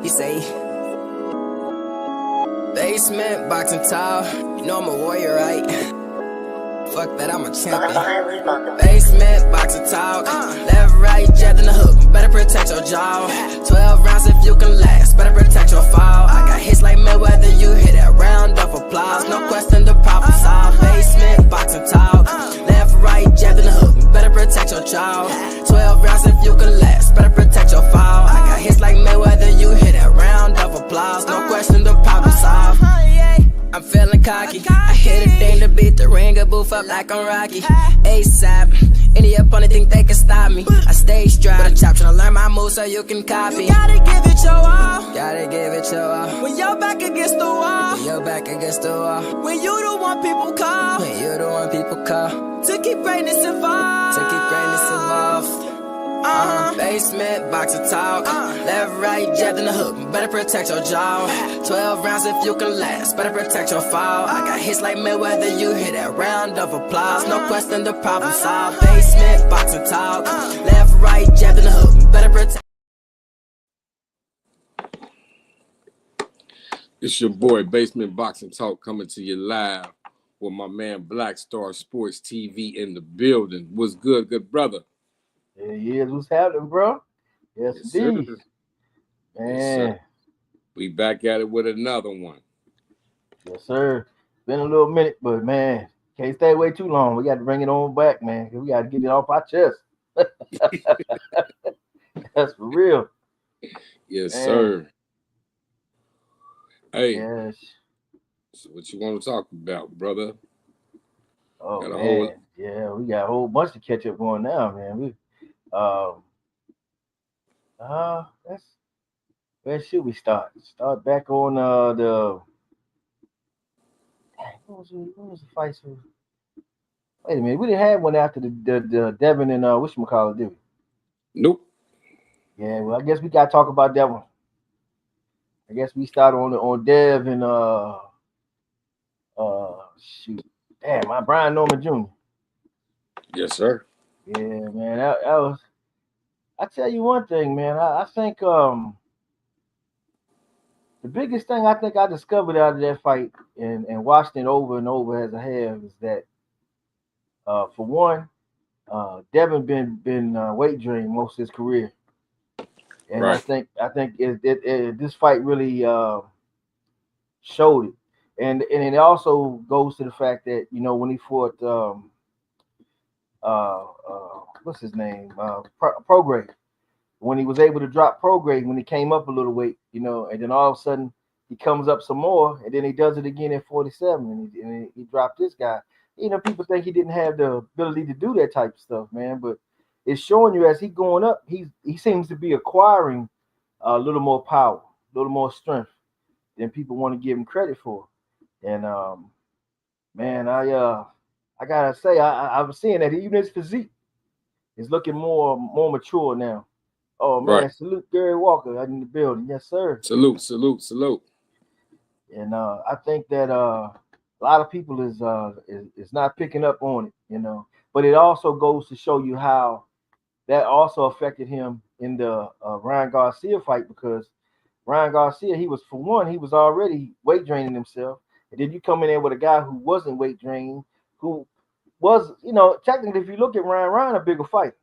He say, basement, boxing tall. You know I'm a warrior, right? Fuck that, I'm a champion. Basement, boxing talk. Left, right, jab in the hook. Better protect your jaw. 12 rounds if you can last. Better protect your fall. I got hits like Mayweather. You hit that round of applause. No question, the problem solved. Basement, boxing talk. Left, right, jab in the hook. Better protect your jaw. 12 rounds if you can last. Better protect your fall. I got hits like Mayweather. You hit that round of applause. No question, the problem solved. I'm feeling cocky. I hit a thing to beat the ring, a boof up like I'm Rocky. ASAP, any opponent think they can stop me. I stay strapped, with a chop tryna learn my moves so you can copy. You gotta give it your all. Gotta give it your all. When you're back against the wall. When you're back against the wall. When you the one people call. When you the one people call. To keep greatness involved. To keep greatness involved. Basement, boxer talk. Left, right, jab in the hook. Better protect your jaw. 12 rounds if you can last. Better protect your fall. I got hits like Mayweather. You hit that round of applause. No question, the problem solved. Basement, boxer talk. Left, right, jab in the hook. Better protect. It's your boy Basement Boxing Talk coming to you live with my man Black Star Sports TV in the building. What's good, good brother? Yeah, he is. What's happening, bro? Yes, indeed. Man. Yes, sir. We back at it with another one. Yes, sir. Been a little minute, but man, can't stay away too long. We got to bring it on back, man. We got to get it off our chest. That's for real. Yes, man. Sir. Hey. Yes. So what you want to talk about, brother? Oh, man. Yeah, we got a whole bunch to catch up on now, man. Where should we start? Start back on the. What was the fight? Wait a minute, we didn't have one after the Devin and whatchamacallit, did we? Nope. Yeah, well, I guess we gotta talk about that one. I guess we start on Dev and shoot. Damn, my Brian Norman Jr. Yes, sir. Yeah, man, that was. I tell you one thing, man. I think the biggest thing I think I discovered out of that fight and watched it over and over as I have is that for one, Devin been weight drained most of his career, and right. I think this fight really showed it, and it also goes to the fact that when he fought what's his name Prograis. When he was able to drop Prograis, when he came up a little weight, and then all of a sudden he comes up some more, and then he does it again at 47, and he dropped this guy. People think he didn't have the ability to do that type of stuff, man. But it's showing you as he going up, he seems to be acquiring a little more power, a little more strength than people want to give him credit for. And man, I gotta say, I'm seeing that even his physique is looking more mature now. Oh man, right. Salute Gary Walker in the building. Yes, sir. Salute. And I think that a lot of people is not picking up on it, But it also goes to show you how that also affected him in the Ryan Garcia fight, because Ryan Garcia, he was already weight draining himself. And then you come in there with a guy who wasn't weight drained, who was, technically, if you look at Ryan a bigger fighter.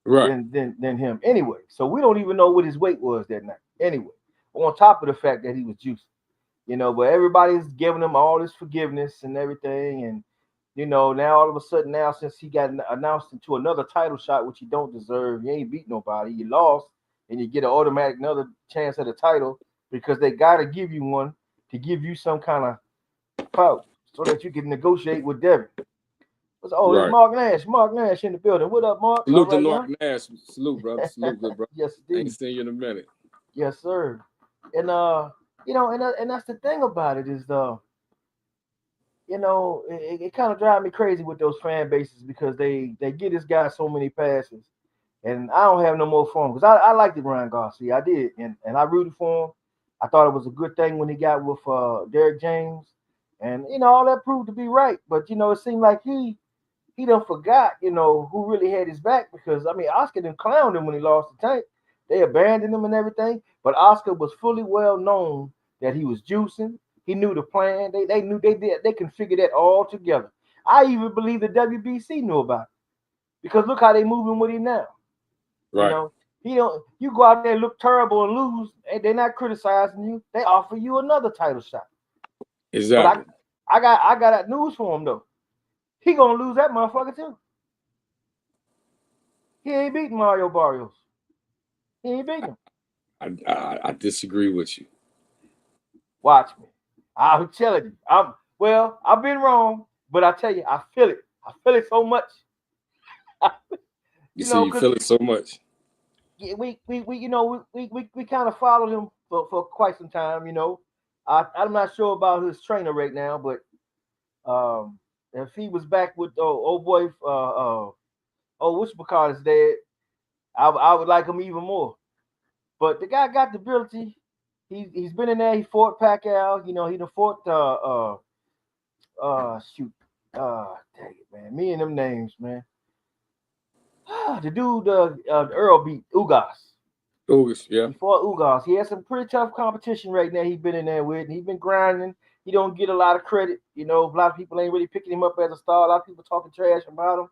Right. Than him anyway. So we don't even know what his weight was that night anyway. On top of the fact that he was juicing, but everybody's giving him all this forgiveness and everything. And, now all of a sudden now, since he got announced into another title shot, which he don't deserve, you ain't beat nobody, you lost, and you get an automatic another chance at a title because they got to give you one to give you some kind of power so that you can negotiate with Devin. Oh, right. It's Mark Nash in the building. What up, Mark? Salute to Mark Nash. Salute, brother. Salute, good brother. Yes, indeed. Ain't seen you in a minute. Yes, sir. And and that's the thing about it is it kind of drives me crazy with those fan bases because they give this guy so many passes, and I don't have no more for him because I liked it, Ryan Garcia. I did, and I rooted for him. I thought it was a good thing when he got with Derek James, and all that proved to be right. But it seemed like he done forgot, who really had his back, because Oscar done clowned him when he lost the Tank, They abandoned him and everything. But Oscar was fully well known that he was juicing. He knew the plan. They knew they can figure that all together. I even believe the WBC knew about it because look how they moving with him now. Right. You know, he don't. You go out there and look terrible and lose, and they're not criticizing you. They offer you another title shot. Exactly. But I got that news for him though. He gonna lose that motherfucker too. He ain't beating Mario Barrios. He ain't beating him. I disagree with you. Watch me. I'm telling you. I've been wrong, but I tell you, I feel it. I feel it so much. You feel it so much. Yeah, we kind of followed him for quite some time. I'm not sure about his trainer right now, but if he was back with old boy, whatchamacallit is dead, I would like him even more. But the guy got the ability. He's been in there. He fought Pacquiao. He done fought dang it, man. Me and them names, man. The dude Earl beat Ugas. Ugas, yeah. He fought Ugas. He has some pretty tough competition right now. He's been in there with, and he's been grinding. He don't get a lot of credit. A lot of people ain't really picking him up as a star. A lot of people talking trash about him.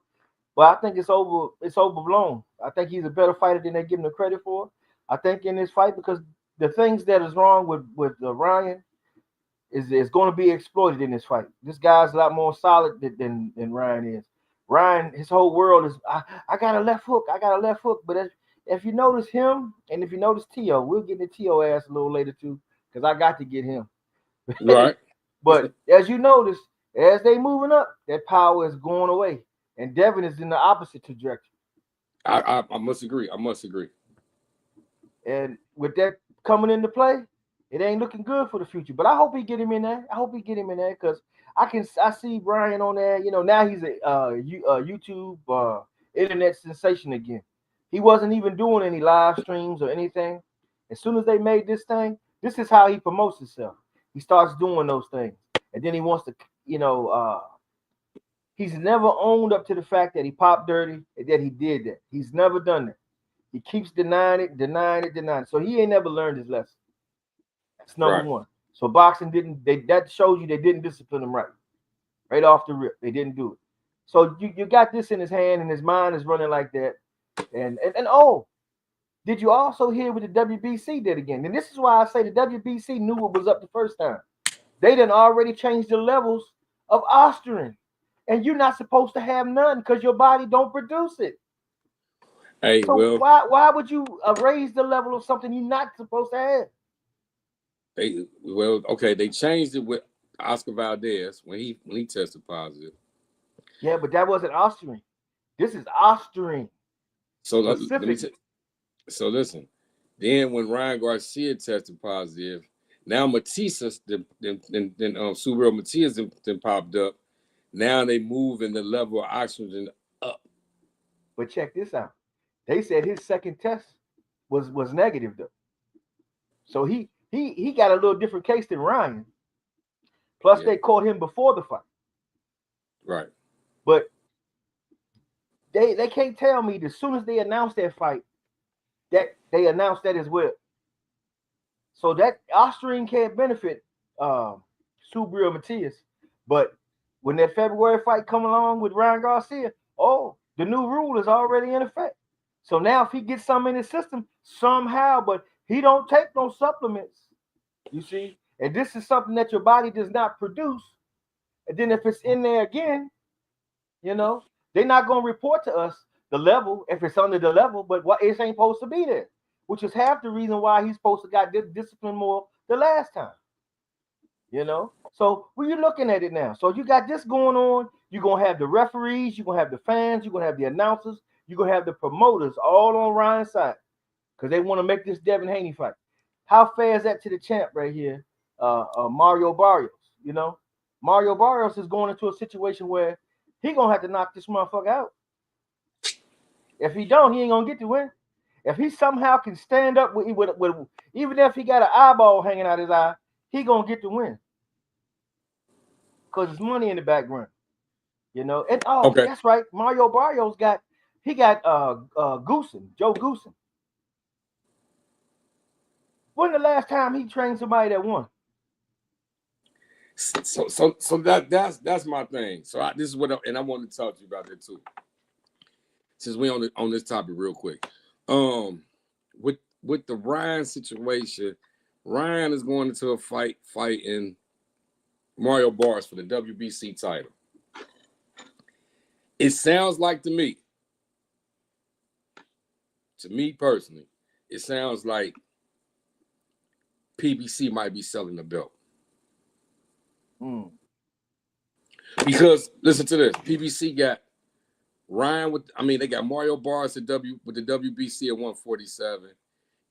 But I think it's overblown. I think he's a better fighter than they give him the credit for. I think in this fight, because the things that is wrong with Ryan is going to be exploited in this fight. This guy's a lot more solid than Ryan is. Ryan, his whole world is I got a left hook. I got a left hook. But if you notice him, and if you notice Tio, we'll get the Tio ass a little later too, because I got to get him. Right. But as you notice, as they moving up, that power is going away, and Devin is in the opposite trajectory. I must agree. And with that coming into play, it ain't looking good for the future. But I hope he get him in there. Because I see Brian on there. Now he's a YouTube internet sensation again. He wasn't even doing any live streams or anything. As soon as they made this thing, this is how he promotes himself. He starts doing those things, and then he wants to, he's never owned up to the fact that he popped dirty and that he did that. He's never done that. He keeps denying it. So he ain't never learned his lesson. That's number one. So boxing that shows you they didn't discipline him right off the rip. They didn't do it. So you got this in his hand, and his mind is running like that. And did you also hear what the WBC did again? And this is why I say the WBC knew what was up the first time. They done already changed the levels of Austrian, and you're not supposed to have none because your body don't produce it. Hey, so why would you raise the level of something you're not supposed to have? They changed it with Oscar Valdez when he tested positive. Yeah, but that wasn't Austrian. This is Austrian. So listen. Then when Ryan Garcia tested positive, now Matias then Subriel Matias then popped up. Now they move in the level of oxygen up. But check this out. They said his second test was negative though. So he got a little different case than Ryan. Plus they caught him before the fight. Right. But they can't tell me that as soon as they announced that fight, that they announced that as well. So that Austrian can't benefit Subriel Matias. But when that February fight come along with Ryan Garcia, the new rule is already in effect. So now if he gets something in his system somehow, but he don't take no supplements, you see, and this is something that your body does not produce. And then if it's in there again, they're not going to report to us the level if it's under the level, but what it ain't supposed to be there, which is half the reason why he's supposed to got disciplined more the last time. So when you're looking at it now, so you got this going on, you're going to have the referees, you're going to have the fans, you're going to have the announcers, you're going to have the promoters all on Ryan's side because they want to make this Devin Haney fight. How fair is that to the champ right here, Mario Barrios? Mario Barrios is going into a situation where he going to have to knock this motherfucker out. If he don't, he ain't going to get the win. If he somehow can stand up with even if he got an eyeball hanging out his eye, he going to get the win. Because there's money in the background. And that's right. Mario Barrios got Goossen, Joe Goossen. When the last time he trained somebody that won? So that's my thing. So this is what I want to talk to you about that too. Since we on this topic real quick, with the Ryan situation, Ryan is going into a fighting Mario Barnes for the WBC title. It sounds like to me personally, it sounds like PBC might be selling the belt. Because listen to this, PBC got Ryan they got Mario Barnes with the WBC at 147,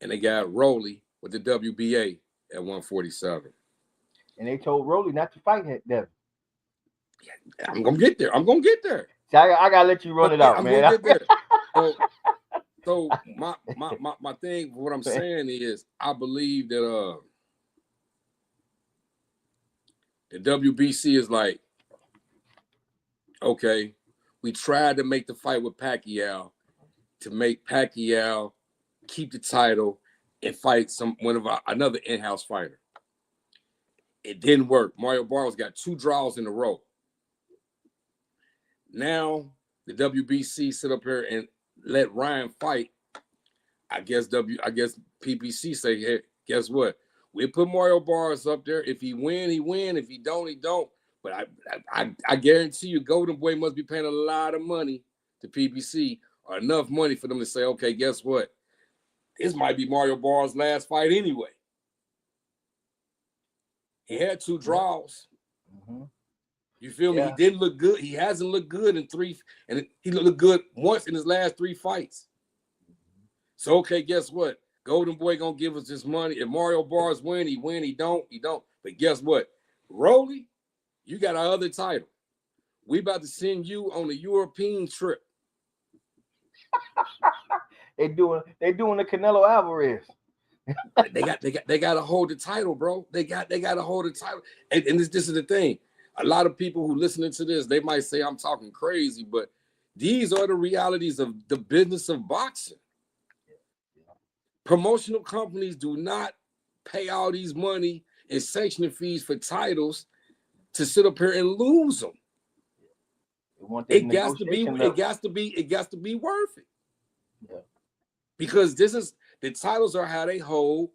and they got Rolly with the WBA at 147. And they told Rolly not to fight Devin. I'm gonna get there. See, I gotta let you run it out, man. Gonna get there. So my thing, what I'm saying is, I believe that the WBC is like, okay, we tried to make the fight with Pacquiao to make Pacquiao keep the title and fight another in-house fighter. It didn't work. Mario Barnes got 2 draws in a row. Now the WBC sit up here and let Ryan fight. I guess PBC say, hey, guess what? We put Mario Barnes up there. If he win, he win. If he don't, he don't. But I guarantee you, Golden Boy must be paying a lot of money to PBC, or enough money for them to say, okay, guess what? This might be Mario Barnes' last fight anyway. He had 2 draws. Mm-hmm. You feel me? He didn't look good. He hasn't looked good in 3, and he looked good once in his last 3 fights. So, okay, guess what? Golden Boy gonna give us this money. If Mario Barnes win, he don't. But guess what? Rolly, you got our other title. We about to send you on a European trip. They doing the Canelo Alvarez. they got to hold the title, bro. They got to hold the title. And this is the thing. A lot of people who listening to this, they might say I'm talking crazy, but these are the realities of the business of boxing. Promotional companies do not pay all these money and sanctioning fees for titles to sit up here and lose them. It got to be worth it. Yeah. Because this is the titles are how they hold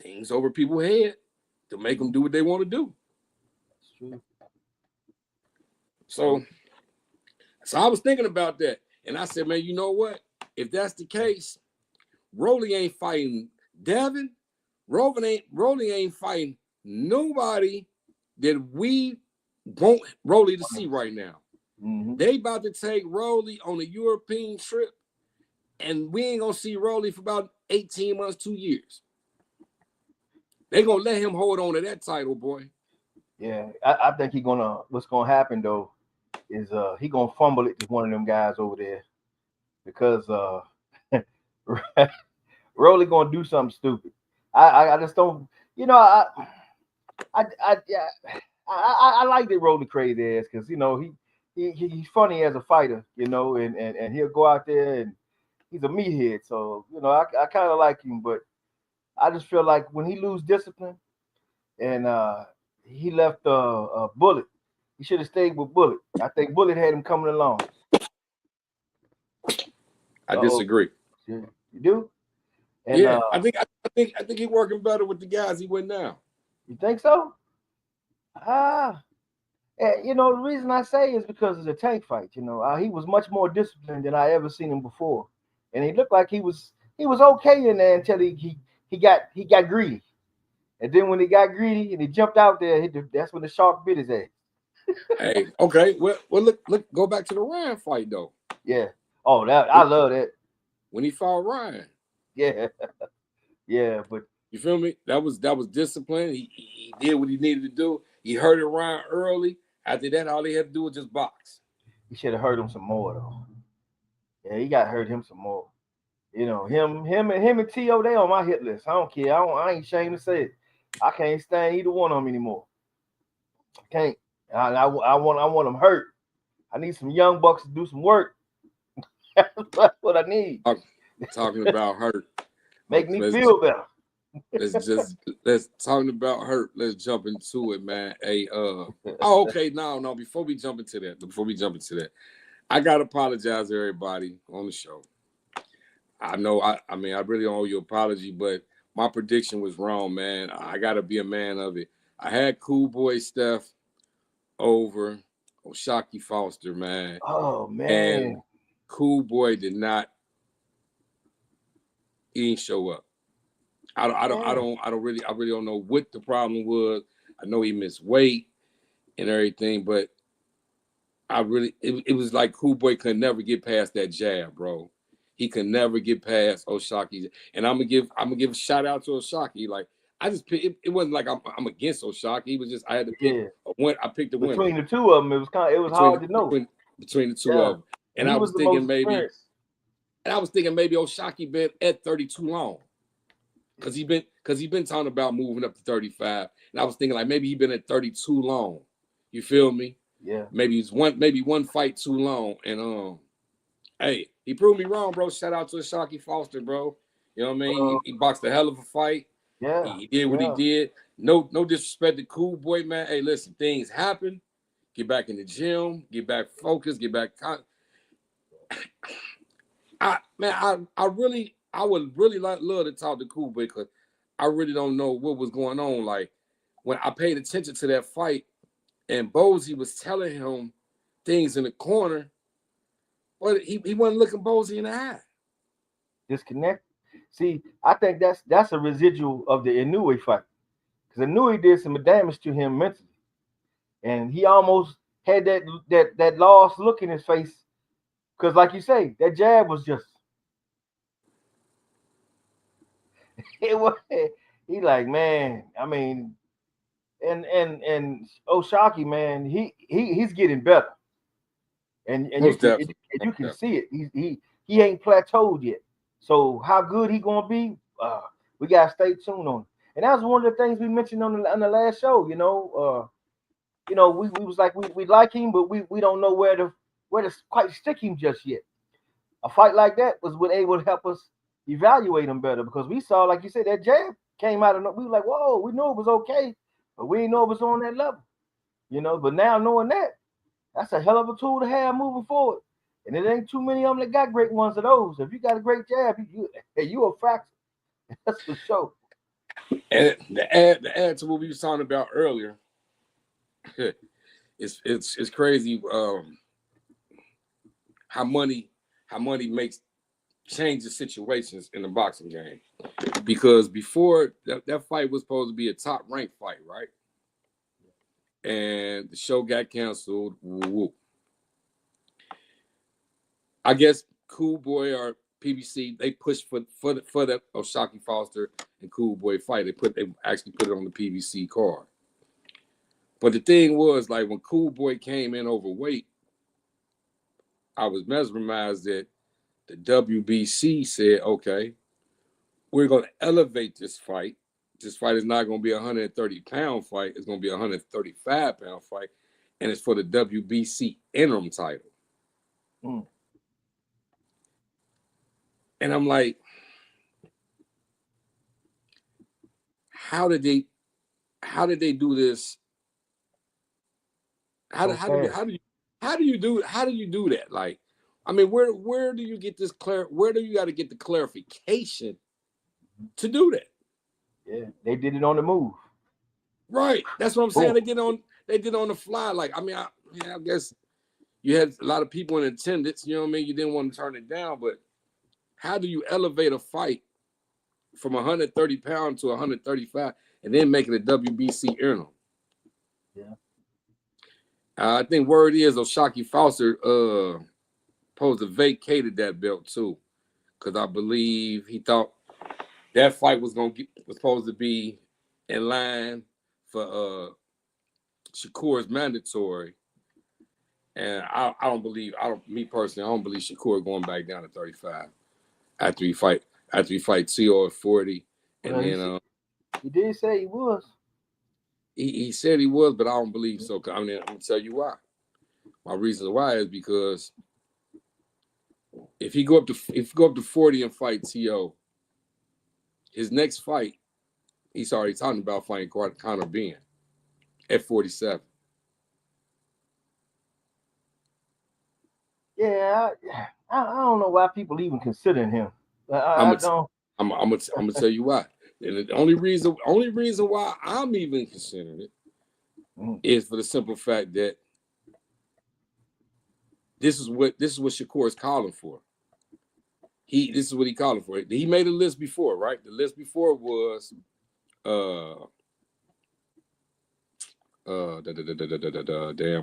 things over people's head to make them do what they want to do. That's true. So I was thinking about that, and I said, man, you know what? If that's the case, Rolly ain't fighting Devin. Rolly ain't fighting nobody that we want Rolly to see right now. Mm-hmm. They about to take Rolly on a European trip, and we ain't gonna see Rolly for about 18 months, 2 years. They gonna let him hold on to that title, boy. Yeah, I think what's gonna happen though is he gonna fumble it to one of them guys over there, because Rolly gonna do something stupid. I just don't, I like that Rolly crazy ass, because he's funny as a fighter, and he'll go out there and he's a meathead. So I kind of like him, but I just feel like when he lose discipline and he left Bullet, he should have stayed with Bullet. I think Bullet had him coming along. I disagree. You do? And, yeah, I think he's working better with the guys he went now. You think so? The reason I say is because of the Tank fight. He was much more disciplined than I ever seen him before, and he looked like he was okay in there until he got greedy, and then when he got greedy and he jumped out there, that's when the shark bit his ass. Hey, okay, well, look, go back to the Ryan fight though. Yeah. Oh, I love that. When he fought Ryan. Yeah. Yeah, but you feel me? That was discipline. He did what he needed to do. He hurted Ryan early. After that, all he had to do was just box. He should have hurt him some more though. Yeah, he got to hurt him some more. Him and T.O., they on my hit list. I don't care. I ain't ashamed to say it. I can't stand either one of them anymore. I can't. I want them hurt. I need some young bucks to do some work. That's what I need. Talking about hurt. Make me feel better. let's talking about hurt. Let's jump into it, man. Hey, okay, no. Before we jump into that, I gotta apologize to everybody on the show. I know, I mean, I really don't owe you an apology, but my prediction was wrong, man. I gotta be a man of it. I had Cool Boy Steph over O'Shaquie Foster, man. Oh man, and Cool Boy did not. He didn't show up. I really don't know what the problem was. I know he missed weight and everything, but it was like Cool Boy could never get past that jab, bro. He could never get past O'Shaquie. And I'm gonna give a shout out to O'Shaquie. Like I just picked, it wasn't like I'm against O'Shaquie. It was just I had to pick a win. I picked the winner. Between the two of them, it was hard to know. Between the two of them. And I was thinking maybe O'Shaquie been at 32 long. Cause he been talking about moving up to 35. And I was thinking like maybe he been at 32 long. You feel me? Yeah. Maybe one fight too long. And hey, he proved me wrong, bro. Shout out to O'Shaquie Foster, bro. You know what I mean? He boxed a hell of a fight. Yeah. He did what he did. No disrespect to Cool Boy, man. Hey, listen, things happen. Get back in the gym, get back focused, get back I would really love to talk to Cool Boy because I really don't know what was going on. Like when I paid attention to that fight and Bozy was telling him things in the corner, but he wasn't looking Bozy in the eye. Disconnect. See, I think that's a residual of the Inoue fight. Because Inoue did some damage to him mentally. And he almost had that lost look in his face. Because like you say, that jab was just it was he like, man, I mean, and O'Shaquie, man, he's getting better. And you can see it. He ain't plateaued yet. So how good he gonna be? We gotta stay tuned on it. And that was one of the things we mentioned on the last show. We was like we like him, but we don't know where to quite stick him just yet. A fight like that was able to help us evaluate him better because we saw, like you said, that jab came out of we were like, whoa, we knew it was okay, but we didn't know it was on that level. But now knowing that, that's a hell of a tool to have moving forward. And it ain't too many of them that got great ones of those. If you got a great jab, you a factor. That's for sure. And the add to what we were talking about earlier, it's crazy how money changes situations in the boxing game. Because before that fight was supposed to be a top ranked fight, right? And the show got canceled. Woo. I guess Cool Boy or PBC, they pushed for the O'Shaquie Foster and Cool Boy fight. They actually put it on the PBC card. But the thing was, like when Cool Boy came in overweight, I was mesmerized that the WBC said, okay, we're going to elevate this fight. This fight is not going to be a 130-pound fight. It's going to be a 135-pound fight. And it's for the WBC interim title. Mm. And I'm like, how did they do this? How do you do that? Like, I mean, where do you get this where do you got to get the clarification to do that? Yeah, they did it on the move. Right. That's what I'm saying. They did on the fly. Like, I mean, I guess you had a lot of people in attendance, you know what I mean? You didn't want to turn it down, but how do you elevate a fight from 130 pounds to 135 and then make it a WBC interim? Yeah. I think word is O'Shaquie Foster supposed to vacated that belt too, because I believe he thought that fight was supposed to be in line for Shakur's mandatory, and me personally, I don't believe Shakur going back down to 35 after he fight T.O. at 40, and then he did say he was. He said he was, but I don't believe so. I mean, I'm gonna tell you why. My reason why is because if he go up to 40 and fight T.O., his next fight He's already talking about fighting Conor Benn at 47. Yeah, I don't know why people even considering him. I don't. I'm gonna tell you why. And the only reason why I'm even considering it is for the simple fact that this is what Shakur is calling for. This is what he calling for. He made a list before, right? The list before was damn,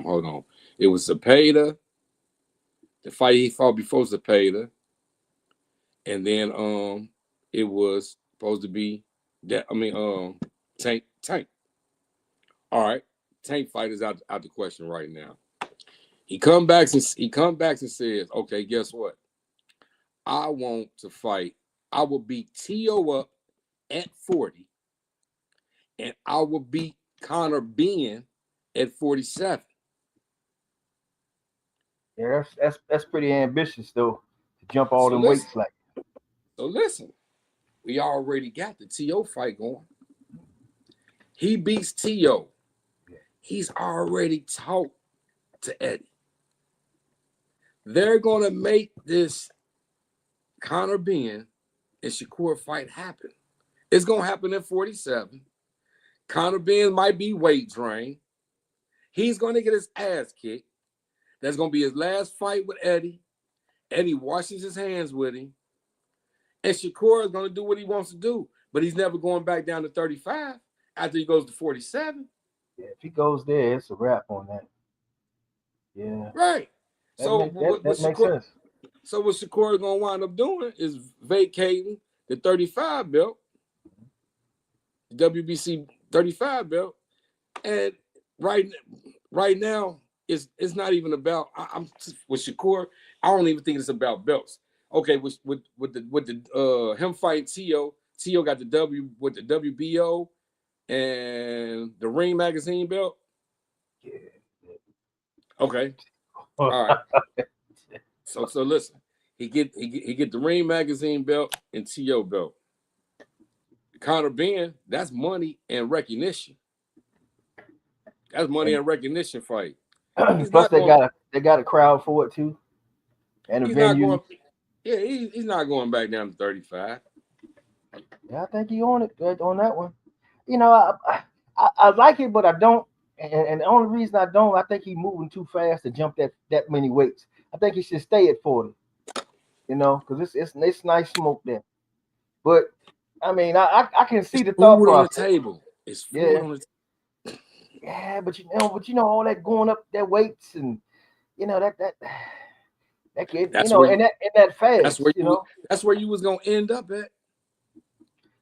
hold on. It was Zepeda, the fight he fought before Zepeda, and then it was supposed to be Tank. All right, Tank fight is out the question right now. He comes back and says, okay, guess what? I want to fight. I will beat T.O. up at 40, and I will beat Conor Benn at 47. Yeah, that's pretty ambitious though, to jump all them weights like. So listen, we already got the T.O. fight going. He beats T.O. He's already talked to Eddie. They're gonna make this Conor Benn and Shakur fight happen. It's gonna happen at 47. Conor Benn might be weight drained. He's gonna get his ass kicked. That's gonna be his last fight with Eddie. Eddie washes his hands with him. And Shakur is gonna do what he wants to do, but he's never going back down to 35 after he goes to 47. Yeah, if he goes there, it's a wrap on that. Yeah. Right. That makes sense. So what Shakur is gonna wind up doing is vacating the 35 belt, the WBC 35 belt, and right now it's not even about. I'm with Shakur. I don't even think it's about belts. Okay, with the him fighting T.O. T.O. got the W with the WBO and the Ring Magazine belt. Yeah. Okay. All right. So listen, he get the Ring Magazine belt and T.O. belt. Conor Benn, that's money and recognition. That's money and recognition fight. Plus they got a crowd for it too, and a venue. He's not going back down to 35. Yeah, I think he on it on that one. You know, I like it, but I don't. And the only reason I don't, I think he's moving too fast to jump that many weights. I think he should stay at 40. You know, because it's nice smoke there. But I mean, I can see the thought process. On the table. It's food on the table. Yeah, but you know all that going up that weights and you know that that fast. That's where you was gonna end up at.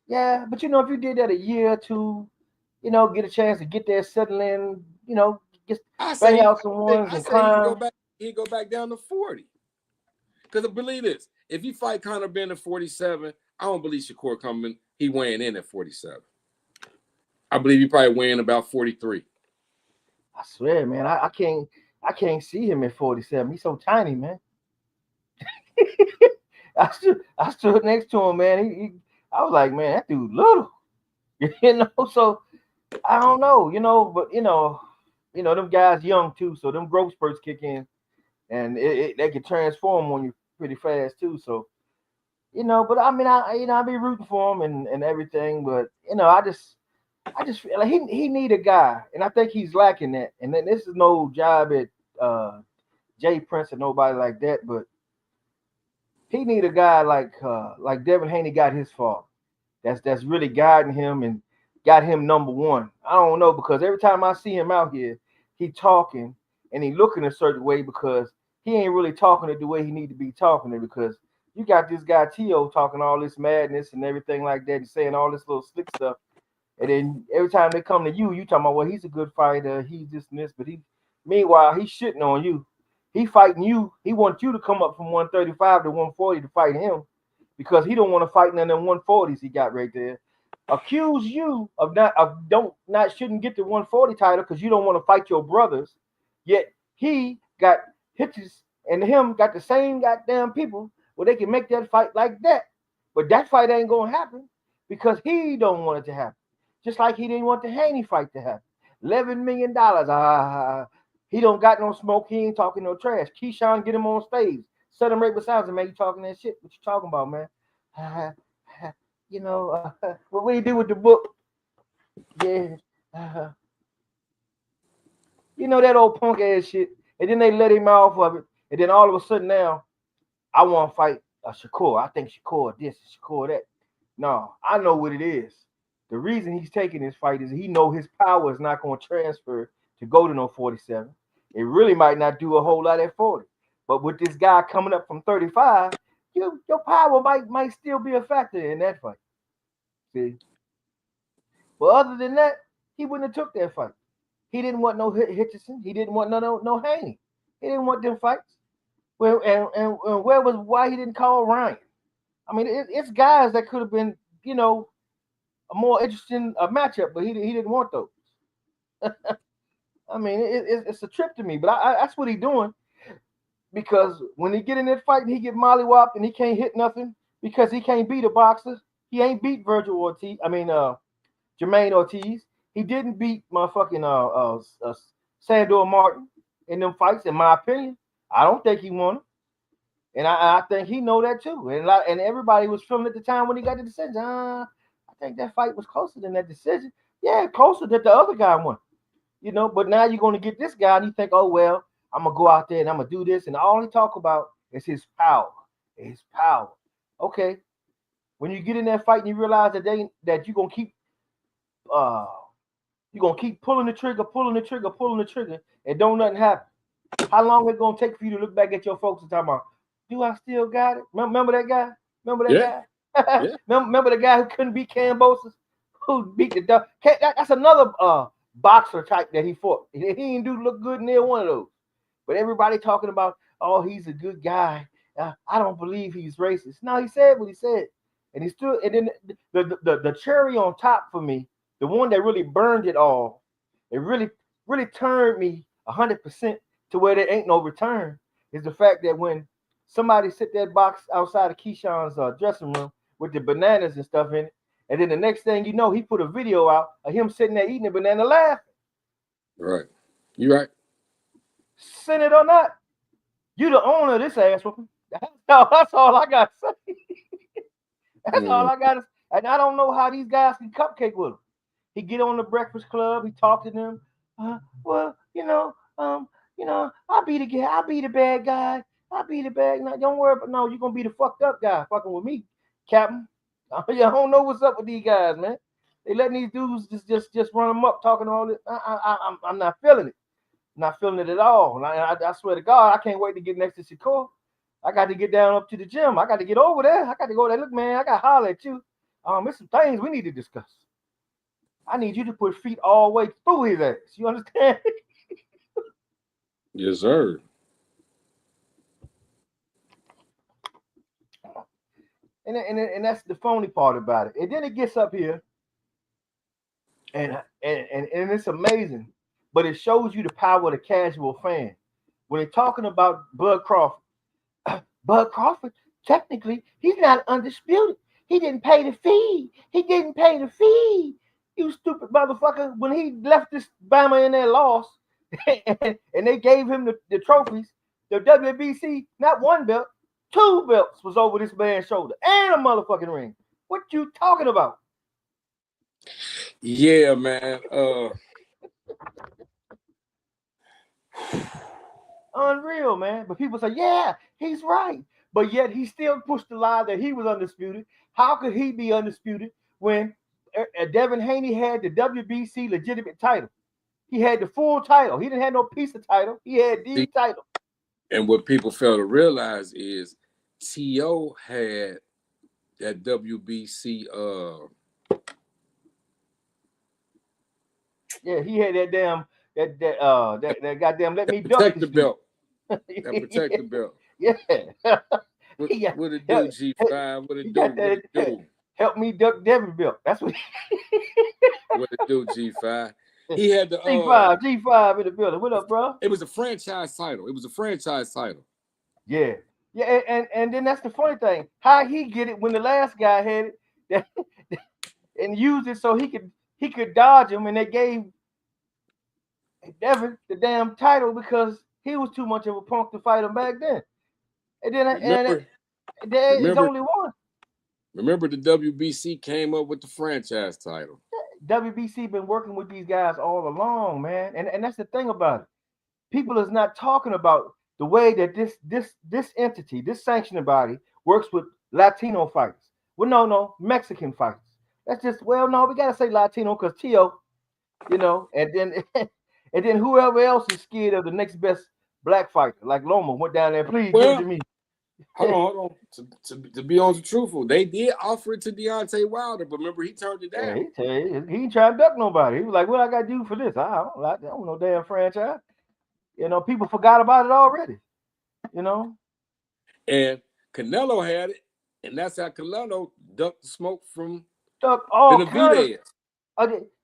Yeah, but you know if you did that a year or two, you know, get a chance to get there, settle in, you know, just bang out some ones and climb. He'd go back down to 40. Because believe this, if you fight Conor Benn at 47, I don't believe Shakur coming. He weighing in at 47. I believe he probably weighing about 43. I swear, man, I can't see him at 47. He's so tiny, man. I stood next to him, man. I was like, man, that dude little. You know, so I don't know, you know, but you know, them guys young too, so them growth spurts kick in, and they can transform on you pretty fast too. So, you know, but I mean, I be rooting for him and everything, but you know, I just feel like he need a guy, and I think he's lacking that. And then this is no job at Jay Prince or nobody like that, but he need a guy like Devin Haney got his father. That's really guiding him and got him number one. I don't know, because every time I see him out here, he talking and he looking a certain way because he ain't really talking it the way he need to be talking it, because you got this guy T.O. talking all this madness and everything like that and saying all this little slick stuff. And then every time they come to you talking about, well, he's a good fighter, he's this and this, but meanwhile, he's shitting on you. He fighting you. He wants you to come up from 135 to 140 to fight him because he don't want to fight none of them 140s he got right there. Accuse you of shouldn't get the 140 title because you don't want to fight your brothers. Yet he got hitches and him got the same goddamn people where they can make that fight like that. But that fight ain't gonna happen because he don't want it to happen. Just like he didn't want the Haney fight to happen. $11 million. He don't got no smoke. He ain't talking no trash. Keyshawn get him on stage. Set him right beside him, man. You talking that shit? What you talking about, man? What do you do with the book? Yeah. You know that old punk ass shit. And then they let him off of it. And then all of a sudden now, I want to fight Shakur. I think Shakur this, Shakur that. No, I know what it is. The reason he's taking this fight is he know his power is not going to transfer to go to no 47. It really might not do a whole lot at 40. But with this guy coming up from 35, your power might still be a factor in that fight. See? But other than that, he wouldn't have took that fight. He didn't want no Hitchison. He didn't want no Haney. He didn't want them fights. Well, and where was why he didn't call Ryan? I mean, it's guys that could have been, you know, a more interesting matchup, but he didn't want those. I mean, it's a trip to me, but that's what he's doing. Because when he get in that fight and he get mollywopped and he can't hit nothing because he can't beat a boxer. He ain't beat Virgil Ortiz. I mean, Jermaine Ortiz. He didn't beat motherfucking Sandor Martin in them fights, in my opinion. I don't think he won them. And I think he know that too. And everybody was feeling at the time when he got the decision. I think that fight was closer than that decision. Yeah, closer than the other guy won. You know, but now you're going to get this guy and you think, oh, well, I'm going to go out there and I'm going to do this. And all he talk about is his power. His power. Okay. When you get in that fight and you realize that you're going to keep pulling the trigger, and don't nothing happen. How long is it going to take for you to look back at your folks and talk about, do I still got it? Remember that guy? Guy? Yeah. Remember the guy who couldn't beat Kambosos? Who beat the dog? That's another boxer type that he fought. He didn't look good near one of those. But everybody talking about, oh, he's a good guy. I don't believe he's racist. No, he said what he said. And he stood, and then the cherry on top for me, the one that really burned it all, it really turned me 100% to where there ain't no return, is the fact that when somebody sit that box outside of Keyshawn's dressing room with the bananas and stuff in it, and then the next thing you know, he put a video out of him sitting there eating a banana laughing. Right. You right. Send it or not, you the owner of this ass whooping. That's all I got to say. That's all I got to say. And I don't know how these guys can cupcake with him. He get on the Breakfast Club. He talk to them. Well, I'll be the guy. I'll be the bad guy. I'll be the bad. No, don't worry. But no, you're gonna be the fucked up guy fucking with me, Captain. I don't know what's up with these guys, man. They letting these dudes just run them up, talking all this. I'm not feeling it. I'm not feeling it at all. And I swear to God, I can't wait to get next to Shakur. I got to get down up to the gym. I got to get over there. I got to go there. Look, man, I got to holler at you. There's some things we need to discuss. I need you to put feet all the way through his ass. You understand? Yes, sir. And that's the phony part about it. And then it gets up here, and it's amazing, but it shows you the power of the casual fan. When they're talking about Bud Crawford, technically, he's not undisputed. He didn't pay the fee. You stupid motherfucker. When he left this Bama in there lost, and they gave him the trophies, the WBC, not one belt, 2 belts was over this man's shoulder and a motherfucking ring. What you talking about? Yeah, man. Unreal, man. But people say, yeah, he's right. But yet he still pushed the lie that he was undisputed. How could he be undisputed when Devin Haney had the WBC legitimate title? He had the full title. He didn't have no piece of title. He had the title. And what people fail to realize is T.O. had that WBC. Yeah, he had that damn that goddamn let me protect the belt. That protect the belt. Yeah. What it do, G5? What it do? Help me duck Devin belt. That's what. What it do, G5? He had the G5 in the building. What up, bro? It was a franchise title. Yeah. And then that's the funny thing. How he get it when the last guy had it and used it so he could he could dodge him, and they gave Devin the damn title because he was too much of a punk to fight him back then. And then there is only one. Remember, the WBC came up with the franchise title. WBC been working with these guys all along, man, and that's the thing about it. People is not talking about the way that this entity, this sanctioning body, works with Latino fighters. Well, no, Mexican fighters. That's just, well, no, we gotta say Latino because Tio, you know, and then whoever else is scared of the next best black fighter, like Loma went down there, please give it to me. Hold on. To be honest, truthful, they did offer it to Deontay Wilder, but remember he turned it down. Yeah, he ain't trying to duck nobody. He was like, "What I got to do for this? I don't know damn franchise." You know, people forgot about it already. You know, and Canelo had it, and that's how Canelo ducked the smoke from Benavidez.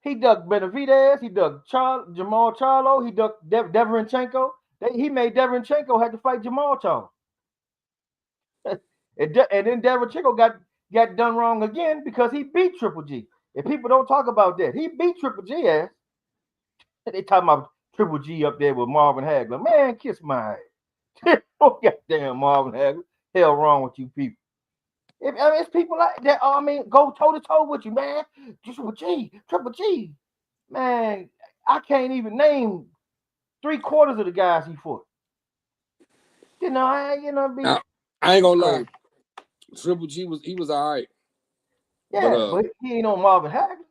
He ducked Benavidez. He ducked Jamal Charlo. He ducked Deverenchenko. He made Deverenchenko had to fight Jamal Charlo. And then Deverenchenko got done wrong again because he beat Triple G. And people don't talk about that. He beat Triple G ass. They talking about Triple G up there with Marvin Hagler. Man, kiss my ass. Oh, goddamn Marvin Hagler. Hell wrong with you people. It's people like that. Go toe to toe with you, man. Triple G. Man, I can't even name 3/4 of the guys he fought. You know, I ain't gonna lie. Triple G was all right. Yeah, but he ain't on Marvin Hagler.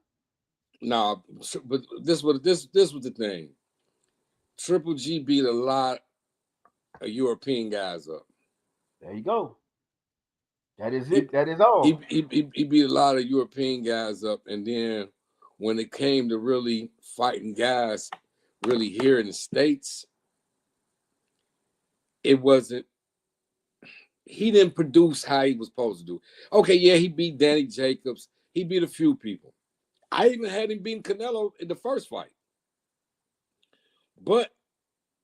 Nah, but this was the thing. Triple G beat a lot of European guys up. There you go. That is it. That is all. He beat a lot of European guys up, and then when it came to really fighting guys, really here in the States, it wasn't. He didn't produce how he was supposed to do. Okay, yeah, he beat Danny Jacobs. He beat a few people. I even had him beating Canelo in the first fight. But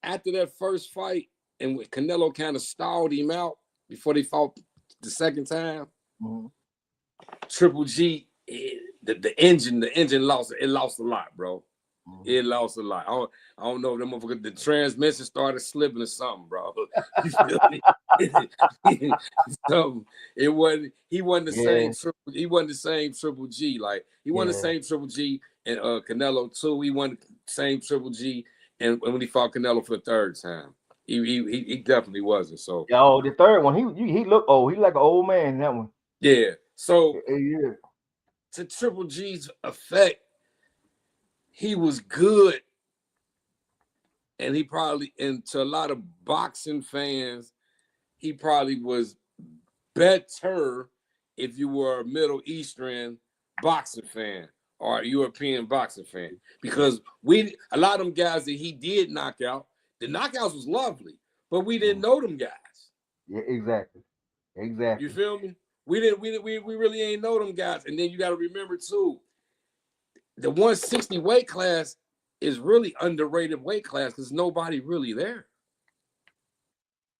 after that first fight, and when Canelo kind of stalled him out before they fought the second time, Triple G, the engine lost. It lost a lot, bro. It lost a lot. I don't know if them motherfuckers, the transmission started slipping or something, bro. You feel me? So he wasn't the same. He wasn't the same Triple G. Like he wasn't the same Triple G and Canelo too. He wasn't the same Triple G and when he fought Canelo for the third time. He definitely wasn't. So the third one, he looked old. He like an old man in that one. Yeah. So to Triple G's effect, he was good, and he probably, and to a lot of boxing fans, he probably was better if you were a Middle Eastern boxing fan or a European boxing fan, because a lot of them guys that he did knock out, the knockouts was lovely, but we didn't know them guys. Yeah, exactly. You feel me? We really ain't know them guys, and then you got to remember too. The 160 weight class is really underrated weight class because nobody really there.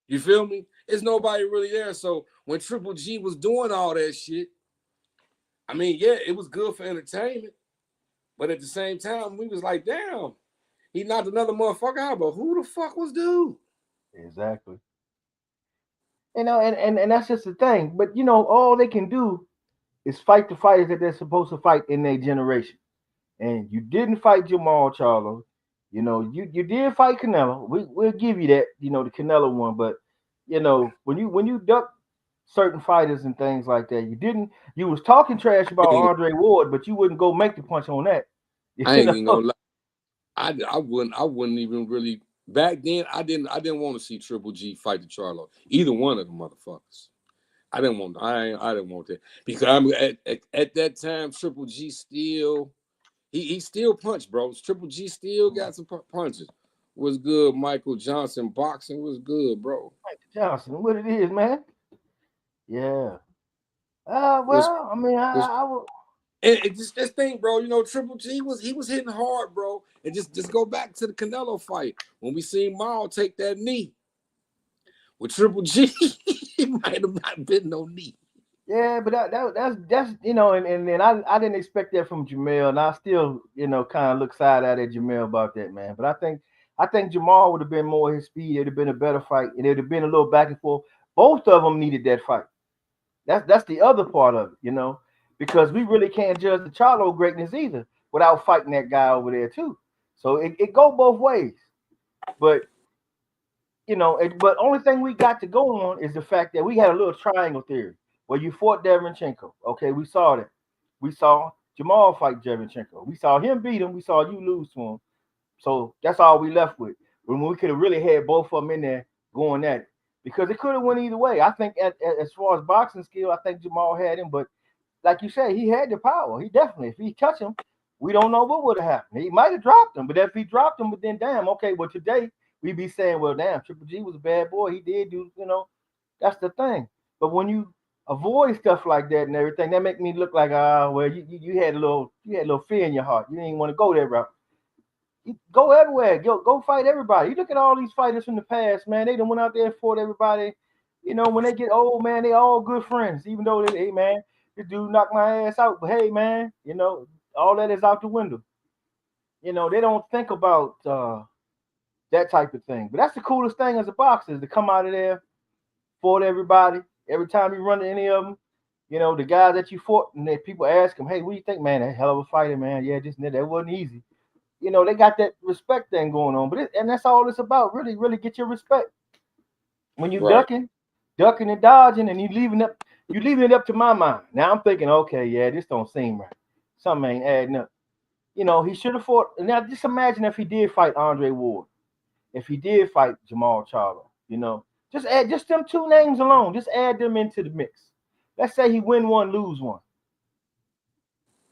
You feel me? It's nobody really there. So when Triple G was doing all that shit, I mean, yeah, it was good for entertainment. But at the same time, we was like, damn, he knocked another motherfucker out, but who the fuck was dude? Exactly. You know, and that's just the thing. But, you know, all they can do is fight the fighters that they're supposed to fight in their generation. And you didn't fight Jamal Charlo. You know, you did fight Canelo. We'll give you that, you know, the Canelo one. But, you know, when you duck certain fighters and things like that, you was talking trash about Andre Ward, but you wouldn't go make the punch on that. I ain't even gonna lie. I wouldn't even really. Back then, I didn't want to see Triple G fight the Charlo. Either one of them motherfuckers. I didn't want that because at that time Triple G still. He still punched, bro. Triple G still got some punches. Was good. Michael Johnson boxing was good, bro. Michael Johnson, what it is, man? Yeah. I will. And just this thing, bro. You know, Triple G he was hitting hard, bro. And just go back to the Canelo fight when we seen Maul take that knee with Triple G. It might have not been no knee. Yeah, but that's and then I didn't expect that from Jamel, and I still kind of look side out at Jamel about that, man. But I think Jamal would have been more his speed. It'd have been a better fight, and it'd have been a little back and forth. Both of them needed that fight. That's the other part of it, because we really can't judge the Charlo greatness either without fighting that guy over there too. So it go both ways. But but only thing we got to go on is the fact that we had a little triangle theory where you fought Derevyanchenko. Okay, we saw that. We saw Jamal fight Derevyanchenko. We saw him beat him. We saw you lose to him. So that's all we left with. When we could have really had both of them in there going at it, because it could have went either way. I think as far as boxing skill, I think Jamal had him, but like you said, he had the power. He definitely, if he touched him, we don't know what would have happened. He might have dropped him, but if he dropped him, but then damn, okay, well today we be saying, well, damn, Triple G was a bad boy. He did do. That's the thing. But when you avoid stuff like that and everything, that make me look like, well, you had a little fear in your heart. You didn't want to go that route. You go everywhere. Go fight everybody. You look at all these fighters from the past, man. They done went out there and fought everybody. When they get old, man, they all good friends. Even though hey man, this dude knocked my ass out, but hey man, all that is out the window. They don't think about that type of thing. But that's the coolest thing as a boxer is to come out of there, fought everybody. Every time you run to any of them, the guys that you fought, and then people ask them, hey, what do you think, man? That hell of a fighter, man. Yeah, that wasn't easy. They got that respect thing going on, and that's all it's about. Really, really get your respect. When you Right. ducking and dodging, and you leaving it up to my mind. Now I'm thinking, okay, yeah, this don't seem right. Something ain't adding up. He should have fought. Now just imagine if he did fight Andre Ward, if he did fight Jamal Charlo. Just add just them two names alone. Just add them into the mix. Let's say he win one, lose one.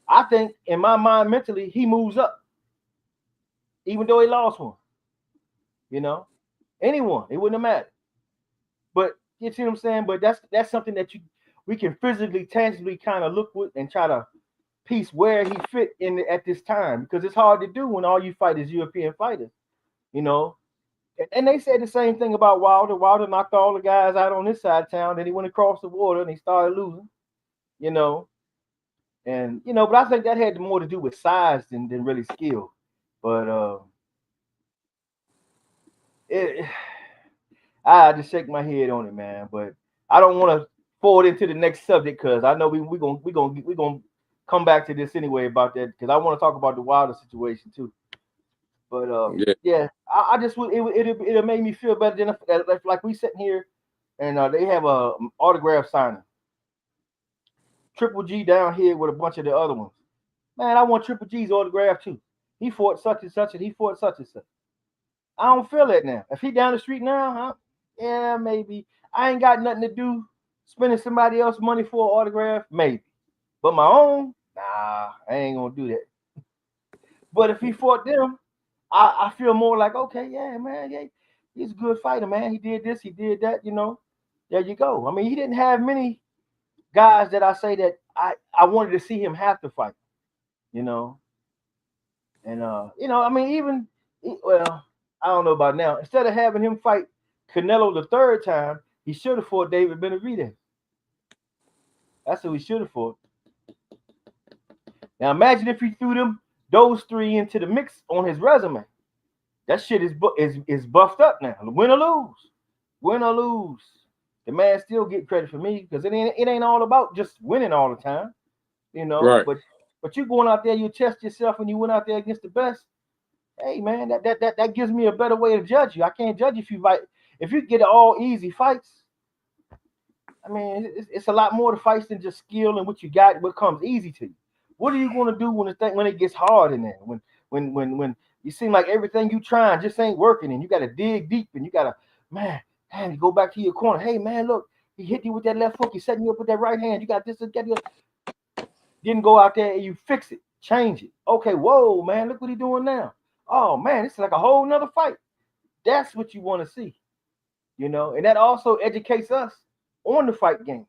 I think in my mind mentally he moves up, even though he lost one. Anyone, it wouldn't have mattered. But you see what I'm saying? But that's something that we can physically, tangibly kind of look with and try to piece where he fit in at this time, because it's hard to do when all you fight is European fighters. And they said the same thing about Wilder. Wilder knocked all the guys out on this side of town. Then he went across the water and he started losing. But I think that had more to do with size than really skill. But I just shake my head on it, man. But I don't want to forward into the next subject because I know we gonna come back to this anyway about that, because I want to talk about the Wilder situation too. But yeah, I just would it'll make me feel better than if like we sitting here and they have a autograph signing. Triple G down here with a bunch of the other ones. Man, I want Triple G's autograph too. He fought such and such, and he fought such and such. I don't feel that now. If he down the street now, huh? Yeah, maybe. I ain't got nothing to do spending somebody else's money for an autograph, maybe. But my own, nah, I ain't gonna do that. But if he fought them, I feel more like, okay, yeah, man, yeah, he's a good fighter, man. He did this, he did that, There you go. I mean, he didn't have many guys that I say that I wanted to see him have to fight, And I mean, even well, I don't know about now. Instead of having him fight Canelo the third time, he should have fought David Benavidez. That's who he should have fought. Now imagine if he threw those three into the mix on his resume. That shit is buffed up now. Win or lose. The man still get credit for me because it ain't all about just winning all the time, Right. But you going out there, you test yourself, and you went out there against the best. Hey man, that gives me a better way to judge you. I can't judge if you fight. If you get all easy fights, I mean, it's a lot more to fights than just skill and what you got, what comes easy to you. What are you going to do when it gets hard in there? When you seem like everything you trying just ain't working, and you got to dig deep, and you got to, man, you go back to your corner. Hey man, look, he hit you with that left hook. He's setting you up with that right hand. You got this, didn't go out there and you fix it, change it. Okay, whoa, man, look what he's doing now. Oh man, it's like a whole nother fight. That's what you want to see, and that also educates us on the fight game,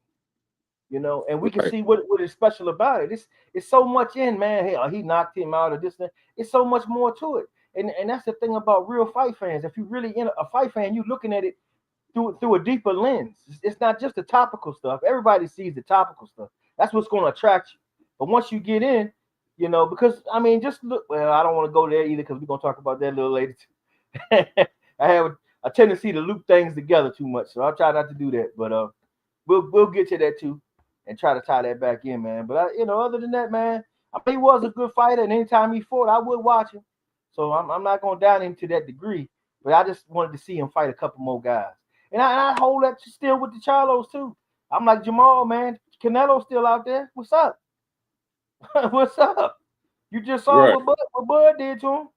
and we can see what is special about it. It's so much in, man. Hey, he knocked him out of this thing. It's so much more to it. And that's the thing about real fight fans. If you really in a fight fan, you looking at it through a deeper lens. It's not just the topical stuff. Everybody sees the topical stuff. That's what's going to attract you. But once you get in, you know, because I mean, just look. Well, I don't want to go there either because we're gonna talk about that a little later. I have a tendency to loop things together too much, so I'll try not to do that. But we'll get to that too, and try to tie that back in, man. But you know, other than that, man, I mean, he was a good fighter, and anytime he fought, I would watch him. So I'm not gonna down him to that degree, but I just wanted to see him fight a couple more guys, and I hold that still with the Charlos too. I'm like Jamal, man. Canelo's still out there. What's up? What's up? You just saw Right. what Bud did to him.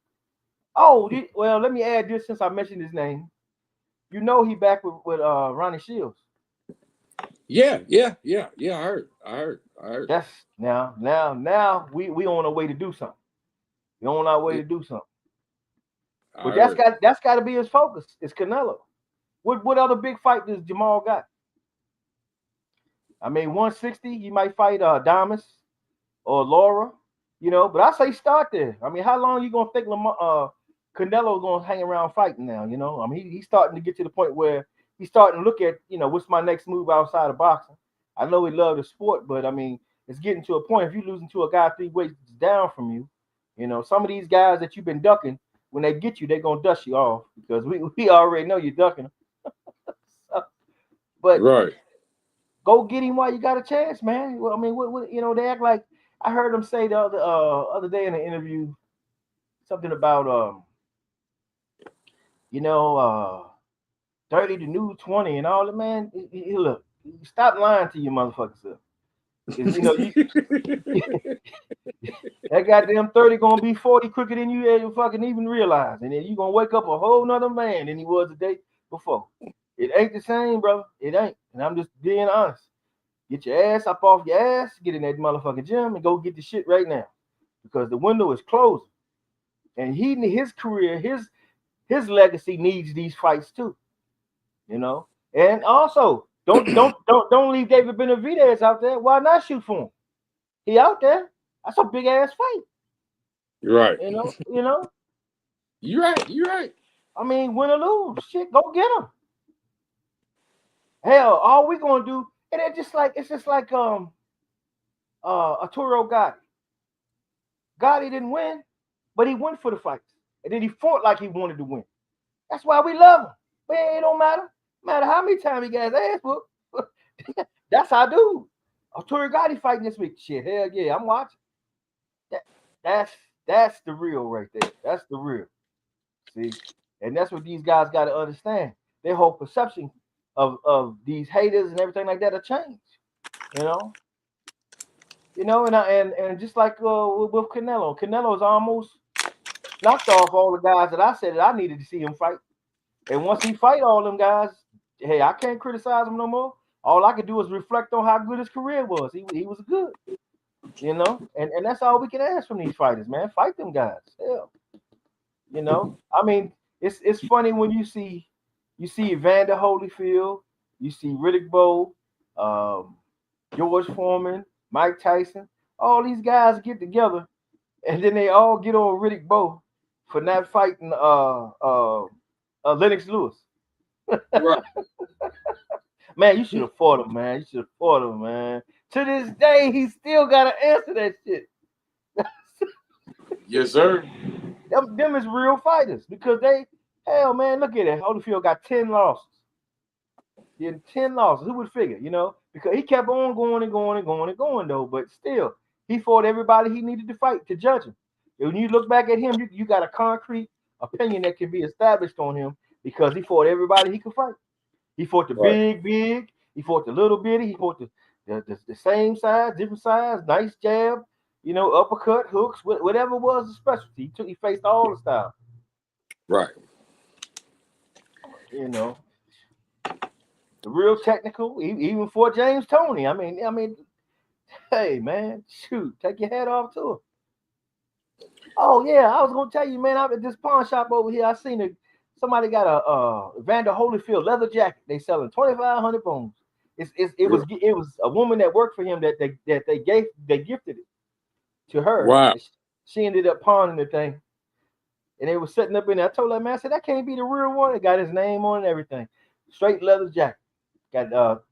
Oh, well, let me add this since I mentioned his name. You know he back with Ronnie Shields. Yeah. I heard. That's now we on our way to do something. We on our way to do something. But that's got to be his focus. It's Canelo. What other big fight does Jamal got? I mean, 160, he might fight Damas or Laura, you know. But I say start there. I mean, how long you gonna think Canelo gonna hang around fighting now? You know, I mean, he's starting to get to the point where he's starting to look at, you know, what's my next move outside of boxing. I know he loves the sport, but I mean, it's getting to a point. If you're losing to a guy 3 weights down from you, you know, some of these guys that you've been ducking, when they get you, they're gonna dust you off because we already know you're ducking them. But right. Go get him while you got a chance, man. Well, I mean, what you know, they act like I heard him say the other day in an interview something about you know, 30 to new 20 and all that, man. Look, stop lying to your motherfuckers. You know, that goddamn 30 gonna be 40 quicker than you fucking even realize, and then you gonna wake up a whole nother man than he was the day before. It ain't the same, brother. It ain't. And I'm just being honest. Get your ass up off your ass, get in that motherfucking gym, and go get the shit right now, because the window is closing. And his career, his legacy needs these fights too. You know, and also don't leave David Benavidez out there. Why not shoot for him? He out there. That's a big ass fight. Right. You know. You're right. I mean, win or lose, shit, go get him. Hell, all we gonna do, and it's just like Arturo Gotti. Gotti didn't win, but he went for the fights, and then he fought like he wanted to win. That's why we love him. But it don't matter. No matter how many times he got his ass whooped. That's our dude. Arturo Gotti fighting this week. Shit, hell yeah, I'm watching. That's the real right there. That's the real. See, and that's what these guys got to understand. Their whole perception of these haters and everything like that have changed. And just like with Canelo's almost knocked off all the guys that I said that I needed to see him fight. And once he fight all them guys, hey, I can't criticize him no more. All I could do is reflect on how good his career was. He was good, and that's all we can ask from these fighters, man. Fight them guys. Hell. I mean, it's funny when you see Evander Holyfield, you see Riddick Bowe, George Foreman, Mike Tyson, all these guys get together, and then they all get on Riddick Bowe for not fighting Lennox Lewis. Right. Man, you should have fought him, man. You should have fought him, man. To this day, he still got to answer that shit. Yes, sir. Them is real fighters because hell, man, look at it. Holyfield got 10 losses. He had 10 losses. Who would figure, because he kept on going, though. But still, he fought everybody he needed to fight to judge him. And when you look back at him, you got a concrete opinion that can be established on him because he fought everybody he could fight. He fought the big. He fought the little bitty. He fought the same size, different size, nice jab, uppercut, hooks, whatever was the specialty. He faced all the styles. Right. The real technical, even for James Toney. I mean, hey man, shoot, take your hat off to him. Oh yeah, I was gonna tell you, man. I'm at this pawn shop over here. I seen somebody got a Evander Holyfield leather jacket. They selling 2,500 bones. It was a woman that worked for him that they gifted it to her. Wow. She ended up pawning the thing, and they were setting up in there. I told her, man, I said that can't be the real one. It got his name on it and everything. straight leather jacket. Got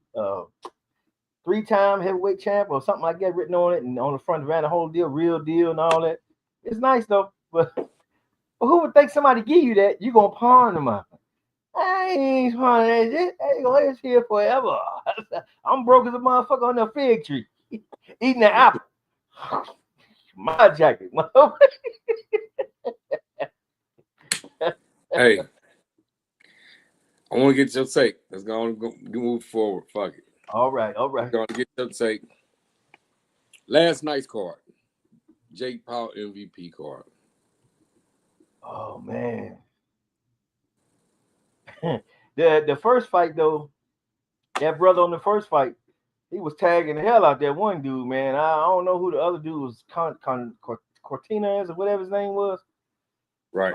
3-time heavyweight champ or something like that written on it, and on the front ran the whole deal, real deal, and all that. It's nice though, but who would think somebody give you that? You gonna pawn them out? I ain't pawning that shit. I ain't gonna live here forever. I'm broke as a motherfucker on the fig tree, eating the apple. My jacket, Hey, I want to get your take. Let's go move forward. Fuck it. All right. Going to get your take. Last night's card, Jake Paul MVP card. Oh man, the first fight though, that brother on the first fight, he was tagging the hell out that one dude, man. I don't know who the other dude was, Cortina or whatever his name was. Right.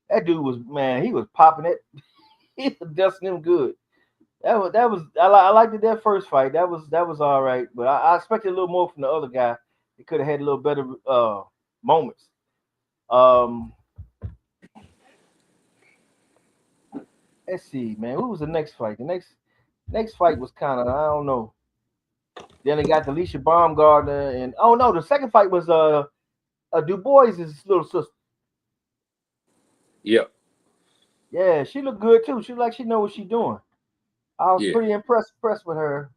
That dude was, man, he was popping it. He was dusting him good. I liked that first fight. That was all right, but I expected a little more from the other guy. He could have had a little better moments. Let's see, man. Who was the next fight? The next fight was kind of, I don't know. Then they got Alicia Baumgardner, and oh no, the second fight was Du Bois' little sister. Yep. Yeah, she looked good too. She like she know what she's doing. I was pretty impressed with her.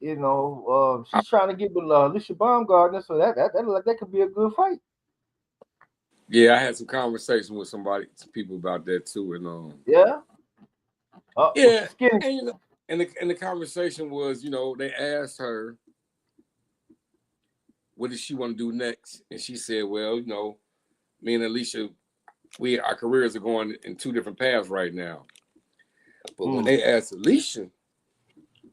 She's trying to get with Alicia Baumgardner, so that looked like that could be a good fight. Yeah, I had some conversation with some people about that too, and yeah. And the conversation was, they asked her, what does she want to do next? And she said, well, me and Alicia, our careers are going in two different paths right now. But when they asked Alicia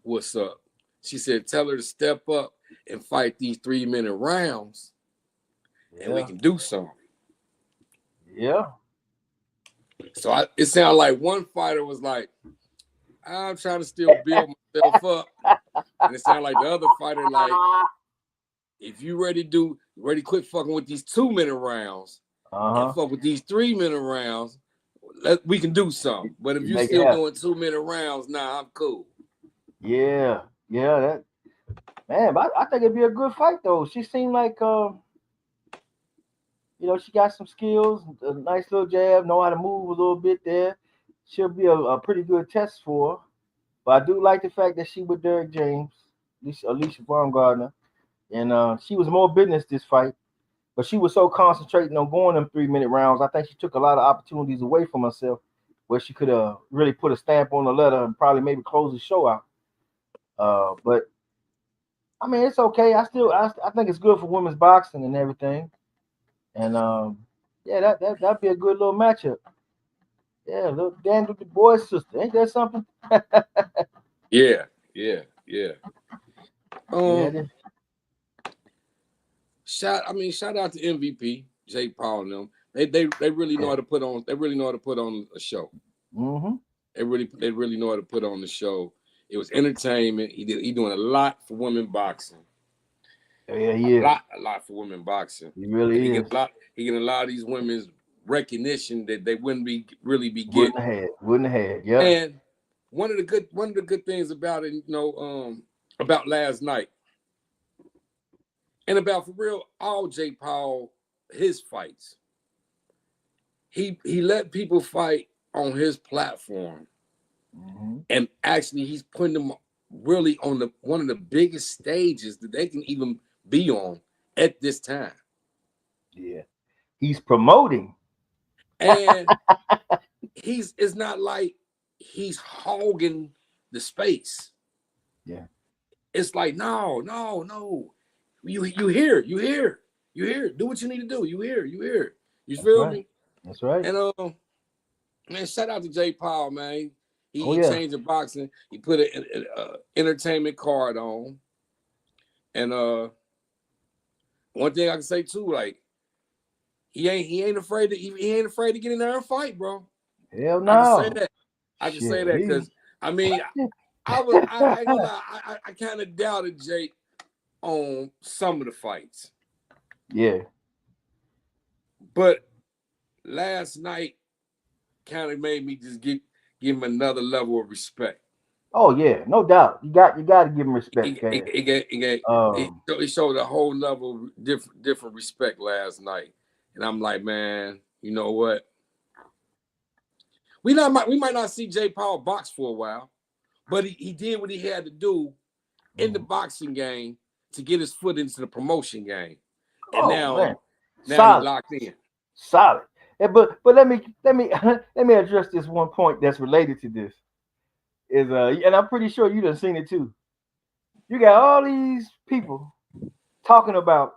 what's up, she said, tell her to step up and fight these 3-minute rounds, and we can do something. Yeah. So it sounded like one fighter was like, I'm trying to still build myself up. And it sounded like the other fighter like, if you ready quit fucking with these 2-minute rounds and fuck with these 3-minute rounds, we can do something. But if you're still doing 2-minute rounds, nah, I'm cool. Yeah. But I think it'd be a good fight though. She seemed like she got some skills, a nice little jab, know how to move a little bit there. She'll be a pretty good test for her. But I do like the fact that she with Derrick James, Alicia Baumgardner, and she was more business this fight. But she was so concentrating on going them 3-minute rounds, I think she took a lot of opportunities away from herself where she could have really put a stamp on the letter and probably maybe close the show out. But I mean, it's okay. I think it's good for women's boxing and everything. And that'd be a good little matchup. Yeah, little Dan with the boy's sister. Ain't that something? Yeah. Shout out to MVP, Jake Paul and them. They really know how to put on. They really know how to put on a show. Mm-hmm. They really know how to put on the show. It was entertainment. He doing a lot for women boxing. Yeah, he is. A lot for women boxing. He really is. He getting a lot of these women's recognition that they wouldn't really be getting. Wouldn't have had. Yeah. And one of the good things about it, about last night, and about for real all Jake Paul, his fights. He let people fight on his platform, and actually he's putting them really on one of the biggest stages that they can even be on at this time. Yeah, he's promoting, and it's not like he's hogging the space. Yeah, it's like no. You hear. Do what you need to do. You hear. You feel me? That's right. And man, shout out to Jake Paul, man. He changed the boxing. He put an entertainment card on. And one thing I can say too, like he ain't afraid to get in there and fight, bro. Hell no. I can say that because I mean I kind of doubted Jake on some of the fights. Yeah. But last night kind of made me just give give him another level of respect. Oh yeah, no doubt. You got to give him respect. It showed a whole level of different respect last night, and I'm like, man, you know what? We might not see Jake Paul box for a while, but he did what he had to do in the boxing game to get his foot into the promotion game, and now he's locked in. Solid. But let me address this one point that's related to this. Is and I'm pretty sure you done seen it too. You got all these people talking about,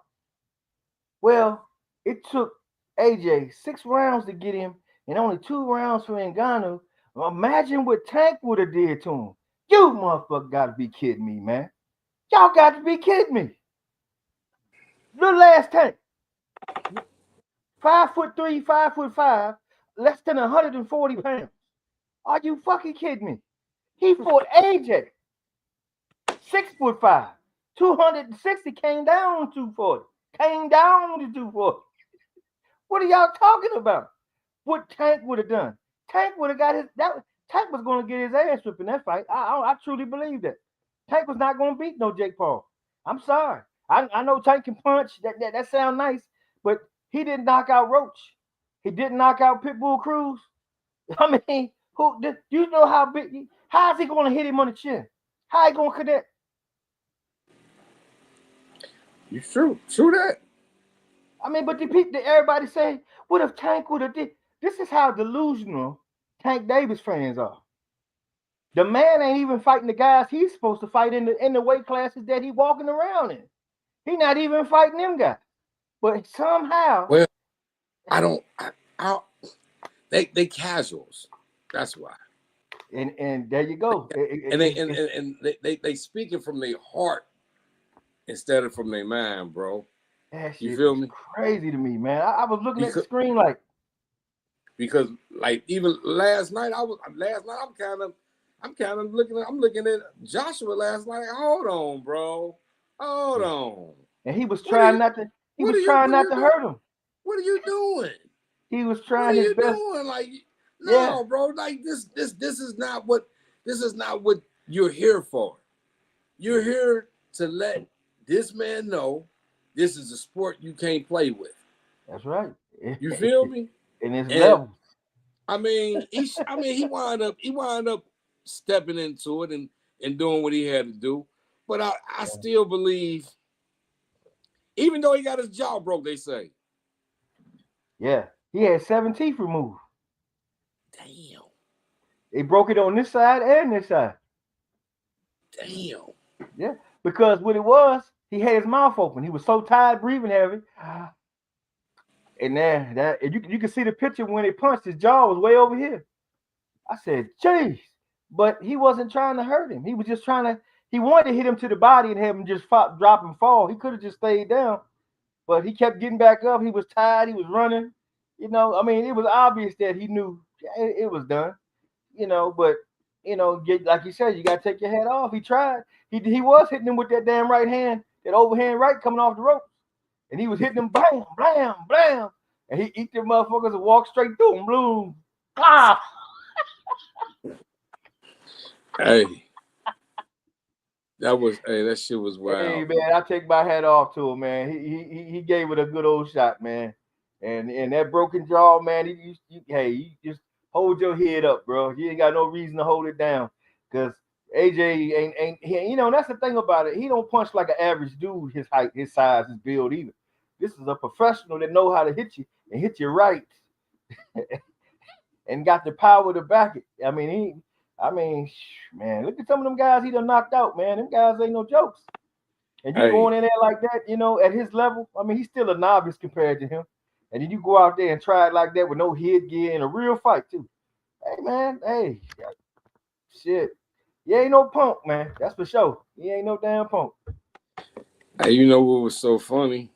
well, it took AJ 6 rounds to get him and only 2 rounds for Ngannou. Imagine what Tank would have did to him. You motherfucker got to be kidding me, man. Y'all got to be kidding me. Little ass Tank. 5'3", 5'5", less than 140 pounds. Are you fucking kidding me? He fought AJ. 6'5", 260, came down to 240. Came down to 240. What are y'all talking about? What Tank would have done? Tank would have got Tank was going to get his ass whipped in that fight. I truly believe that. Tank was not going to beat no Jake Paul. I'm sorry. I know Tank can punch. That sounds nice, but he didn't knock out Roach. He didn't knock out Pitbull Cruz. I mean, do you know how big? How is he going to hit him on the chin? How he going to connect? You true that. I mean, but everybody say, what if Tank would have did? This is how delusional Tank Davis fans are. The man ain't even fighting the guys he's supposed to fight in the weight classes that he walking around in. He not even fighting them guys. But somehow, well, they casuals. That's why. And there you go. They speaking from their heart instead of from their mind, bro. That you feel me? Crazy to me, man. I was looking at the screen like, because like even last night I'm kind of looking at Joshua last night. Hold on, bro. Hold on. And he was trying not to. He was trying not to hurt him. What are you doing? He was trying his best. Doing? Like, no, bro. Like this is not what you're here for. You're here to let this man know this is a sport you can't play with. That's right. You feel me? In his level. I mean, he wound up stepping into it and doing what he had to do. But I still believe, even though he got his jaw broke, they say. Yeah, he had 7 teeth removed. Damn. They broke it on this side and this side. Damn. Yeah, because what it was, he had his mouth open. He was so tired, breathing heavy. And then you can see the picture when he punched, his jaw was way over here. I said, "Jeez," but he wasn't trying to hurt him. He was just he wanted to hit him to the body and have him just drop and fall. He could have just stayed down, but he kept getting back up. He was tired. He was running. You know, I mean, it was obvious that he knew it was done. You know, but like you said, you got to take your head off. He tried. He was hitting him with that damn right hand, that overhand right coming off the ropes. And he was hitting them, blam, blam, blam. And he eat them motherfuckers and walk straight through them, bloom. Ah! Hey. That shit was wild. Hey, man, I take my hat off to him, man. He gave it a good old shot, man. And that broken jaw, man, you just hold your head up, bro. You ain't got no reason to hold it down. Because AJ ain't that's the thing about it. He don't punch like an average dude, his height, his size, his build either. This is a professional that know how to hit you and hit you right. And got the power to back it. I mean, man, look at some of them guys he done knocked out, man. Them guys ain't no jokes. And you going in there like that, at his level, I mean, he's still a novice compared to him. And then you go out there and try it like that with no headgear in a real fight, too. Hey, man, shit. He ain't no punk, man. That's for sure. He ain't no damn punk. Hey, you know what was so funny?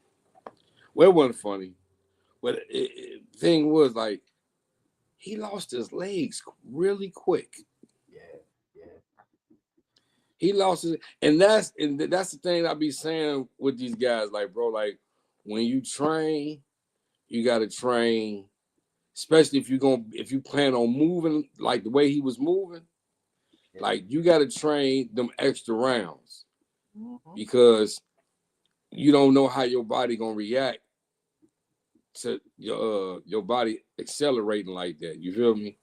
Well, it wasn't funny. But the thing was, like, he lost his legs really quick. Yeah. He lost his, and that's the thing I be saying with these guys, like, bro, like, when you train, you got to train especially if you plan on moving like the way he was moving, like you got to train them extra rounds because you don't know how your body gonna react to your body accelerating like that. You feel me?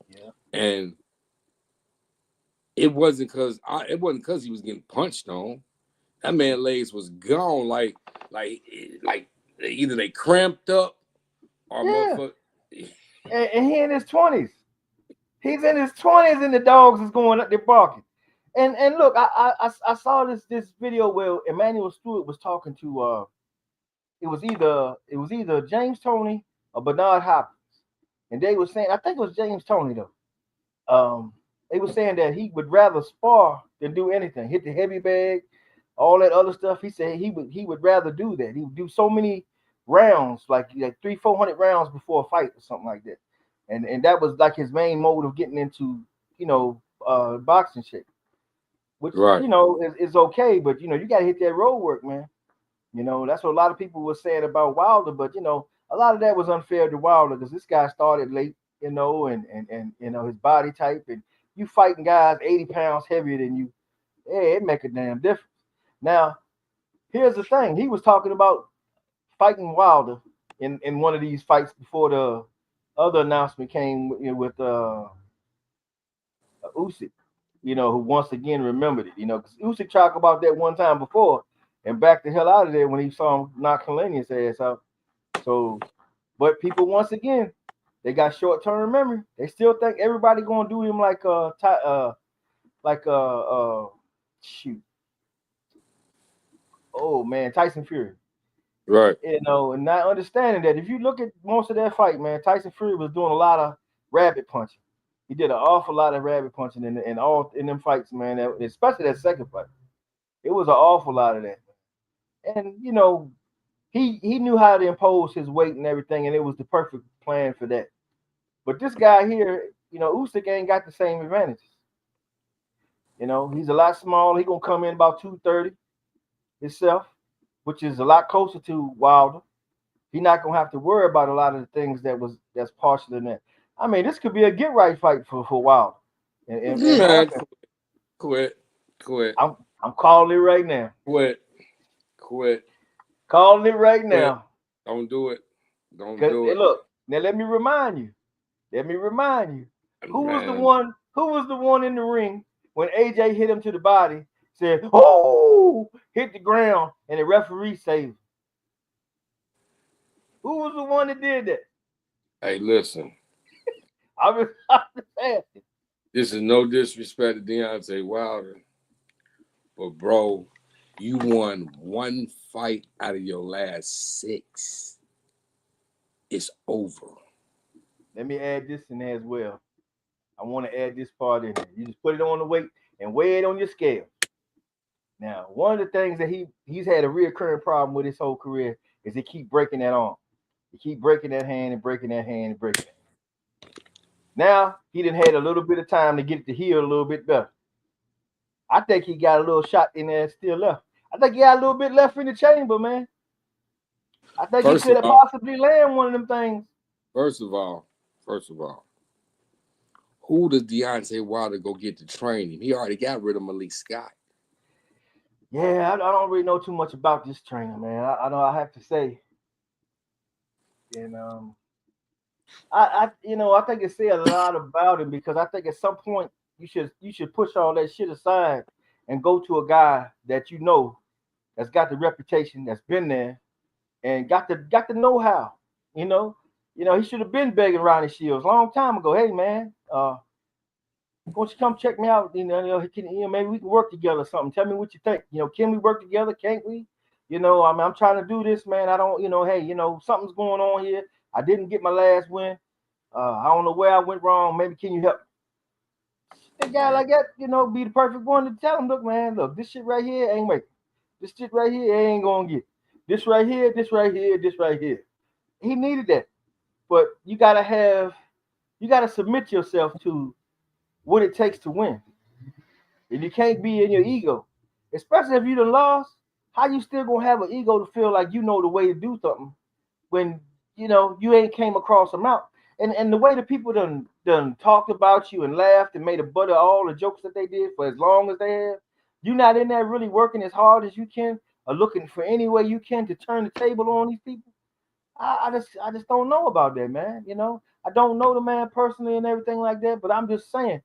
Yeah. And it wasn't because he was getting punched on. That man's legs was gone, like either they cramped up or motherfucker. And he in his 20s. He's in his 20s, and the dogs is going up there barking. And look, I saw this video where Emmanuel Stewart was talking to it was either James Toney or Bernard Hopkins, and they were saying, I think it was James Toney though. They were saying that he would rather spar than do anything, hit the heavy bag, all that other stuff. He said he would rather do that. He would do so many rounds, like 300-400 rounds before a fight or something like that. And that was like his main mode of getting into, boxing shape. Which, right. Is okay, but you gotta hit that road work, man. That's what a lot of people were saying about Wilder, but a lot of that was unfair to Wilder because this guy started late, and his body type, and you fighting guys 80 pounds heavier than you, it make a damn difference. Now, here's the thing. He was talking about fighting Wilder in one of these fights before the other announcement came with Usyk, who once again remembered it, because Usyk talked about that one time before and backed the hell out of there when he saw him knock Kalini's ass out. So, but people once again, they got short-term memory. They still think everybody gonna do him like Tyson Fury. Right. And not understanding that if you look at most of that fight, man, Tyson Fury was doing a lot of rabbit punching. He did an awful lot of rabbit punching in them fights, man. Especially that second fight, it was an awful lot of that. And he knew how to impose his weight and everything, and it was the perfect plan for that. But this guy here, Usyk ain't got the same advantages. He's a lot smaller. He gonna come in about 230 himself, which is a lot closer to Wilder. He's not gonna have to worry about a lot of the things that's partial in that. I mean, this could be a get right fight for Wilder. Quit. I'm calling it right now. Quit. Calling it right now. Don't do it. Don't do it. Look, now let me remind you. Who was the one in the ring when AJ hit him to the body, said, "Oh," hit the ground, and the referee saved him? Who was the one that did that? Hey, listen. I'm saying. This is no disrespect to Deontay Wilder, but bro, you won one fight out of your last 6. It's over. Let me add this in there as well. I want to add this part in there. You just put it on the weight and weigh it on your scale. Now, one of the things that he's had a reoccurring problem with his whole career is he keep breaking that arm. He keep breaking that hand and breaking that hand and breaking it. Now, he done had a little bit of time to get it to heal a little bit better. I think he got a little shot in there still left. I think he got a little bit left in the chamber, man. I think he could have possibly landed one of them things. First of all, who does Deontay Wilder go get to train him? He already got rid of Malik Scott. Yeah, I don't really know too much about this trainer, man. I know I have to say. And I think it says a lot about him because I think at some point you should push all that shit aside and go to a guy that that's got the reputation, that's been there, and got the know-how. He should have been begging Ronnie Shields a long time ago. Hey man, won't you come check me out? Maybe we can work together or something. Tell me what you think. Can we work together? Can't we? I'm trying to do this, man. I don't, hey, something's going on here. I didn't get my last win. I don't know where I went wrong. Maybe can you help? A guy like that, be the perfect one to tell him, look, man, look, this shit right here ain't working. This shit right here ain't gonna get. This right here, this right here, this right here. He needed that. But you gotta submit yourself to what it takes to win. And you can't be in your ego. Especially if you done lost, how you still gonna have an ego to feel like you know the way to do something when you ain't came across them out. and the way the people done talked about you and laughed and made a butt of all the jokes that they did for as long as they have, you're not in there really working as hard as you can or looking for any way you can to turn the table on these people. I just don't know about that, man. I don't know the man personally and everything like that, but I'm just saying,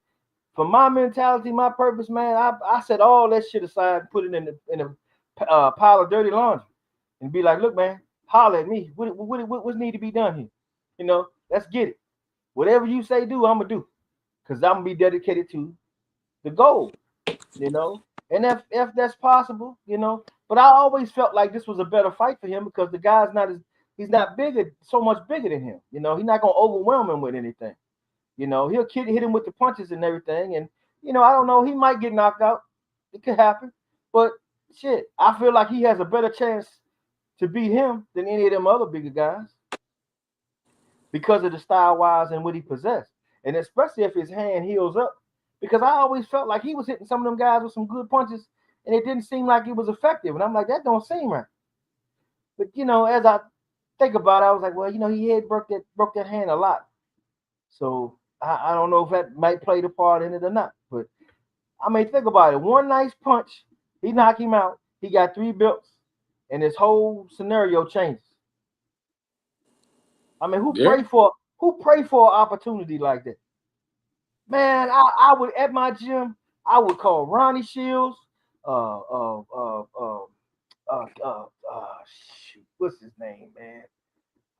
for my mentality, my purpose, man, I set all that shit aside and put it in a pile of dirty laundry and be like, look, man, holler at me. What need to be done here? Let's get it. Whatever you say do, I'm gonna do, because I'm gonna be dedicated to the goal. And if that's possible, But I always felt like this was a better fight for him because the guy's he's not bigger, so much bigger than him. He's not gonna overwhelm him with anything. He'll hit him with the punches and everything, and I don't know, he might get knocked out. It could happen, but shit, I feel like he has a better chance to beat him than any of them other bigger guys because of the style wise and what he possessed, and especially if his hand heals up. Because I always felt like he was hitting some of them guys with some good punches, and it didn't seem like it was effective. And I'm like, that don't seem right. But as I think about it, I was like, well, he had broke that hand a lot, so I don't know if that might play the part in it or not. But I mean, think about it. One nice punch, he knocked him out. He got 3 belts, and his whole scenario changes. I mean, who pray for an opportunity like that? Man, I would, at my gym, I would call Ronnie Shields, shoot, what's his name, man?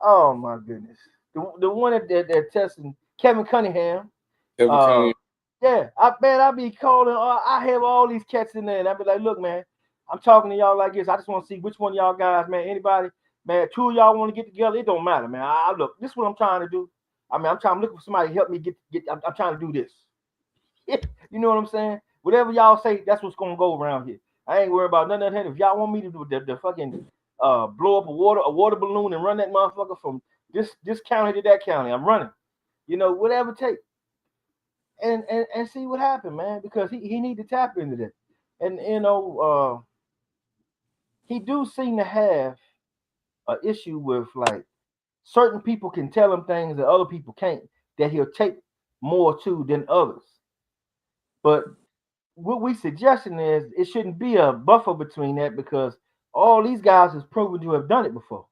Oh my goodness, the one that testing Kevin Cunningham. Yeah, I'd be calling. I have all these cats in there, and I'd be like, look, man, I'm talking to y'all like this. I just want to see which one of y'all guys, man, anybody, man, 2 of y'all want to get together. It don't matter, man. Look, this is what I'm trying to do. I mean, I'm looking for somebody to help me get. I'm trying to do this. You know what I'm saying? Whatever y'all say, that's what's gonna go around here. I ain't worried about none of that. If y'all want me to do the fucking blow up a water balloon and run that motherfucker from this county to that county, I'm running. Whatever it takes. And see what happened, man. Because he need to tap into that. And he do seem to have an issue with, like, certain people can tell him things that other people can't, that he'll take more to than others. But what we suggesting is it shouldn't be a buffer between that, because all these guys has proven to have done it before.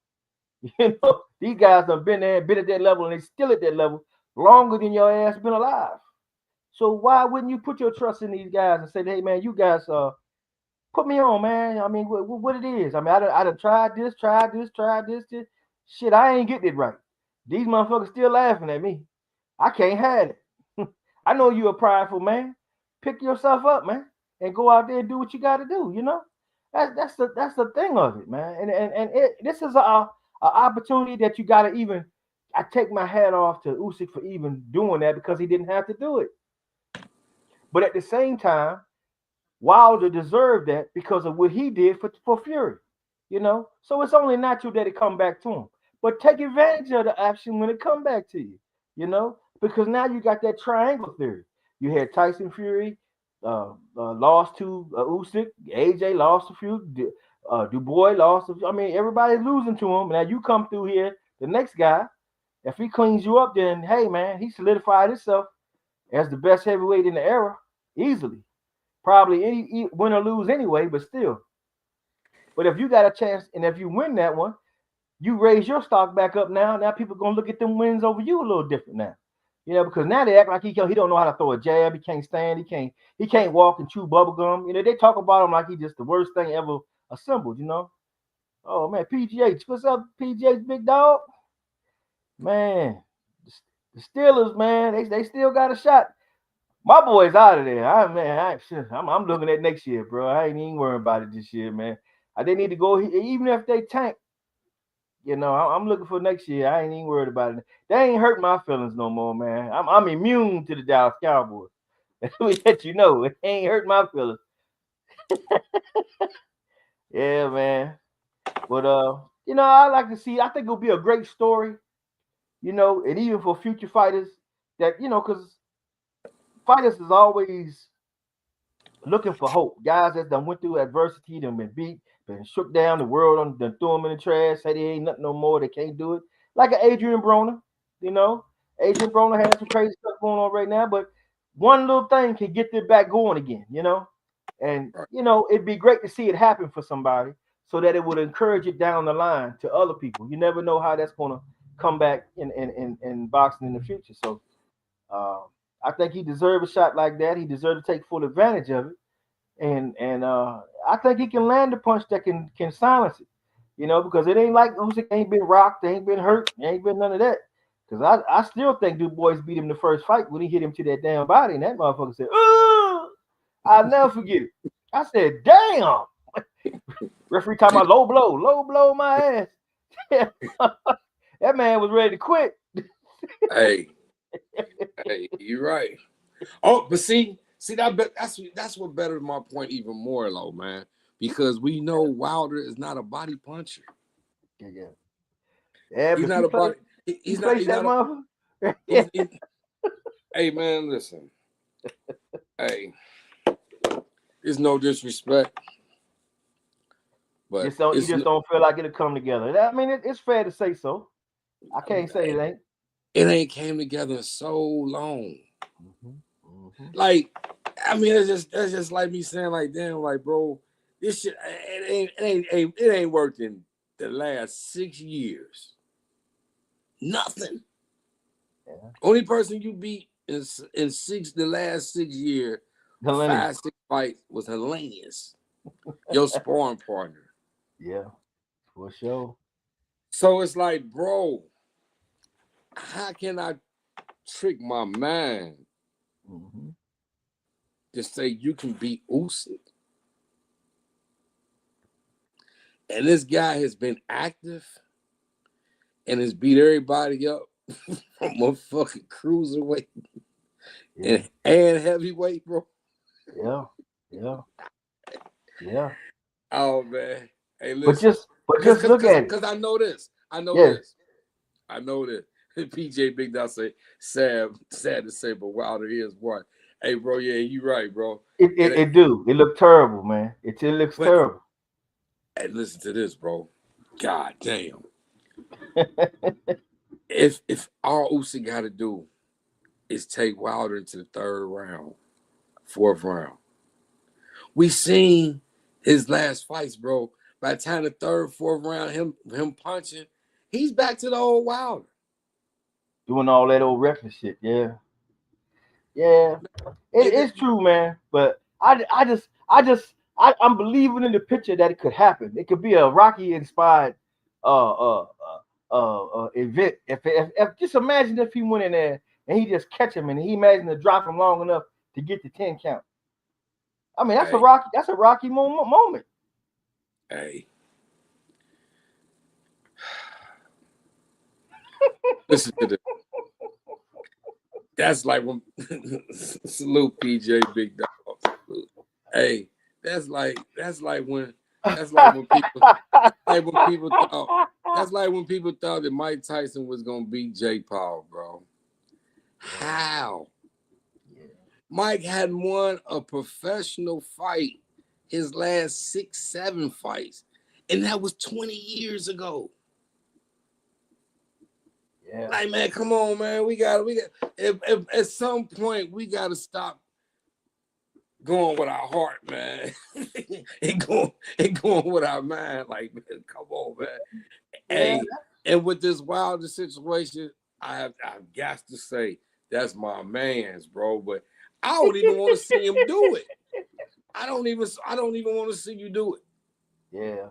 These guys have been there, been at that level, and they still at that level longer than your ass been alive. So why wouldn't you put your trust in these guys and say, hey, man, you guys put me on, man? I mean, what it is? I mean, I done tried this. Shit, I ain't getting it right. These motherfuckers still laughing at me. I can't have it. I know you a prideful man. Pick yourself up, man, and go out there and do what you got to do. That's the thing of it, man. And this is a opportunity that you got to even. I take my hat off to Usyk for even doing that, because he didn't have to do it. But at the same time, Wilder deserved that because of what he did for Fury. So it's only natural that it come back to him. But take advantage of the option when it come back to you. Because now you got that triangle theory. You had Tyson Fury lost to Usyk, AJ lost to Fury, Dubois lost to. I mean, everybody's losing to him. Now you come through here, the next guy, if he cleans you up, then hey, man, he solidified himself as the best heavyweight in the era easily. Probably any win or lose anyway, but still. But if you got a chance, and if you win that one, you raise your stock back up now. Now people gonna look at them wins over you a little different now. Because now they act like he don't know how to throw a jab. He can't stand. He can't walk and chew bubble gum. They talk about him like he's just the worst thing ever assembled. Oh man, PGH, what's up, PGH, big dog? Man, the Steelers, man, they still got a shot. My boy's out of there. I'm looking at next year, bro. I ain't even worrying about it this year, man. They need to go, even if they tank. I'm looking for next year. I ain't even worried about it. They ain't hurt my feelings no more, man. I'm immune to the Dallas Cowboys. Let me let you know, it ain't hurt my feelings. Yeah, man. But I like to see. I think it'll be a great story. And even for future fighters, that because fighters is always looking for hope. Guys that done went through adversity, done been beat, been shook down, the world done threw them in the trash, say they ain't nothing no more, they can't do it. Like an Adrian Broner, Adrian Broner has some crazy stuff going on right now, but one little thing can get it back going again, you know. And Right. you know, it'd be great to see it happen for somebody, so that it would encourage it down the line to other people. You never know how that's gonna come back in boxing in the future. So uh, I think he deserves a shot like that. He deserves to take full advantage of it, and I think he can land a punch that can silence it. You know, because it ain't like Usyk ain't been rocked, ain't been hurt, ain't been none of that. Because I still think Du Bois beat him the first fight when he hit him to that damn body, and that motherfucker said, "Ugh!" I'll never forget it. I said, "Damn!" Referee talking about low blow my ass. That man was ready to quit. Hey, hey, you're right. Oh, but see that's what betters my point even more, though, man. Because we know Wilder is not a body puncher. Yeah, yeah. Yeah, He's but if not a body. he He's not. plays He's that not a. motherfucker. Hey, man, listen. Hey, there's no disrespect, but You just don't feel like it'll come together. I mean, it's fair to say so. I can't say it ain't. it ain't came together in so long. Mm-hmm. Mm-hmm. Like, I mean, that's just like me saying, like, damn, like, bro, this shit it ain't worked in the last 6 years. Nothing. Yeah. Only person you beat in the last 6 years, Helenius. 5-6 fights was Helenius, your sparring partner. Yeah, for sure. So it's like, bro, how can I trick my mind Mm-hmm. to say you can beat Usyk? And this guy has been active and has beat everybody up from a fucking cruiserweight Yeah, and heavyweight, bro. yeah, yeah, yeah. Oh man, hey, But listen, just look at it. because I know this. I know Yes, this. I know this. PJ Big Dot say sad to say, but Wilder is one. Hey, bro, yeah, you right, bro. it do. It look terrible, man. It looks But terrible. hey, listen to this, bro. God damn. If all Usyk got to do is take Wilder into the third round, fourth round, we seen his last fights, bro. By the time the third, fourth round, him punching, he's back to the old Wilder. Doing all that old reckless shit. Yeah, yeah. It's true, man. But I'm believing in the picture that it could happen. It could be a Rocky inspired event. If just imagine if he went in there and he just catch him and he imagined to drop him long enough to get the 10 count. I mean, Hey, that's a Rocky moment. hey. Listen to this. That's like when salute PJ Big Dog. Salute. Hey, that's like when people thought that Mike Tyson was gonna beat Jake Paul, bro. How? Yeah. Mike hadn't won a professional fight his last 6, 7 fights, and that was 20 years ago. Yeah. Like, man, come on, man. We got if at some point we gotta stop going with our heart, man. and going with our mind. Like, man, come on, man. Yeah. Hey, and with this Wilder situation, I've got to say that's my man's, bro. But I don't even want to see him do it. I don't even want to see you do it. Yeah.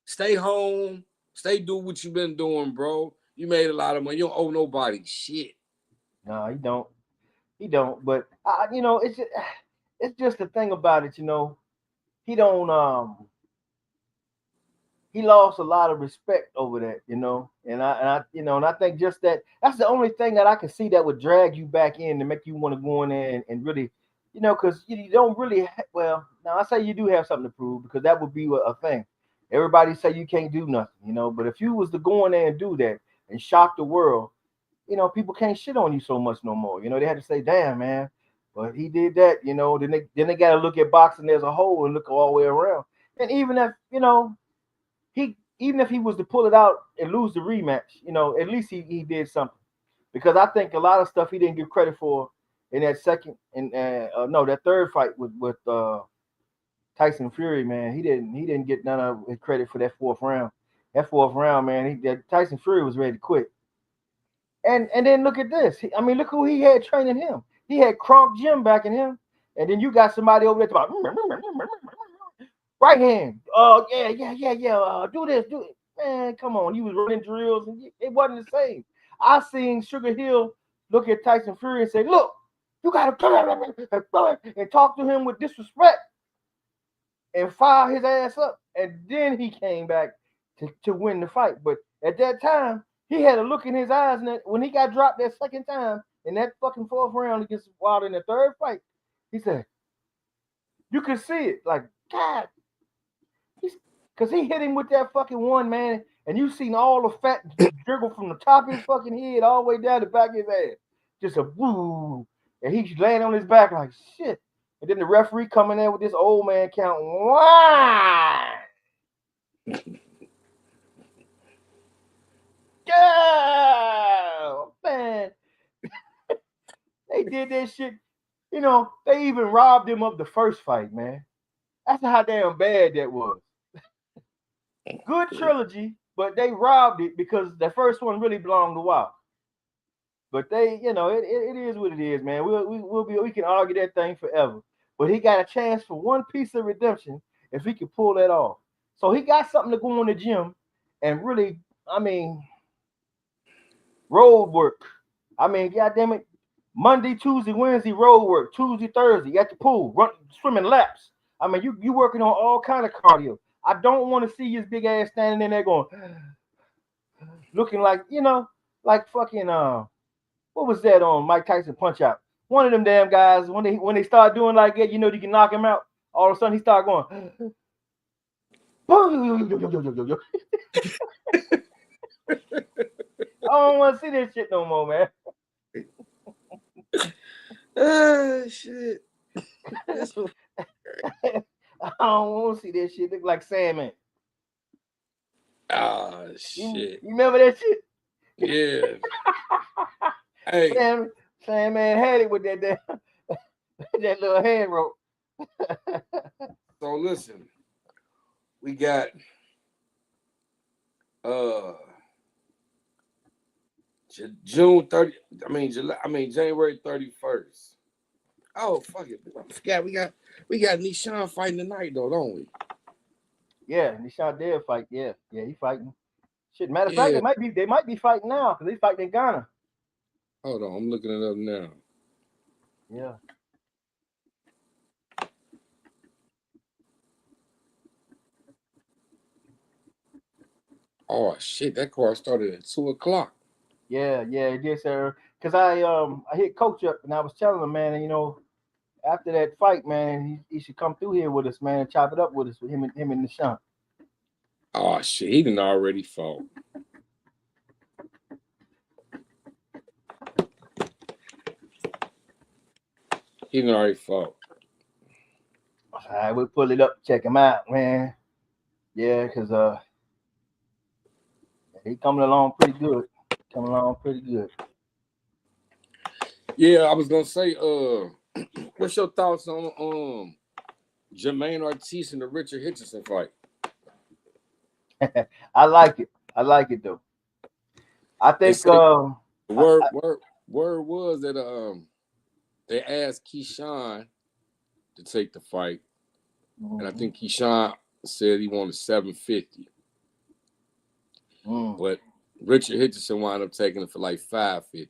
Stay home. Stay do what you've been doing, bro. You made a lot of money. You don't owe nobody shit. No, he don't. He don't. But you know, it's just the thing about it. You know, he don't. He lost a lot of respect over that. You know, and I think just that's the only thing that I can see that would drag you back in to make you want to go in there and really, you know, because you don't really. Well, now I say you do have something to prove because that would be a thing. Everybody say you can't do nothing, you know. But if you was to go in there and do that and shock the world, you know, people can't shit on you so much no more. You know, they had to say, "Damn, man," but he did that. You know, then they got to look at boxing as a whole and look all the way around. And even if you know even if he was to pull it out and lose the rematch, you know, at least he did something. because I think a lot of stuff he didn't give credit for in that second and that third fight with Tyson Fury, man. He didn't get none of his credit for that fourth round. That fourth round, man, Tyson Fury was ready to quit. And then look at this. Look who he had training him. He had Kronk Jim backing him, and then you got somebody over there about right hand. Yeah. Do this, do it. Man, come on. You was running drills, and it wasn't the same. I seen Sugar Hill look at Tyson Fury and say, "Look, you gotta come and talk to him with disrespect and fire his ass up." And then he came back to win the fight. But at that time, he had a look in his eyes, and when he got dropped that second time in that fucking fourth round against Wilder in the third fight, he said, you could see it, like, God, because he hit him with that fucking one, man, and you seen all the fat dribble from the top of his fucking head all the way down the back of his ass. Just a woo, and he's laying on his back like shit. And then the referee coming in with this old man count. Why? Yeah, man. They did that shit. They even robbed him of the first fight, man. That's how damn bad that was. Good trilogy, but they robbed it because the first one really belonged to Wilder. But they, it is what it is, man. We can argue that thing forever. But he got a chance for one piece of redemption if he could pull that off. So he got something to go in the gym and really, road work. Goddamn it, Monday, Tuesday, Wednesday, road work. Tuesday, Thursday, at the pool, swimming laps. You working on all kind of cardio. I don't want to see his big ass standing in there going, looking like, like fucking what was that on Mike Tyson Punch Out? One of them damn guys, when they start doing like that, you can knock him out. All of a sudden he start going. I don't want to see this shit no more, man. Shit. I don't want to see that shit. Look like Sandman. Ah, shit. You remember that shit? Yeah. Hey. Sandman had it with that that little hand rope. So listen, we got June 30. January 31st. Oh, fuck it. I forgot we got Nishan fighting tonight though, don't we? Yeah, Nishan did fight. Yeah, he fighting. Shit, matter of fact, they might be fighting now because they fighting in Ghana. Hold on, I'm looking it up now. Yeah. Oh shit, that card started at 2:00. Yeah, it did, sir. Cause I hit Coach up and I was telling him, man, after that fight, man, he should come through here with us, man, and chop it up with us with him and Nishan. Oh shit, he done already fought. He done already fought. All right, we'll pull it up, check him out, man. Yeah, cause he coming along pretty good. Yeah, I was gonna say, what's your thoughts on Jermaine Ortiz and the Richard Hitchison fight? I like it though. I think word was that they asked Keyshawn to take the fight, and I think Keyshawn said he wanted $750, but Richard Hitchison wound up taking it for like $550.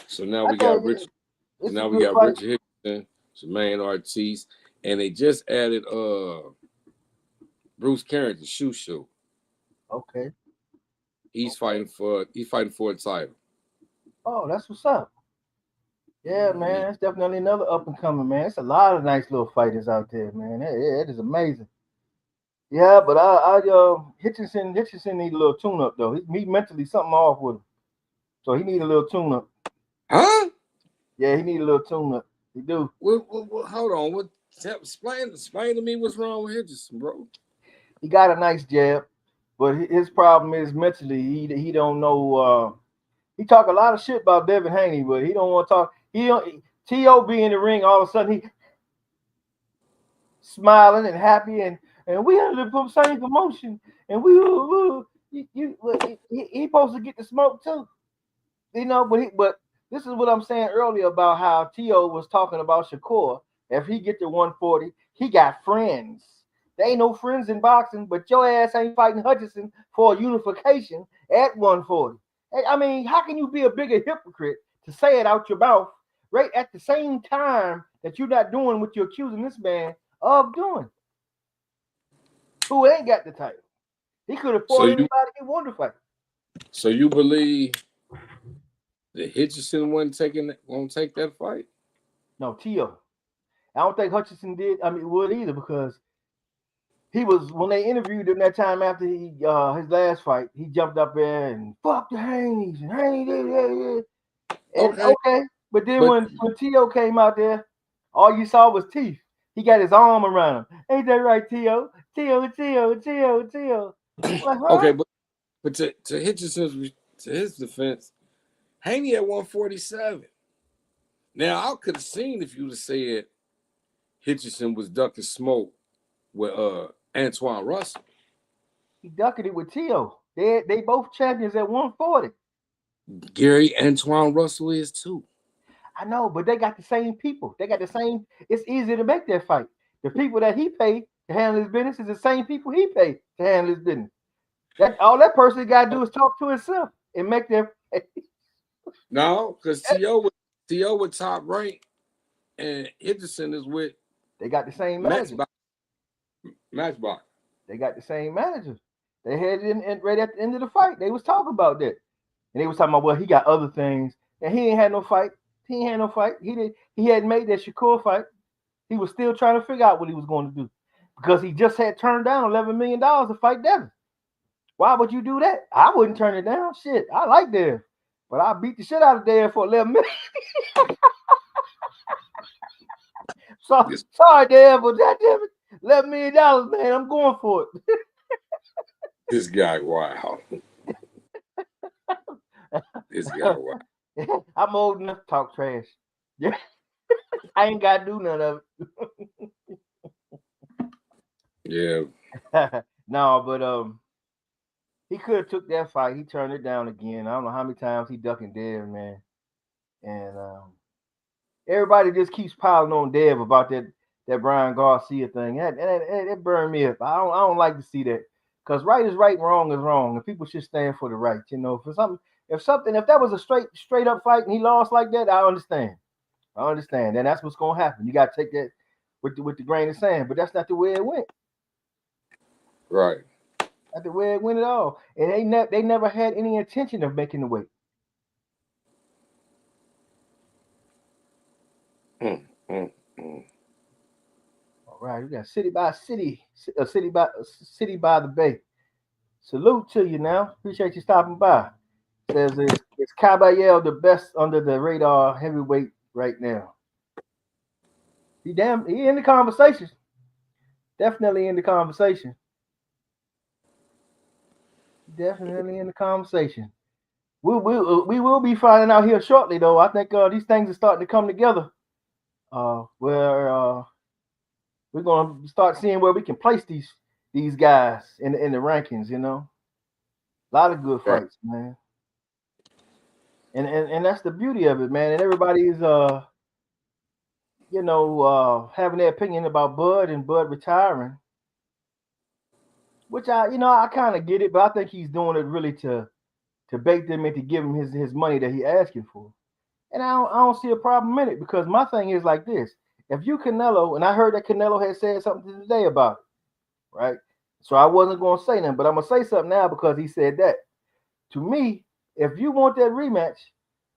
So now we got Richard Hitchison, Jermaine Ortiz, and they just added Bruce Carrington, Shoo. Okay. He's fighting for a title. Oh, that's what's up. Yeah, man, it's definitely another up and coming, man. It's a lot of nice little fighters out there, man. It is amazing. Yeah, but Hitchison need a little tune up though. He mentally something off with him, so he need a little tune up. Huh? Yeah, he need a little tune up. He do. Well, hold on. Explain to me what's wrong with Hitchison, bro. He got a nice jab. But his problem is mentally. He don't know. He talk a lot of shit about Devin Haney, but he don't want to talk. He don't. T.O. be in the ring, all of a sudden he smiling and happy, and we under the same promotion, and he supposed to get the smoke too, you know. But this is what I'm saying earlier about how T.O. was talking about Shakur. If he get to 140, he got friends. There ain't no friends in boxing, but your ass ain't fighting Hutchinson for a unification at 140. I mean, how can you be a bigger hypocrite to say it out your mouth right at the same time that you're not doing what you're accusing this man of doing? Who ain't got the title? He could have fought anybody he wanted to fight. So you believe that Hutchinson won't take that fight? No, T.O. I don't think Hutchinson did. I mean, would either, because he was, when they interviewed him that time after he his last fight, he jumped up there and fuck the Haneys and Haney. Okay. But then when T.O. came out there, all you saw was teeth. He got his arm around him. Ain't that right, T.O.? T.O. Like, huh? Okay, but to Hutchinson's, to his defense, Haney at 147. Now I could have seen if you'd have said Hutchinson was ducking smoke with Antoine Russell. He ducking it with T.O. They both champions at 140. Gary, Antoine Russell is too. I know, but they got the same people. They got the same. It's easy to make that fight. The people that he paid to handle his business is the same people he paid to handle his business. All that person got to do is talk to himself and make them. No, because T.O. with Top Rank and Hutchinson is with. They got the same manager. Matchbox. They got the same manager. They had it right at the end of the fight. They was talking about that, and they was talking about, well, he got other things, and he ain't had no fight. He ain't had no fight. He hadn't made that Shakur fight. He was still trying to figure out what he was going to do, because he just had turned down $11 million to fight Devin. Why would you do that? I wouldn't turn it down. Shit, I like Dev, but I beat the shit out of Dev for $11 million. Sorry, Dev, but that $11 million, man, I'm going for it. This guy, wow. This guy, wow. I'm old enough to talk trash. Yeah, I ain't got to do none of it. Yeah. No, but he could have took that fight. He turned it down again. I don't know how many times he ducking Dev, man. And everybody just keeps piling on Dev about that Brian Garcia thing. That burned me up. I don't like to see that, because right is right, wrong is wrong, and people should stand for the right. You know, if that was a straight up fight and he lost like that, I understand, and that's what's gonna happen. You gotta take that with the grain of sand, but that's not the way it went. Right. Not the way it went at all, and they never had any intention of making the weight. All right, we got city by the bay. Salute to you now. Appreciate you stopping by. Says it's Caballero the best under the radar heavyweight right now. He in the conversation. Definitely in the conversation. Definitely in the conversation. We will be finding out here shortly, though. I think these things are starting to come together. Where we're gonna start seeing where we can place these guys in the rankings. You know, a lot of good fights, man. And that's the beauty of it, man. And everybody's having their opinion about Bud and Bud retiring, which I kind of get it, but I think he's doing it really to bait them into giving his money that he asking for. And I don't see a problem in it, because my thing is like this: if you Canelo, and I heard that Canelo had said something today about it, right? So I wasn't going to say nothing, but I'm going to say something now because he said that. To me, if you want that rematch,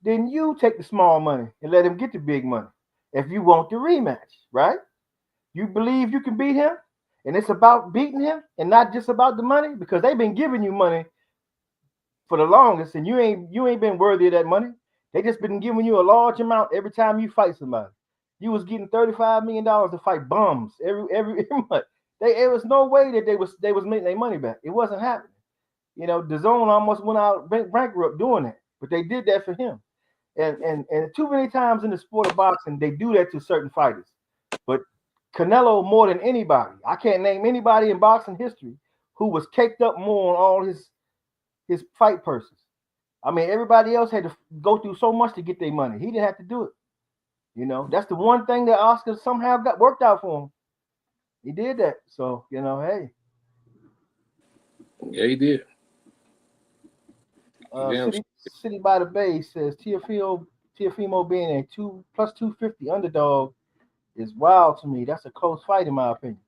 then you take the small money and let him get the big money. If you want the rematch, right? You believe you can beat him, and it's about beating him and not just about the money, because they've been giving you money for the longest, and you ain't been worthy of that money. They just been giving you a large amount every time you fight somebody. You was getting $35 million to fight bums every month. There was no way that they was making their money back. It wasn't happening. You know, DAZN almost went out bankrupt doing that, but they did that for him. And too many times in the sport of boxing, they do that to certain fighters. But Canelo, more than anybody, I can't name anybody in boxing history who was caked up more on all his fight purses. I mean, everybody else had to go through so much to get their money. He didn't have to do it. You know, that's the one thing that Oscar somehow got worked out for him. He did that. So, you know, hey. Yeah, he did. City by the Bay says Teofimo being a plus 250 underdog is wild to me. That's a close fight in my opinion.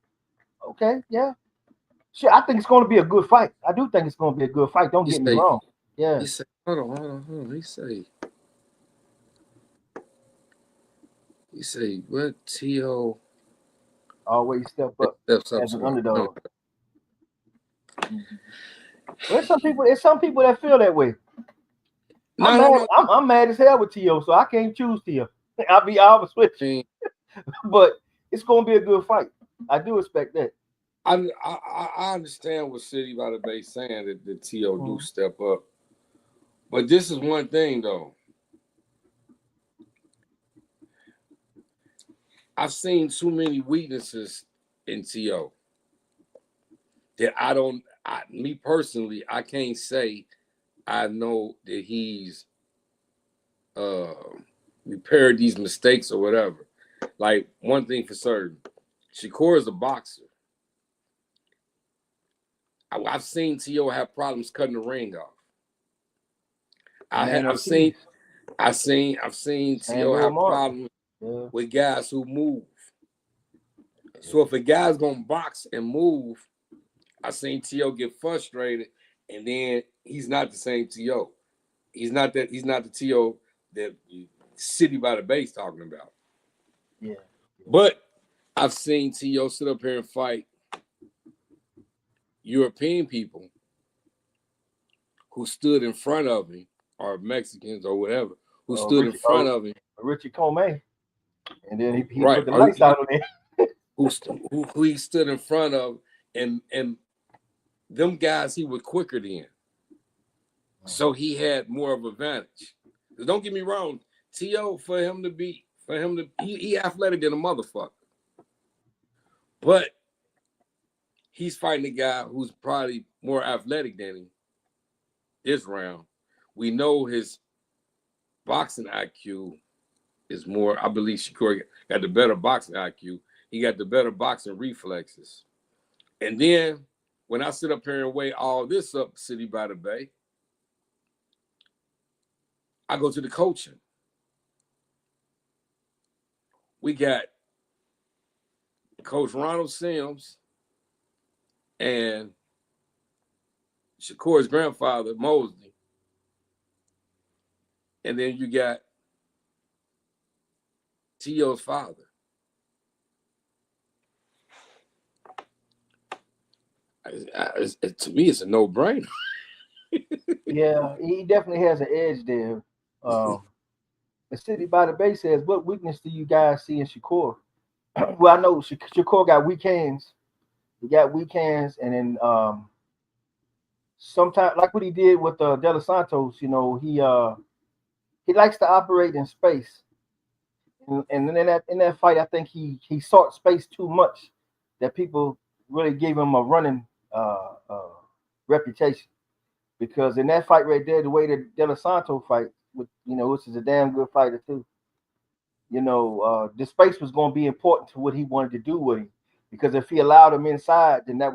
Okay, yeah. Shit, I think it's going to be a good fight. I do think it's going to be a good fight. Don't get me wrong. Yeah. He said, hold on. He say what? T.O. always step up as an underdog. Mm-hmm. Well, there's some people that feel that way. I'm mad as hell with T.O., so I can't choose T.O. I'll be honest with you. But it's going to be a good fight. I do expect that. I understand what City by the Bay saying that the T.O. do step up. But this is one thing, though. I've seen too many weaknesses in T.O. that me personally, I can't say I know that he's repaired these mistakes or whatever. Like, one thing for certain, Shakur is a boxer. I've seen T.O. have problems cutting the ring off. I've seen T.O. have problems with guys who move. So if a guy's gonna box and move, I've seen T.O. get frustrated, and then he's not the same T.O. He's not the T.O. that City by the Bay's talking about. Yeah. But I've seen T.O. sit up here and fight European people who stood in front of him, or Mexicans or whatever, who stood in front of him. Richie Comey. And then he put the lights out on there. who he stood in front of, and them guys he was quicker than. So he had more of an advantage. Don't get me wrong, T.O. he athletic than a motherfucker. But he's fighting a guy who's probably more athletic than him this round. We know his boxing IQ is more. I believe Shakur got the better boxing IQ. He got the better boxing reflexes. And then when I sit up here and weigh all this up, City by the Bay, I go to the coaching. We got Coach Ronald Sims and Shakur's grandfather, Mosley. And then you got T.O.'s father. To me, it's a no-brainer. Yeah, he definitely has an edge there. The City by the Bay says, what weakness do you guys see in Shakur? Well, I know Shakur got weak hands. He got weak hands, and then sometimes, like what he did with De Los Santos, you know, he likes to operate in space. And in that fight, I think he sought space too much, that people really gave him a running reputation. Because in that fight right there, the way that De Los Santos fight, which is a damn good fighter too. The space was going to be important to what he wanted to do with him. Because if he allowed him inside, then that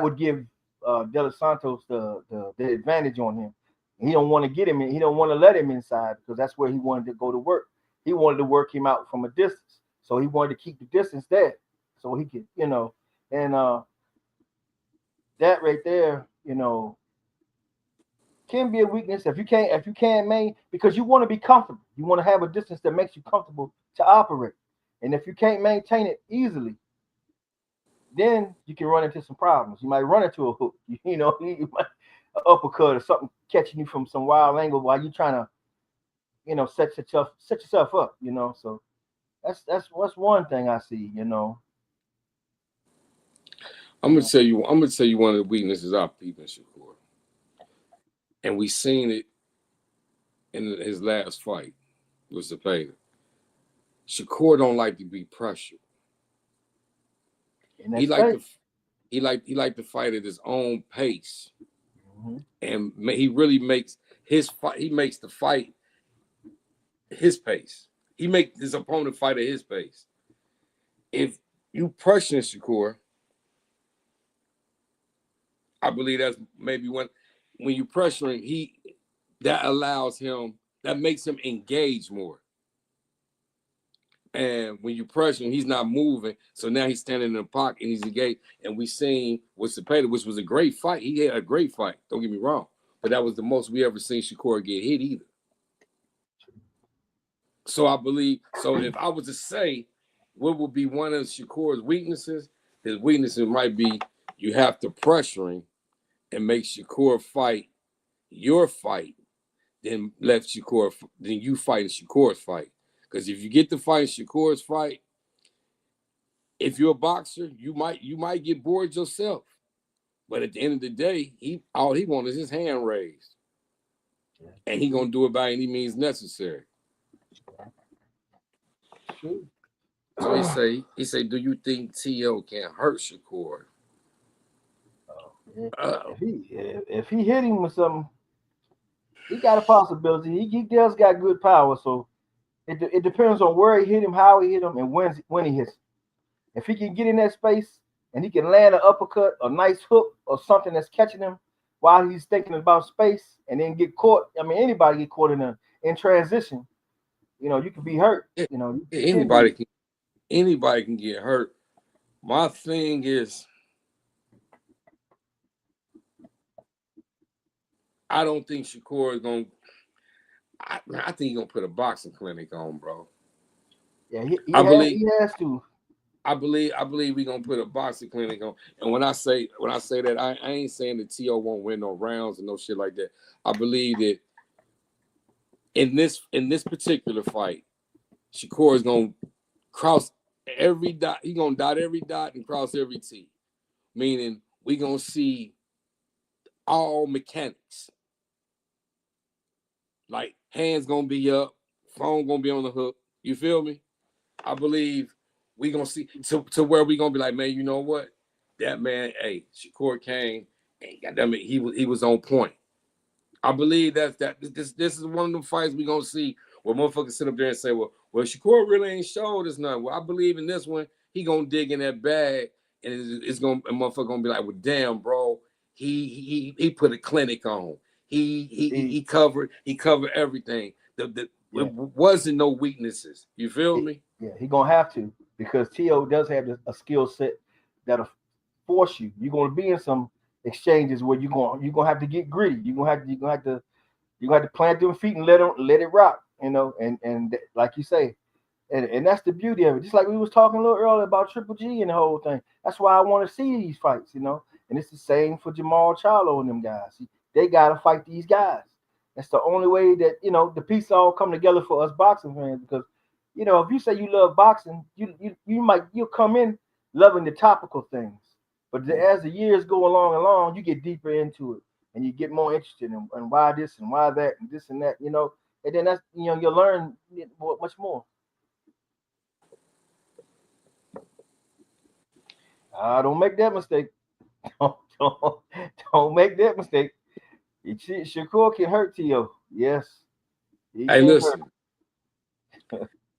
would give De Los Santos the advantage on him. He don't want to get him in. He don't want to let him inside because that's where he wanted to go to work. He wanted to work him out from a distance. So he wanted to keep the distance there so he could, and that right there, can be a weakness if you can't maintain, because you want to be comfortable. You want to have a distance that makes you comfortable to operate. And if you can't maintain it easily, then you can run into some problems. You might run into a hook, you might an uppercut or something catching you from some wild angle while you're trying to, set yourself up, So that's one thing I see, I'm gonna tell you one of the weaknesses I peep in Shakur. and we seen it in his last fight with Zepeda. Shakur don't like to be pressured. He like to fight at his own pace, and he really makes his fight. He makes the fight his pace. He makes his opponent fight at his pace. If you pressure Shakur, I believe that's maybe when you pressure him, that makes him engage more. And when you pressure him, he's not moving. So now he's standing in the pocket and he's engaged. And we seen with Zepeda, which was a great fight. He had a great fight. Don't get me wrong. But that was the most we ever seen Shakur get hit either. So I believe, if I was to say what would be one of Shakur's weaknesses, his weaknesses might be you have to pressure him and make Shakur fight your fight, then you fight Shakur's fight. Because if you get to fight Shakur's fight, if you're a boxer, you might get bored yourself. But at the end of the day, all he wants is his hand raised. And he gonna do it by any means necessary. So he say, do you think T.O. can hurt Shakur? If he hit him with something, he got a possibility. He does got good power, so it depends on where he hit him, how he hit him, and when he hits him. If he can get in that space and he can land an uppercut, a nice hook, or something that's catching him while he's thinking about space, and then get caught. I mean, anybody get caught in transition. You know, you can be hurt. You know, anybody can get hurt. My thing is, I don't think Shakur is gonna. I think he's gonna put a boxing clinic on, bro. Yeah, he has to. I believe we're gonna put a boxing clinic on. And when I say that, I ain't saying that T.O. won't win no rounds and no shit like that. I believe that in this particular fight, Shakur is gonna cross every dot. He's gonna dot every dot and cross every T. Meaning we gonna see all mechanics. Like hands gonna be up, phone gonna be on the hook. You feel me? I believe we gonna see to where we gonna be like, man, you know what? That man, hey, Shakur Kane, he was on point. I believe this is one of the fights we gonna see where motherfuckers sit up there and say, well, Shakur really ain't showed us nothing. Well, I believe in this one, he gonna dig in that bag and it's gonna a motherfucker gonna be like, well, damn, bro, he put a clinic on. He covered everything. It wasn't no weaknesses. You feel me? Yeah, he gonna have to, because T.O. does have a skill set that'll force you. You're gonna be in some exchanges where you're gonna have to get gritty. You're gonna have to plant them feet and let it rock. You know, and like you say, and that's the beauty of it. Just like we was talking a little earlier about Triple G and the whole thing. That's why I want to see these fights. You know, and it's the same for Jamal Charlo and them guys. They gotta fight these guys. That's the only way that, you know, the pieces all come together for us boxing fans. Because, you know, if you say you love boxing, you'll come in loving the topical things. But as the years go along, you get deeper into it and you get more interested in why this and why that and this and that, you know. And then that's, you know, you'll learn much more. Don't make that mistake. Don't make that mistake. Shakur can hurt T.O. Yes. Hey, listen.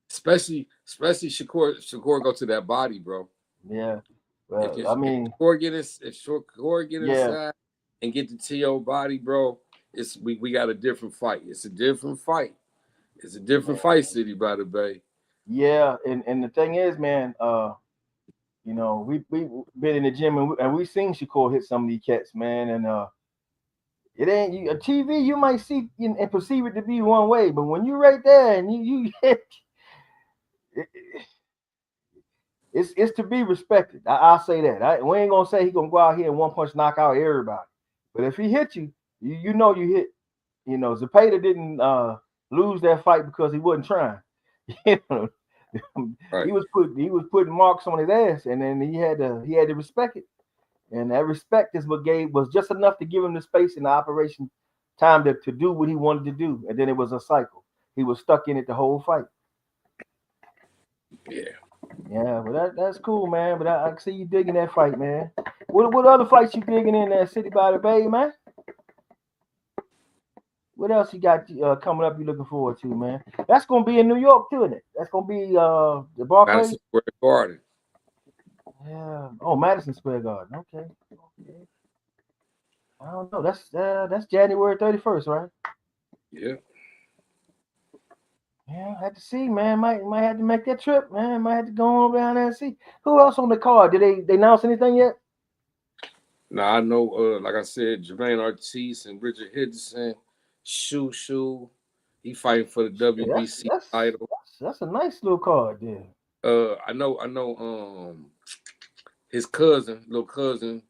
especially Shakur go to that body, bro. Yeah. Well, if Shakur get inside and get the T.O. body, bro, we got a different fight. It's a different fight. It's a different fight, City by the Bay. Yeah, and the thing is, man, you know, we've been in the gym and we've seen Shakur hit some of these cats, man, and it ain't a TV. You might see and perceive it to be one way, but when you're right there and you it's to be respected. I'll say that. We ain't gonna say he gonna go out here and one punch knock out everybody, but if he hit you, you know you hit. You know, Zepeda didn't lose that fight because he wasn't trying. You know, right. He was putting marks on his ass, and then he had to respect it. And that respect is what was just enough to give him the space in the operation time to do what he wanted to do, and then it was a cycle. He was stuck in it the whole fight. Yeah. Yeah, but that's cool, man. But I see you digging that fight, man. What other fights you digging in that City by the Bay, man? What else you got coming up? You looking forward to, man? That's gonna be in New York too, isn't it? That's gonna be the Barclays. Madison Square Garden. Yeah. Oh, Madison Square Garden. Okay. I don't know. That's January 31st, right? Yeah. Yeah, I had to see, man. Might have to make that trip, man. Might have to go on down there and see who else on the card. Did they announce anything yet? Now I know, like I said, Jermaine Ortiz and Richard Henderson, Shoo, he fighting for the WBC title. That's a nice little card there. I know. His little cousin,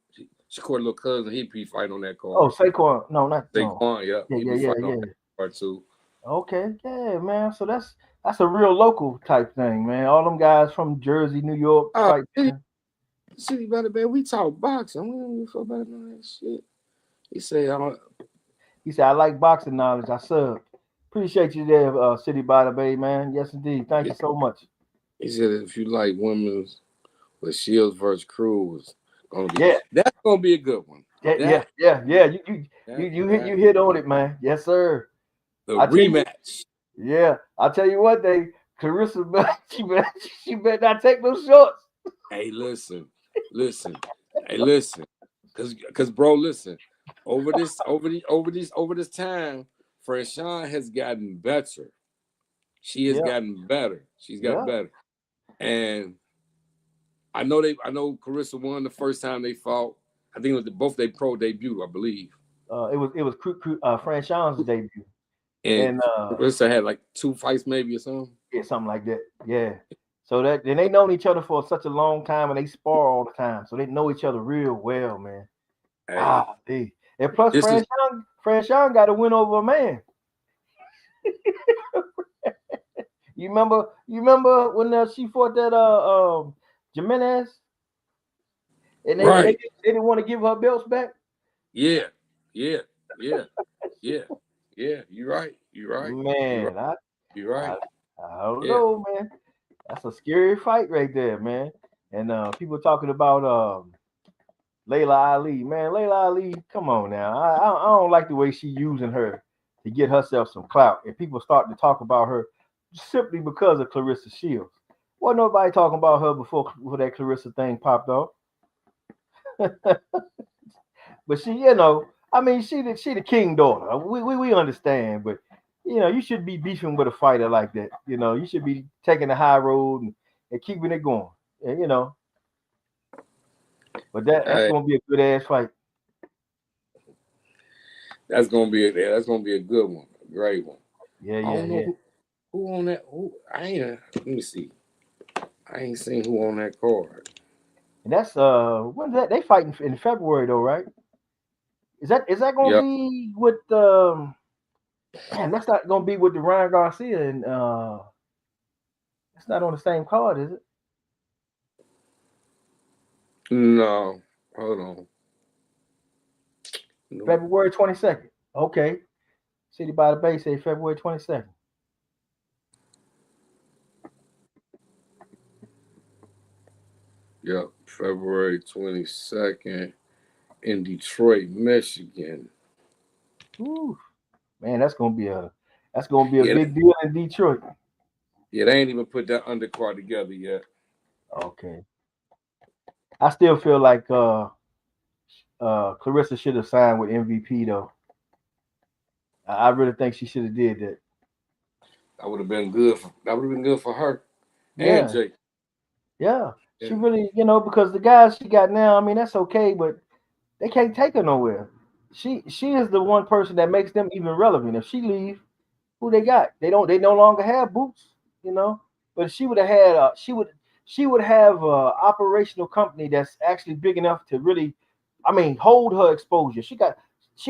Shakur little cousin, he'd be fighting on that card. Oh, Saquon. No, not Saquon. Yeah. Yeah. On that card too. Okay, yeah, man. So that's a real local type thing, man. All them guys from Jersey, New York. City by the Bay, we talk boxing. We don't give a fuck about none of that shit. He said, I like boxing knowledge. I sub. Appreciate you there, City by the Bay, man. Yes, indeed. Thank you so much. He said, if you like women's with Shields versus Cruz, that's gonna be a good one. Yeah. You hit on it, man. Yes, sir. The rematch. I'll tell you what, Clarissa, she better not take no shorts. Hey, listen. Cause bro, listen. Over this time, Franchon has gotten better. She has gotten better. She's got better. And I know Clarissa won the first time they fought. I think it was both their pro debut, I believe. It was Franchon's debut. And Clarissa had like 2 fights maybe or something. Yeah, something like that. Yeah. So then they known each other for such a long time, and they spar all the time, so they know each other real well, man. Hey. And plus, Franchon got to win over a man. You remember when she fought that Jimenez, and they didn't want to give her belts back. Yeah. You're right. Man, you're right. I don't know, man. That's a scary fight right there, man. And people talking about Layla Ali. Man, Layla Ali, come on now. I don't like the way she using her to get herself some clout. And people starting to talk about her simply because of Clarissa Shields. Wasn't nobody talking about her before that Clarissa thing popped off. But she, she the king daughter. We understand, but you should be beefing with a fighter like that. You should be taking the high road and keeping it going. And, but that's gonna be a good ass fight. That's gonna be a good one, a great one. Yeah. Who on that? Let me see. I ain't seen who on that card. And that's when's that? They fighting in February though, right? Is that gonna be with that's not gonna be with the Ryan Garcia and it's not on the same card, is it? No, hold on. No. February 22nd. Okay. City by the Bay say February 22nd. Yep, February 22nd in Detroit, Michigan. Ooh. Man, that's gonna be a big deal in Detroit. Yeah, they ain't even put that undercard together yet. Okay. I still feel like Clarissa should have signed with MVP though. I really think she should have did that. That would have been good. That would have been good for her and Jake. Yeah. She really, because the guys she got now, I mean, that's okay, but they can't take her nowhere. She is the one person that makes them even relevant. If she leave, who they got? They no longer have Boots, But she would have had she would have a operational company that's actually big enough to really, hold her exposure. She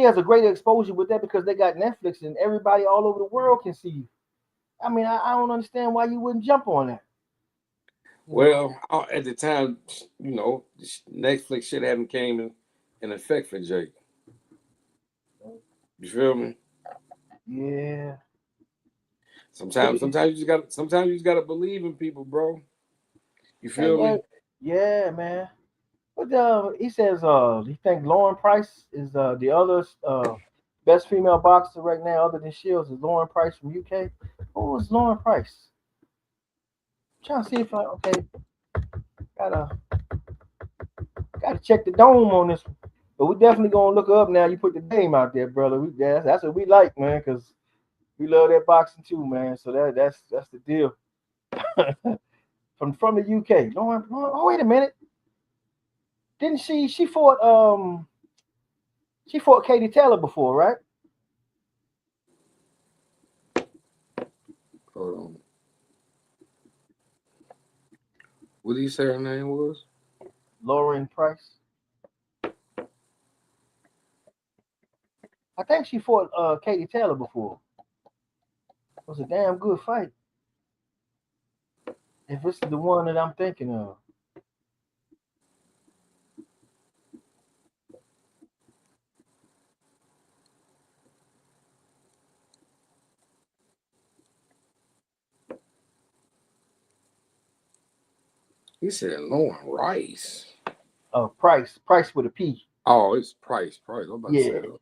has a greater exposure with that because they got Netflix and everybody all over the world can see you. I don't understand why you wouldn't jump on that. Well, at the time, Netflix shit hadn't came in effect for Jake. You feel me? Yeah. Sometimes you just gotta believe in people, bro. You feel me? Yeah, man. But he says he think Lauren Price is the other best female boxer right now other than Shields is Lauren Price from UK. Who was Lauren Price? I'm trying to see if I gotta gotta check the dome on this one. But we definitely gonna look her up now. You put the name out there, brother. That's what we like, man, because we love that boxing too, man. So that's the deal. from the UK. Lauren, oh wait a minute. Didn't she fought Katie Taylor before, right? Hold on. What did you say her name was? Lauren Price. I think she fought Katie Taylor before. It was a damn good fight. If this is the one that I'm thinking of. He said Lauren Rice. Price with a P. Oh, it's Price. I'm about to say that.